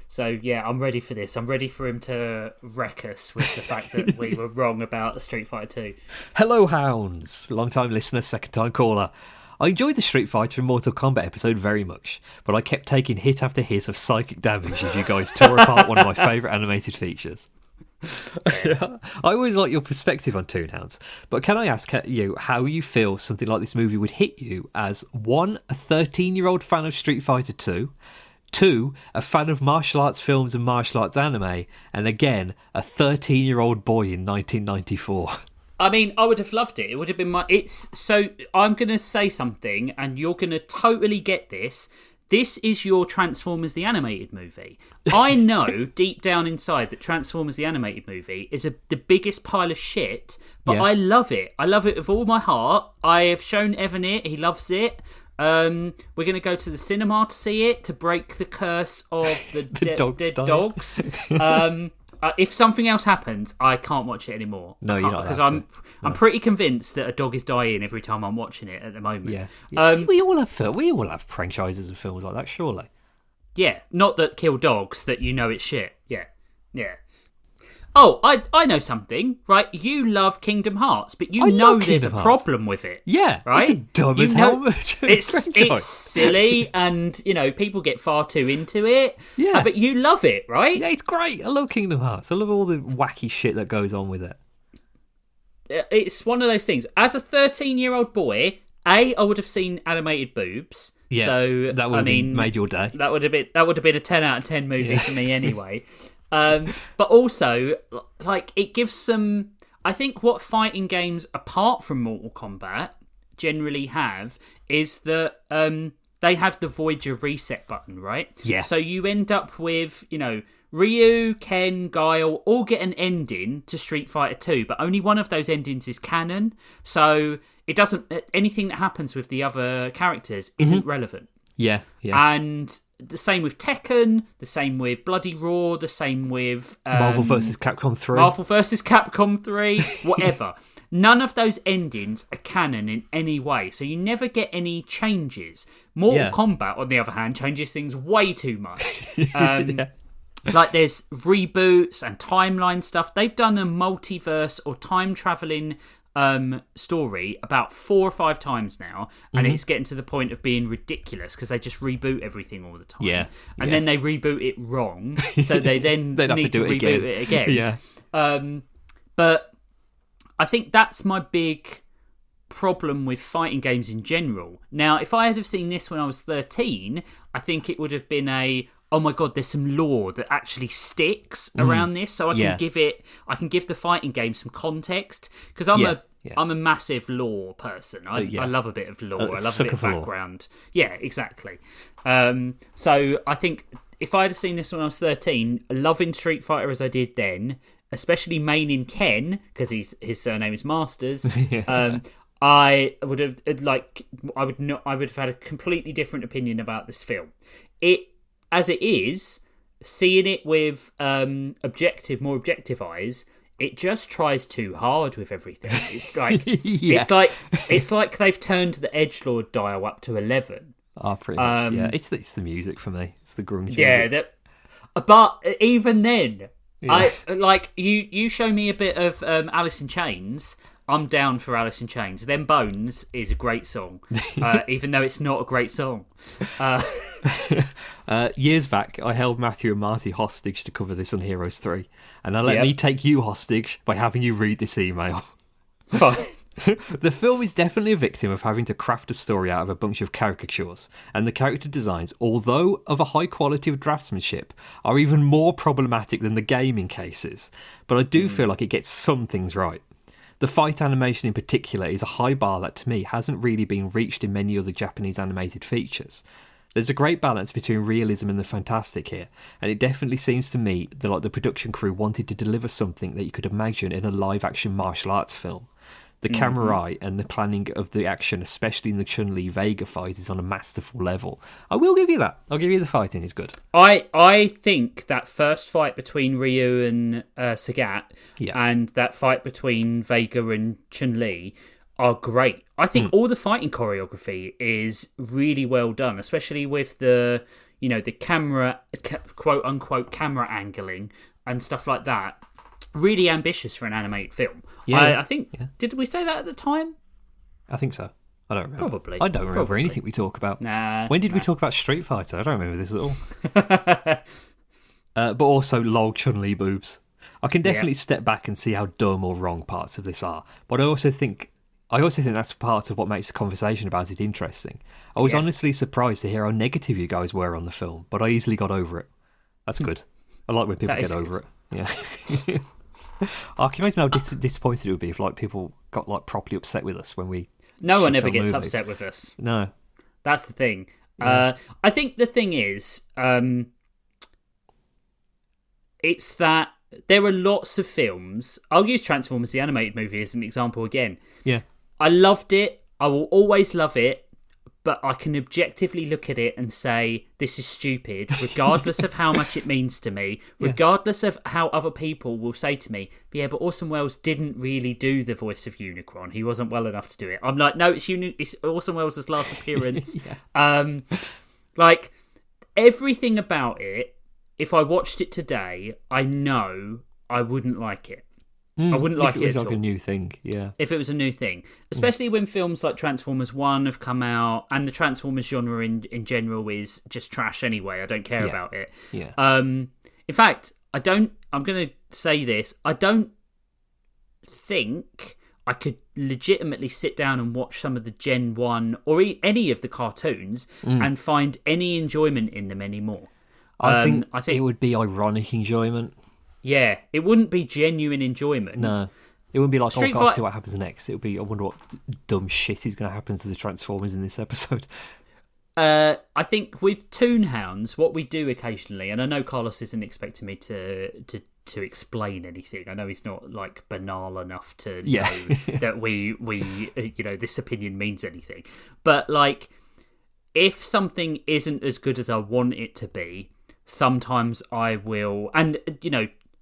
So, yeah, I'm ready for this. I'm ready for him to wreck us with the fact that we were wrong about the Street Fighter 2. Hello, Hounds. Long-time listener, second-time caller. I enjoyed the Street Fighter and Mortal Kombat episode very much, but I kept taking hit after hit of psychic damage as you guys tore apart one of my favourite animated features. I always like your perspective on Toonhounds, but can I ask you how you feel something like this movie would hit you as 1, a 13-year-old fan of Street Fighter 2, 2, a fan of martial arts films and martial arts anime, and again, a 13-year-old boy in 1994? I mean, I would have loved it. It would have been I'm going to say something, and you're going to totally get this. This is your Transformers the Animated Movie. I know deep down inside that Transformers the Animated Movie is the biggest pile of shit, but I love it. I love it with all my heart. I have shown Evan it. He loves it. We're going to go to the cinema to see it, to break the curse of the dead dogs. If something else happens, I can't watch it anymore. No, you're not. Because I'm pretty convinced that a dog is dying every time I'm watching it at the moment. Yeah. We all have franchises of films like that, surely. Yeah, not that kill dogs, that it's shit. Yeah. Oh, I know something, right? You love Kingdom Hearts, but there's a problem with it. Yeah, right? It's dumb as hell. It's silly, and people get far too into it. Yeah, but you love it, right? Yeah, it's great. I love Kingdom Hearts. I love all the wacky shit that goes on with it. It's one of those things. As a 13-year-old boy, I would have seen animated boobs. Yeah, so that would have made your day. That would have been a 10 out of 10 movie for me anyway. But also, it gives some... I think what fighting games, apart from Mortal Kombat, generally have is that they have the Voyager reset button, right? Yeah. So you end up with, Ryu, Ken, Guile all get an ending to Street Fighter 2, but only one of those endings is canon. So it doesn't... Anything that happens with the other characters isn't relevant. Yeah. And the same with Tekken, the same with Bloody Roar, the same with... Marvel vs. Capcom 3. Marvel vs. Capcom 3, whatever. None of those endings are canon in any way, so you never get any changes. Mortal Kombat, on the other hand, changes things way too much. Like there's reboots and timeline stuff. They've done a multiverse or time-travelling story about 4 or 5 times now, and it's getting to the point of being ridiculous because they just reboot everything all the time. Yeah. And then they reboot it wrong, so they then They'd have need to do to it reboot it again. Yeah. But I think that's my big problem with fighting games in general. Now, if I had have seen this when I was 13, I think it would have been oh my god, there's some lore that actually sticks around this, so I can give the fighting game some context, because I'm a massive lore person. I love a bit of lore. I love a bit of background. Yeah, exactly. So I think if I had seen this when I was 13, loving Street Fighter as I did then, especially maining Ken because his surname is Masters. I would have I would have had a completely different opinion about this film. As it is, seeing it with more objective eyes, it just tries too hard with everything. It's like it's like they've turned the edgelord dial up to 11. Oh, pretty much. Yeah, it's the music for me. It's the grunge. Yeah, but even then, I like you show me a bit of Alice in Chains. I'm down for Alice in Chains. Them Bones is a great song, even though it's not a great song. Years back, I held Matthew and Marty hostage to cover this on Heroes 3, and now let me take you hostage by having you read this email. Fine. The film is definitely a victim of having to craft a story out of a bunch of caricatures, and the character designs, although of a high quality of draftsmanship, are even more problematic than the game in cases. But I do feel like it gets some things right. The fight animation in particular is a high bar that to me hasn't really been reached in many other Japanese animated features. There's a great balance between realism and the fantastic here, and it definitely seems to me that the production crew wanted to deliver something that you could imagine in a live-action martial arts film. The camera eye and the planning of the action, especially in the Chun-Li Vega fight, is on a masterful level. I will give you that. I'll give you the fighting is good. I think that first fight between Ryu and Sagat and that fight between Vega and Chun-Li are great. I think all the fighting choreography is really well done, especially with the camera, quote unquote, camera angling and stuff like that. Really ambitious for an animated film. Yeah, I think. Yeah. Did we say that at the time? I think so. I don't remember. Probably. I don't remember anything we talk about. Nah. When did we talk about Street Fighter? I don't remember this at all. But also lol Chun-Li boobs. I can definitely step back and see how dumb or wrong parts of this are, but I also think that's part of what makes the conversation about it interesting. I was honestly surprised to hear how negative you guys were on the film, but I easily got over it. That's good. I like when people get over it. Yeah. I can imagine how disappointed it would be if people got properly upset with us when we. No one ever gets upset with us. No, that's the thing. Yeah. I think the thing is, it's that there are lots of films. I'll use Transformers the animated movie as an example again. Yeah, I loved it. I will always love it. But I can objectively look at it and say, this is stupid, regardless of how much it means to me, regardless of how other people will say to me, yeah, but Orson Welles didn't really do the voice of Unicron. He wasn't well enough to do it. I'm like, no, it's Orson Welles' last appearance. Everything about it, if I watched it today, I know I wouldn't like it. I wouldn't like it at all. If it was a new thing, yeah. If it was a new thing. Especially when films like Transformers 1 have come out, and the Transformers genre in general is just trash anyway. I don't care about it. Yeah. In fact, I'm going to say this. I don't think I could legitimately sit down and watch some of the Gen 1 or any of the cartoons and find any enjoyment in them anymore. I think it would be ironic enjoyment. Yeah, it wouldn't be genuine enjoyment. No. It wouldn't be like, I'll see what happens next. It would be, I wonder what dumb shit is going to happen to the Transformers in this episode. I think with Toonhounds, what we do occasionally, and I know Carlos isn't expecting me to explain anything. I know he's not banal enough to know that we this opinion means anything. But if something isn't as good as I want it to be, sometimes I will, and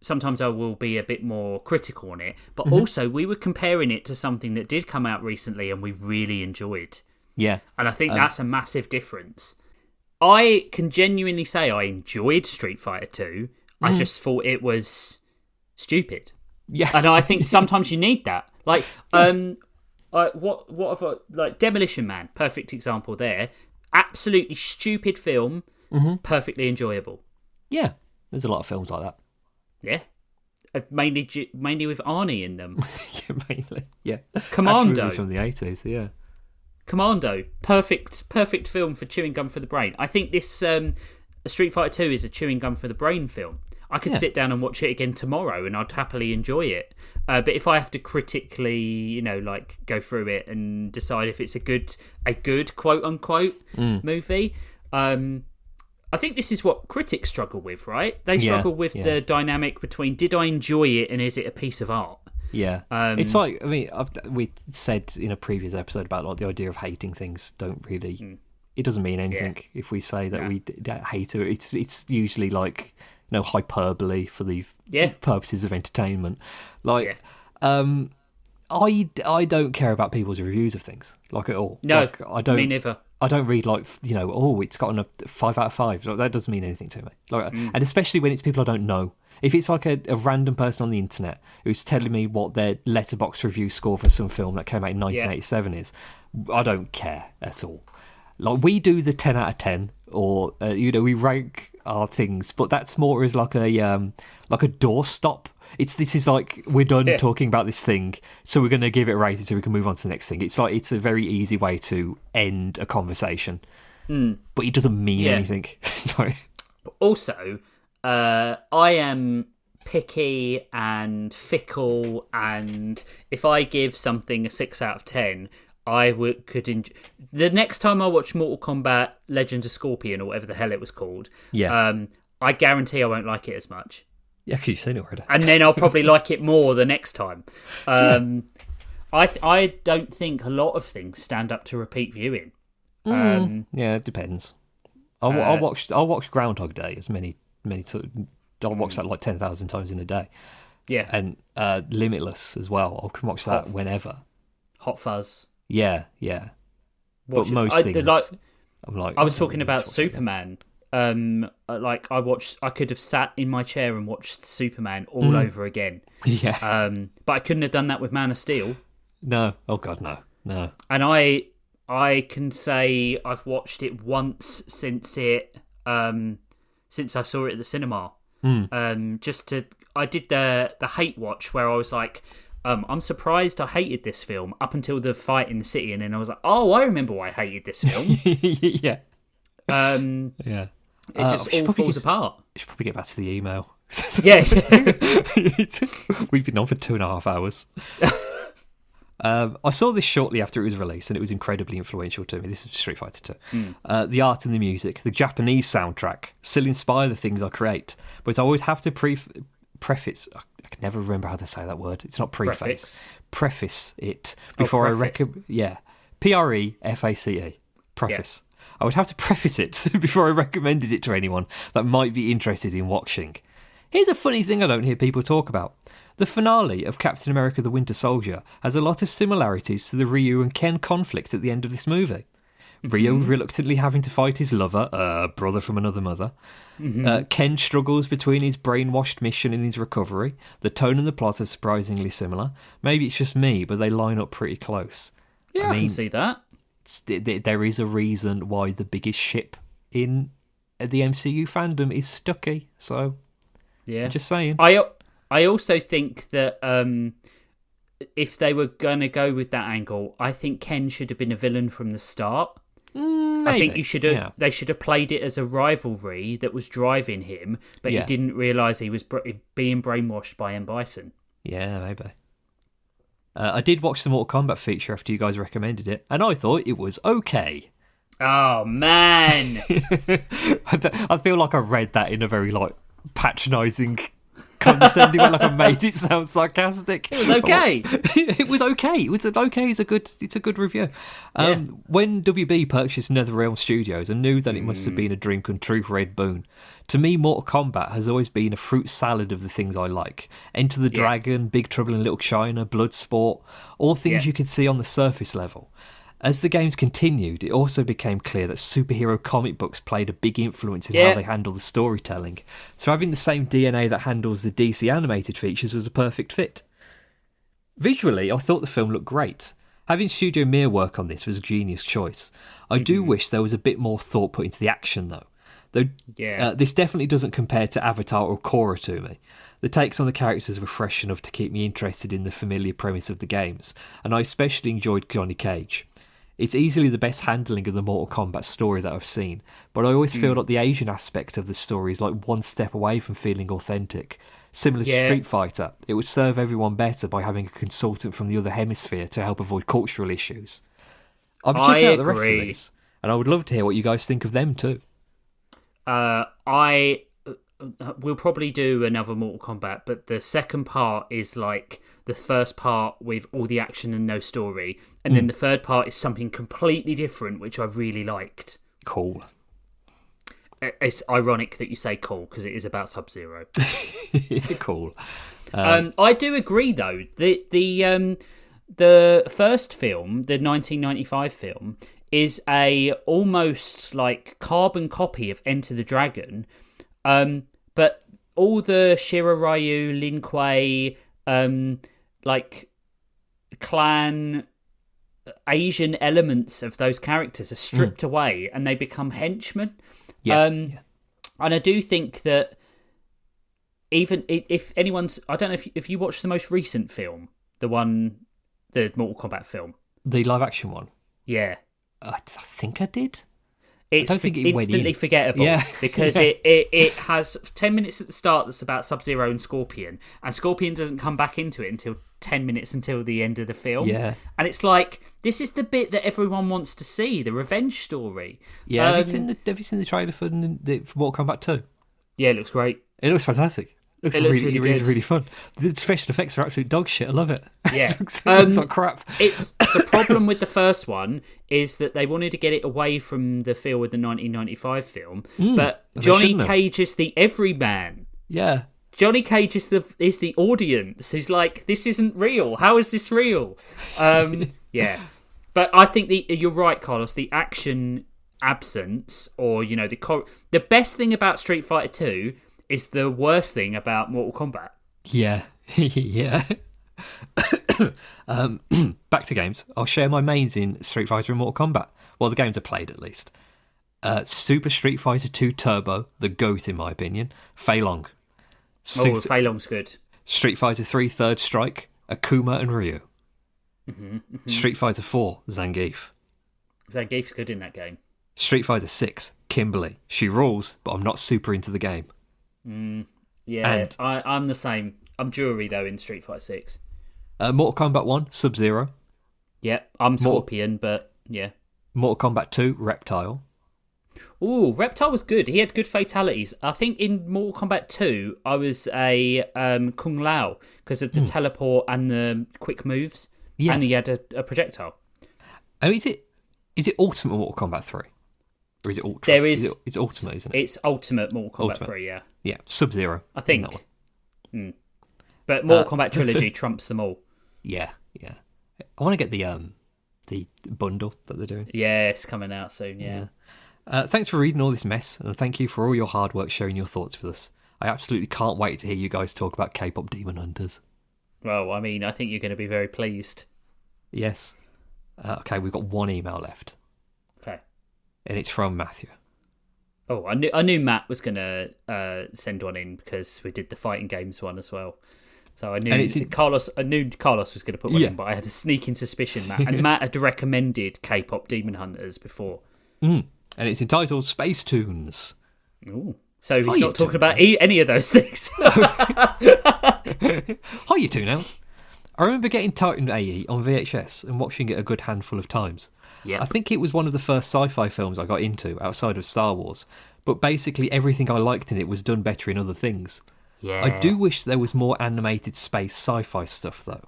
sometimes I will be a bit more critical on it, but also we were comparing it to something that did come out recently and we really enjoyed. Yeah. And I think that's a massive difference. I can genuinely say I enjoyed Street Fighter 2. I just thought it was stupid. Yeah. And I think sometimes you need that. Like, what have I, like Demolition Man? Perfect example there. Absolutely stupid film, perfectly enjoyable. Yeah, there's a lot of films like that. Yeah, mainly with Arnie in them. Yeah, mainly. Yeah, Commando movies from the 80s. Yeah, Commando, perfect film for chewing gum for the brain. I think this Street Fighter 2 is a chewing gum for the brain film. I could sit down and watch it again tomorrow, and I'd happily enjoy it. But if I have to critically, like go through it and decide if it's a good quote unquote movie, I think this is what critics struggle with, right? They struggle with the dynamic between did I enjoy it and is it a piece of art? Yeah, it's like we said in a previous episode about like the idea of hating things don't really. It doesn't mean anything if we say that we hate it. It's usually like hyperbole for the purposes of entertainment. Like, I don't care about people's reviews of things like at all. No, like, I don't. Me neither. I don't read like it's gotten a 5 out of 5. Like, that doesn't mean anything to me. Like, and especially when it's people I don't know. If it's like a random person on the internet who's telling me what their letterbox review score for some film that came out in 1987 is, I don't care at all. Like, we do the 10 out of 10, or we rank our things, but that's more as like a doorstop. This is like we're done talking about this thing, so we're going to give it a rating so we can move on to the next thing. It's like it's a very easy way to end a conversation, but it doesn't mean anything. Also, I am picky and fickle, and if I give something a 6 out of 10. Could enjoy. The next time I watch Mortal Kombat Legends of Scorpion or whatever the hell it was called, I guarantee I won't like it as much. Yeah, because you've seen it already. And then I'll probably like it more the next time. I don't think a lot of things stand up to repeat viewing. Yeah, it depends. I'll watch Groundhog Day as many I'll watch that like 10,000 times in a day. Yeah, and Limitless as well. I can watch that whenever. Hot Fuzz. Yeah. But most things, I'm like. I was talking about Superman. I could have sat in my chair and watched Superman all over again. Yeah. But I couldn't have done that with Man of Steel. No. Oh God, no. And I can say I've watched it once since I saw it at the cinema. I did the hate watch where I was like, I'm surprised I hated this film up until the fight in the city, and then I was like, oh, I remember why I hated this film. Yeah. Yeah. It just all falls apart. We should probably get back to the email. Yeah. We've been on for 2.5 hours. I saw this shortly after it was released, and it was incredibly influential to me. This is Street Fighter 2. The art and the music, the Japanese soundtrack, still inspire the things I create. But I would have to preface... I can never remember how to say that word. It's not preface. Preface it before I recommend... Yeah. Preface. Preface. Yeah. I would have to preface it before I recommended it to anyone that might be interested in watching. Here's a funny thing I don't hear people talk about. The finale of Captain America the Winter Soldier has a lot of similarities to the Ryu and Ken conflict at the end of this movie. Ryu reluctantly having to fight his lover, brother from another mother. Ken struggles between his brainwashed mission and his recovery. The tone and the plot are surprisingly similar. Maybe it's just me, but they line up pretty close. Yeah, I can see that. There is a reason why the biggest ship in the MCU fandom is Stucky. So, yeah, just saying. I also think that if they were going to go with that angle, I think Ken should have been a villain from the start. Maybe. I think they should have played it as a rivalry that was driving him, but he didn't realise he was being brainwashed by M. Bison. Yeah, maybe. I did watch the Mortal Kombat feature after you guys recommended it, and I thought it was okay. Oh, man! I feel like I read that in a very patronising, condescending way, like I made it sound sarcastic. It was okay. It was okay. It's a good review. When WB purchased NetherRealm Studios and knew that it must have been a dream come true for Ed Boon, to me, Mortal Kombat has always been a fruit salad of the things I like. Enter the Dragon, Big Trouble in Little China, Bloodsport, all things you could see on the surface level. As the games continued, it also became clear that superhero comic books played a big influence in how they handle the storytelling. So having the same DNA that handles the DC animated features was a perfect fit. Visually, I thought the film looked great. Having Studio Mir work on this was a genius choice. I do wish there was a bit more thought put into the action, though. This definitely doesn't compare to Avatar or Korra to me. The takes on the characters were fresh enough to keep me interested in the familiar premise of the games, and I especially enjoyed Johnny Cage. It's easily the best handling of the Mortal Kombat story that I've seen, but I always feel like the Asian aspect of the story is like one step away from feeling authentic. Similar to Street Fighter, it would serve everyone better by having a consultant from the other hemisphere to help avoid cultural issues. I'll be checking out the rest of these, and I would love to hear what you guys think of them too. We'll probably do another Mortal Kombat, but the second part is like the first part with all the action and no story, and then the third part is something completely different, which I really liked. Cool. It's ironic that you say cool, because it is about Sub-Zero. Cool. I do agree, though. The first film, the 1995 film, is a almost like carbon copy of Enter the Dragon, but all the Shiroryu, Lin Kuei, like clan Asian elements of those characters are stripped away and they become henchmen. And I do think that even if anyone's, I don't know if you watched the most recent film, the Mortal Kombat film, the live action one. Yeah, I think I did. It's instantly forgettable because it has 10 minutes at the start that's about Sub-Zero and Scorpion doesn't come back into it until 10 minutes until the end of the film. Yeah. And it's like, this is the bit that everyone wants to see, the revenge story. Yeah, have you seen the trailer for Mortal Kombat 2? Yeah, it looks great. It looks fantastic. It looks really fun. The special effects are absolute dog shit. I love it. Yeah. It looks like crap. It's the problem with the first one is that they wanted to get it away from the feel of the 1995 film, but Johnny Cage is the everyman. Yeah. Johnny Cage is the audience who's like, this isn't real. How is this real? Yeah. But I think you're right, Carlos. The action absence, or the best thing about Street Fighter 2 is the worst thing about Mortal Kombat. Yeah. Yeah. Back to games. I'll share my mains in Street Fighter and Mortal Kombat. Well, the games are played at least. Super Street Fighter 2 Turbo, the GOAT in my opinion. Fei Long. Fei Long's good. Street Fighter 3 Third Strike, Akuma and Ryu. Street Fighter 4 Zangief. Zangief's good in that game. Street Fighter 6 Kimberly. She rules, but I'm not super into the game. Yeah, I'm the same. I'm Jury though in Street Fighter 6. Mortal Kombat 1 Sub-Zero. Yeah, I'm Scorpion, but yeah. Mortal Kombat 2 Reptile. Ooh, Reptile was good. He had good fatalities. I think in Mortal Kombat 2 I was a Kung Lao because of the teleport and the quick moves. Yeah. And he had a projectile. Oh, is it Ultimate Mortal Kombat 3? Or is it Ultra? It's Ultimate, isn't it? It's Ultimate Mortal Kombat 3, yeah. Yeah, Sub-Zero. I think. But Mortal Kombat Trilogy trumps them all. Yeah. I want to get the bundle that they're doing. Yeah, it's coming out soon, yeah. Thanks for reading all this mess, and thank you for all your hard work sharing your thoughts with us. I absolutely can't wait to hear you guys talk about K-pop Demon Hunters. Well, I mean, I think you're going to be very pleased. Yes. Okay, we've got one email left. Okay. And it's from Matthew. Oh, I knew Matt was going to send one in because we did the fighting games one as well. So I knew Carlos was going to put one in, but I had a sneaking suspicion Matt had recommended K-pop Demon Hunters before. And it's entitled Space Tunes. Ooh. So he's not talking about any of those things. Hi, you Toonhounds. I remember getting Titan AE on VHS and watching it a good handful of times. Yeah, I think it was one of the first sci-fi films I got into outside of Star Wars, but basically everything I liked in it was done better in other things. Yeah. I do wish there was more animated space sci-fi stuff though.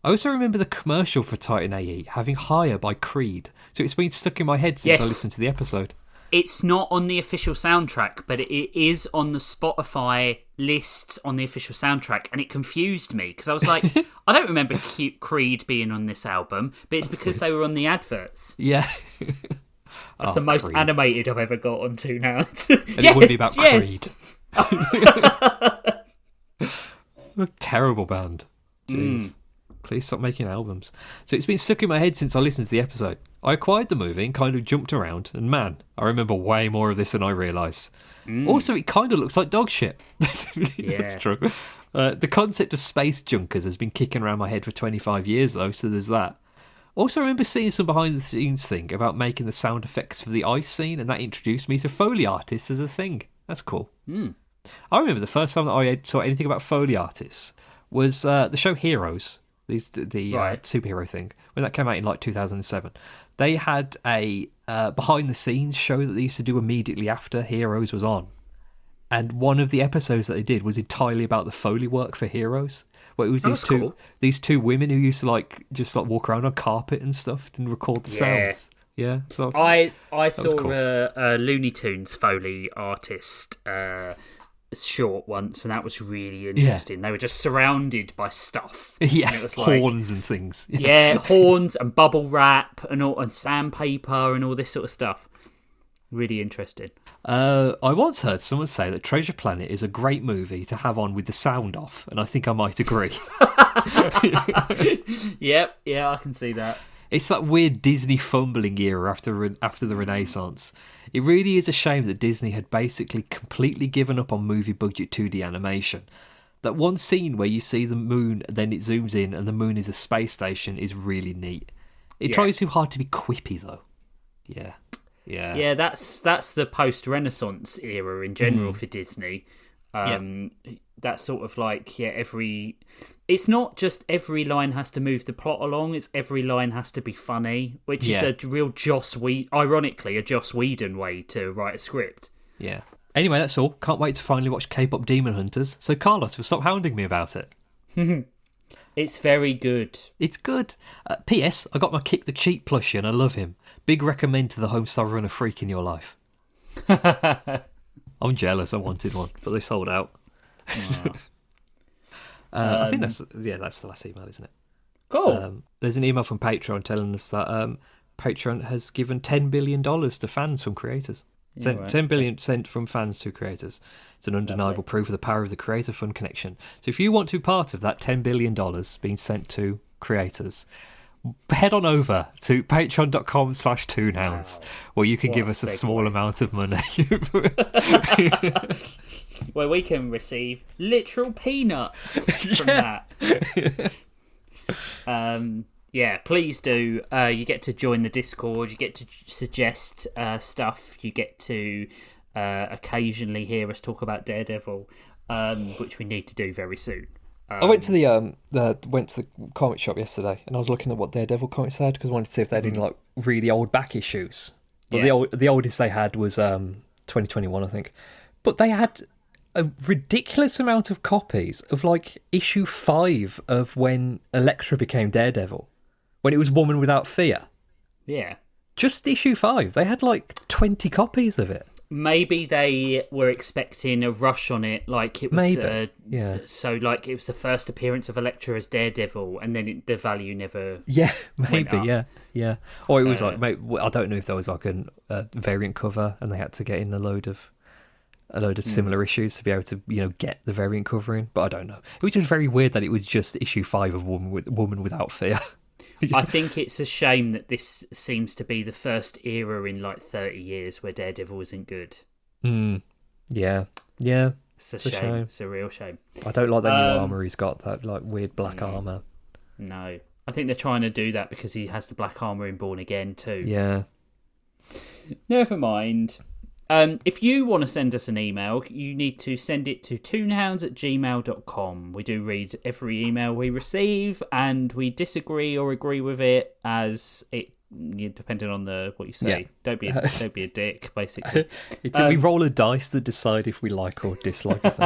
I also remember the commercial for Titan AE having Higher by Creed, so it's been stuck in my head since I listened to the episode. It's not on the official soundtrack, but it is on the Spotify lists on the official soundtrack, and it confused me because I was like, I don't remember Creed being on this album, but it's because they were on the adverts. Yeah. That's the most animated I've ever got on Toonhounds. And it would be about Creed. A terrible band. Jeez. Please stop making albums. So it's been stuck in my head since I listened to the episode. I acquired the movie and kind of jumped around, and man, I remember way more of this than I realised. Also, it kind of looks like dog shit. Yeah. That's true. The concept of space junkers has been kicking around my head for 25 years, though, so there's that. Also, I remember seeing some behind-the-scenes thing about making the sound effects for the ice scene, and that introduced me to Foley artists as a thing. That's cool. I remember the first time that I saw anything about Foley artists was the show Heroes, the superhero thing, when that came out in like 2007. They had a behind-the-scenes show that they used to do immediately after Heroes was on. And one of the episodes that they did was entirely about the Foley work for Heroes. Where it was these two women who used to just walk around on carpet and stuff and record the sounds. Yeah, so I saw cool. a Looney Tunes Foley artist short once, and that was really interesting. They were just surrounded by stuff. Yeah, and it was like, horns and things. Yeah, horns and bubble wrap and sandpaper and all this sort of stuff. Really interesting. I once heard someone say that Treasure Planet is a great movie to have on with the sound off, and I think I might agree. Yep, yeah, I can see that. It's that weird Disney fumbling era after the Renaissance. It really is a shame that Disney had basically completely given up on movie budget 2D animation. That one scene where you see the moon, then it zooms in, and the moon is a space station is really neat. It tries too hard to be quippy, though. Yeah, that's the post-Renaissance era in general for Disney. That's sort of like, it's not just every line has to move the plot along, it's every line has to be funny, which is a real ironically, a Joss Whedon way to write a script. Yeah. Anyway, that's all. Can't wait to finally watch K-pop Demon Hunters. So Carlos will stop hounding me about it. It's very good. It's good. P.S. I got my Kick the Cheat plushie and I love him. Big recommend to the Homestar Runner freak in your life. I'm jealous. I wanted one, but they sold out. I think that's the last email, isn't it? Cool. There's an email from Patreon telling us that Patreon has given $10 billion to fans from creators. $10 billion sent from fans to creators. It's an undeniable proof of the power of the Creator Fund connection. So if you want to be part of that $10 billion being sent to creators, head on over to patreon.com/toonhounds, where you can give us a small amount of money. Where we can receive literal peanuts from that. Please do. You get to join the Discord, you get to suggest stuff, you get to occasionally hear us talk about Daredevil, which we need to do very soon. I went to the comic shop yesterday, and I was looking at what Daredevil comics they had because I wanted to see if they had any like really old back issues. But the oldest they had was 2021, I think. But they had a ridiculous amount of copies of like issue 5 of when Elektra became Daredevil, when it was Woman Without Fear. Yeah, just issue 5. They had like 20 copies of it. Maybe they were expecting a rush on it, like it was. So, like it was the first appearance of Elektra as Daredevil, and then the value never. Yeah, maybe. Yeah. Or it was like, I don't know if there was like a variant cover, and they had to get in a load of similar issues to be able to, get the variant cover in. But I don't know. It was just very weird that it was just issue 5 of Woman Without Fear. I think it's a shame that this seems to be the first era in like 30 years where Daredevil isn't good. Yeah. It's a shame. It's a real shame. I don't like that new armour he's got, that like weird black armour. No. I think they're trying to do that because he has the black armour in Born Again too. Yeah. Never mind. If you want to send us an email, you need to send it to toonhounds@gmail.com. We do read every email we receive, and we disagree or agree with it as it, depending on what you say. Yeah. Don't be a dick, basically. We roll a dice to decide if we like or dislike it.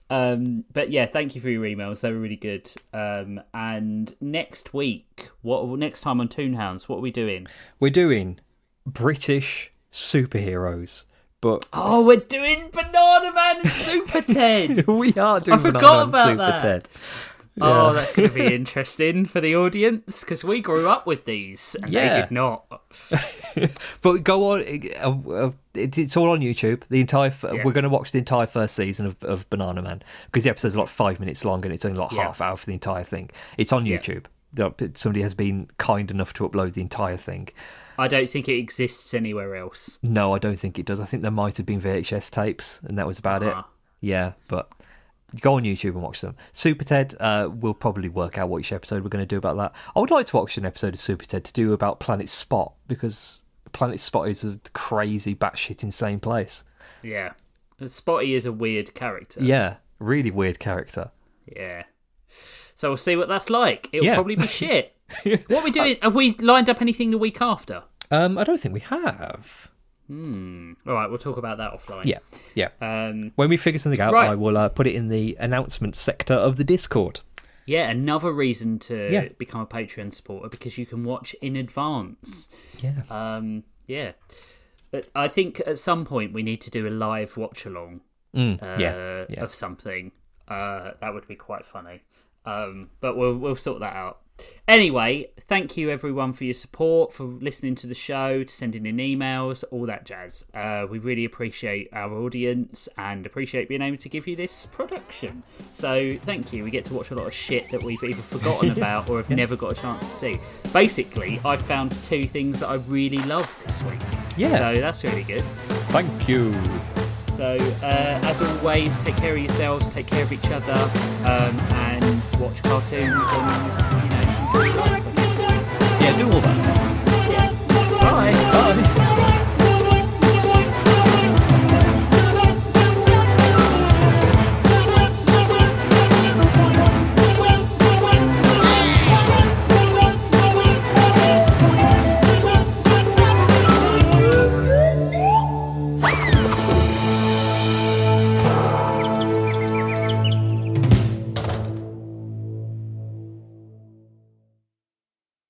But yeah, thank you for your emails. They were really good. And next week, next time on Toonhounds, what are we doing? We're doing British superheroes, but we're doing Banana Man and Super Ted. We are doing Banana Man and Super Ted. Oh, that's going to be interesting for the audience because we grew up with these and they did not. But go on, it's all on YouTube. The entire we're going to watch the entire first season of Banana Man because the episode's like 5 minutes long and it's only like half hour for the entire thing. It's on YouTube. Somebody has been kind enough to upload the entire thing. I don't think it exists anywhere else. No, I don't think it does. I think there might have been VHS tapes and that was about it. Yeah, but go on YouTube and watch them. Super Ted, we'll probably work out which episode we're going to do about that. I would like to watch an episode of Super Ted to do about Planet Spot because Planet Spot is a crazy, batshit insane place. Yeah. Spotty is a weird character. Yeah, really weird character. Yeah. So we'll see what that's like. It'll probably be shit. What are we doing? Have we lined up anything the week after? I don't think we have. All right, we'll talk about that offline. Yeah. When we figure something out, I will put it in the announcement sector of the Discord. Yeah, another reason to become a Patreon supporter because you can watch in advance. Yeah. But I think at some point we need to do a live watch along of something. That would be quite funny. But we'll sort that out. Anyway, thank you everyone for your support, for listening to the show, sending in emails, all that jazz. We really appreciate our audience and appreciate being able to give you this production. So thank you. We get to watch a lot of shit that we've either forgotten about or have never got a chance to see. Basically, I've found 2 things that I really love this week. Yeah. So that's really good. Thank you. So, as always, take care of yourselves, take care of each other, and watch cartoons and, enjoy life. Yeah, do all that. Yeah. Bye. Bye.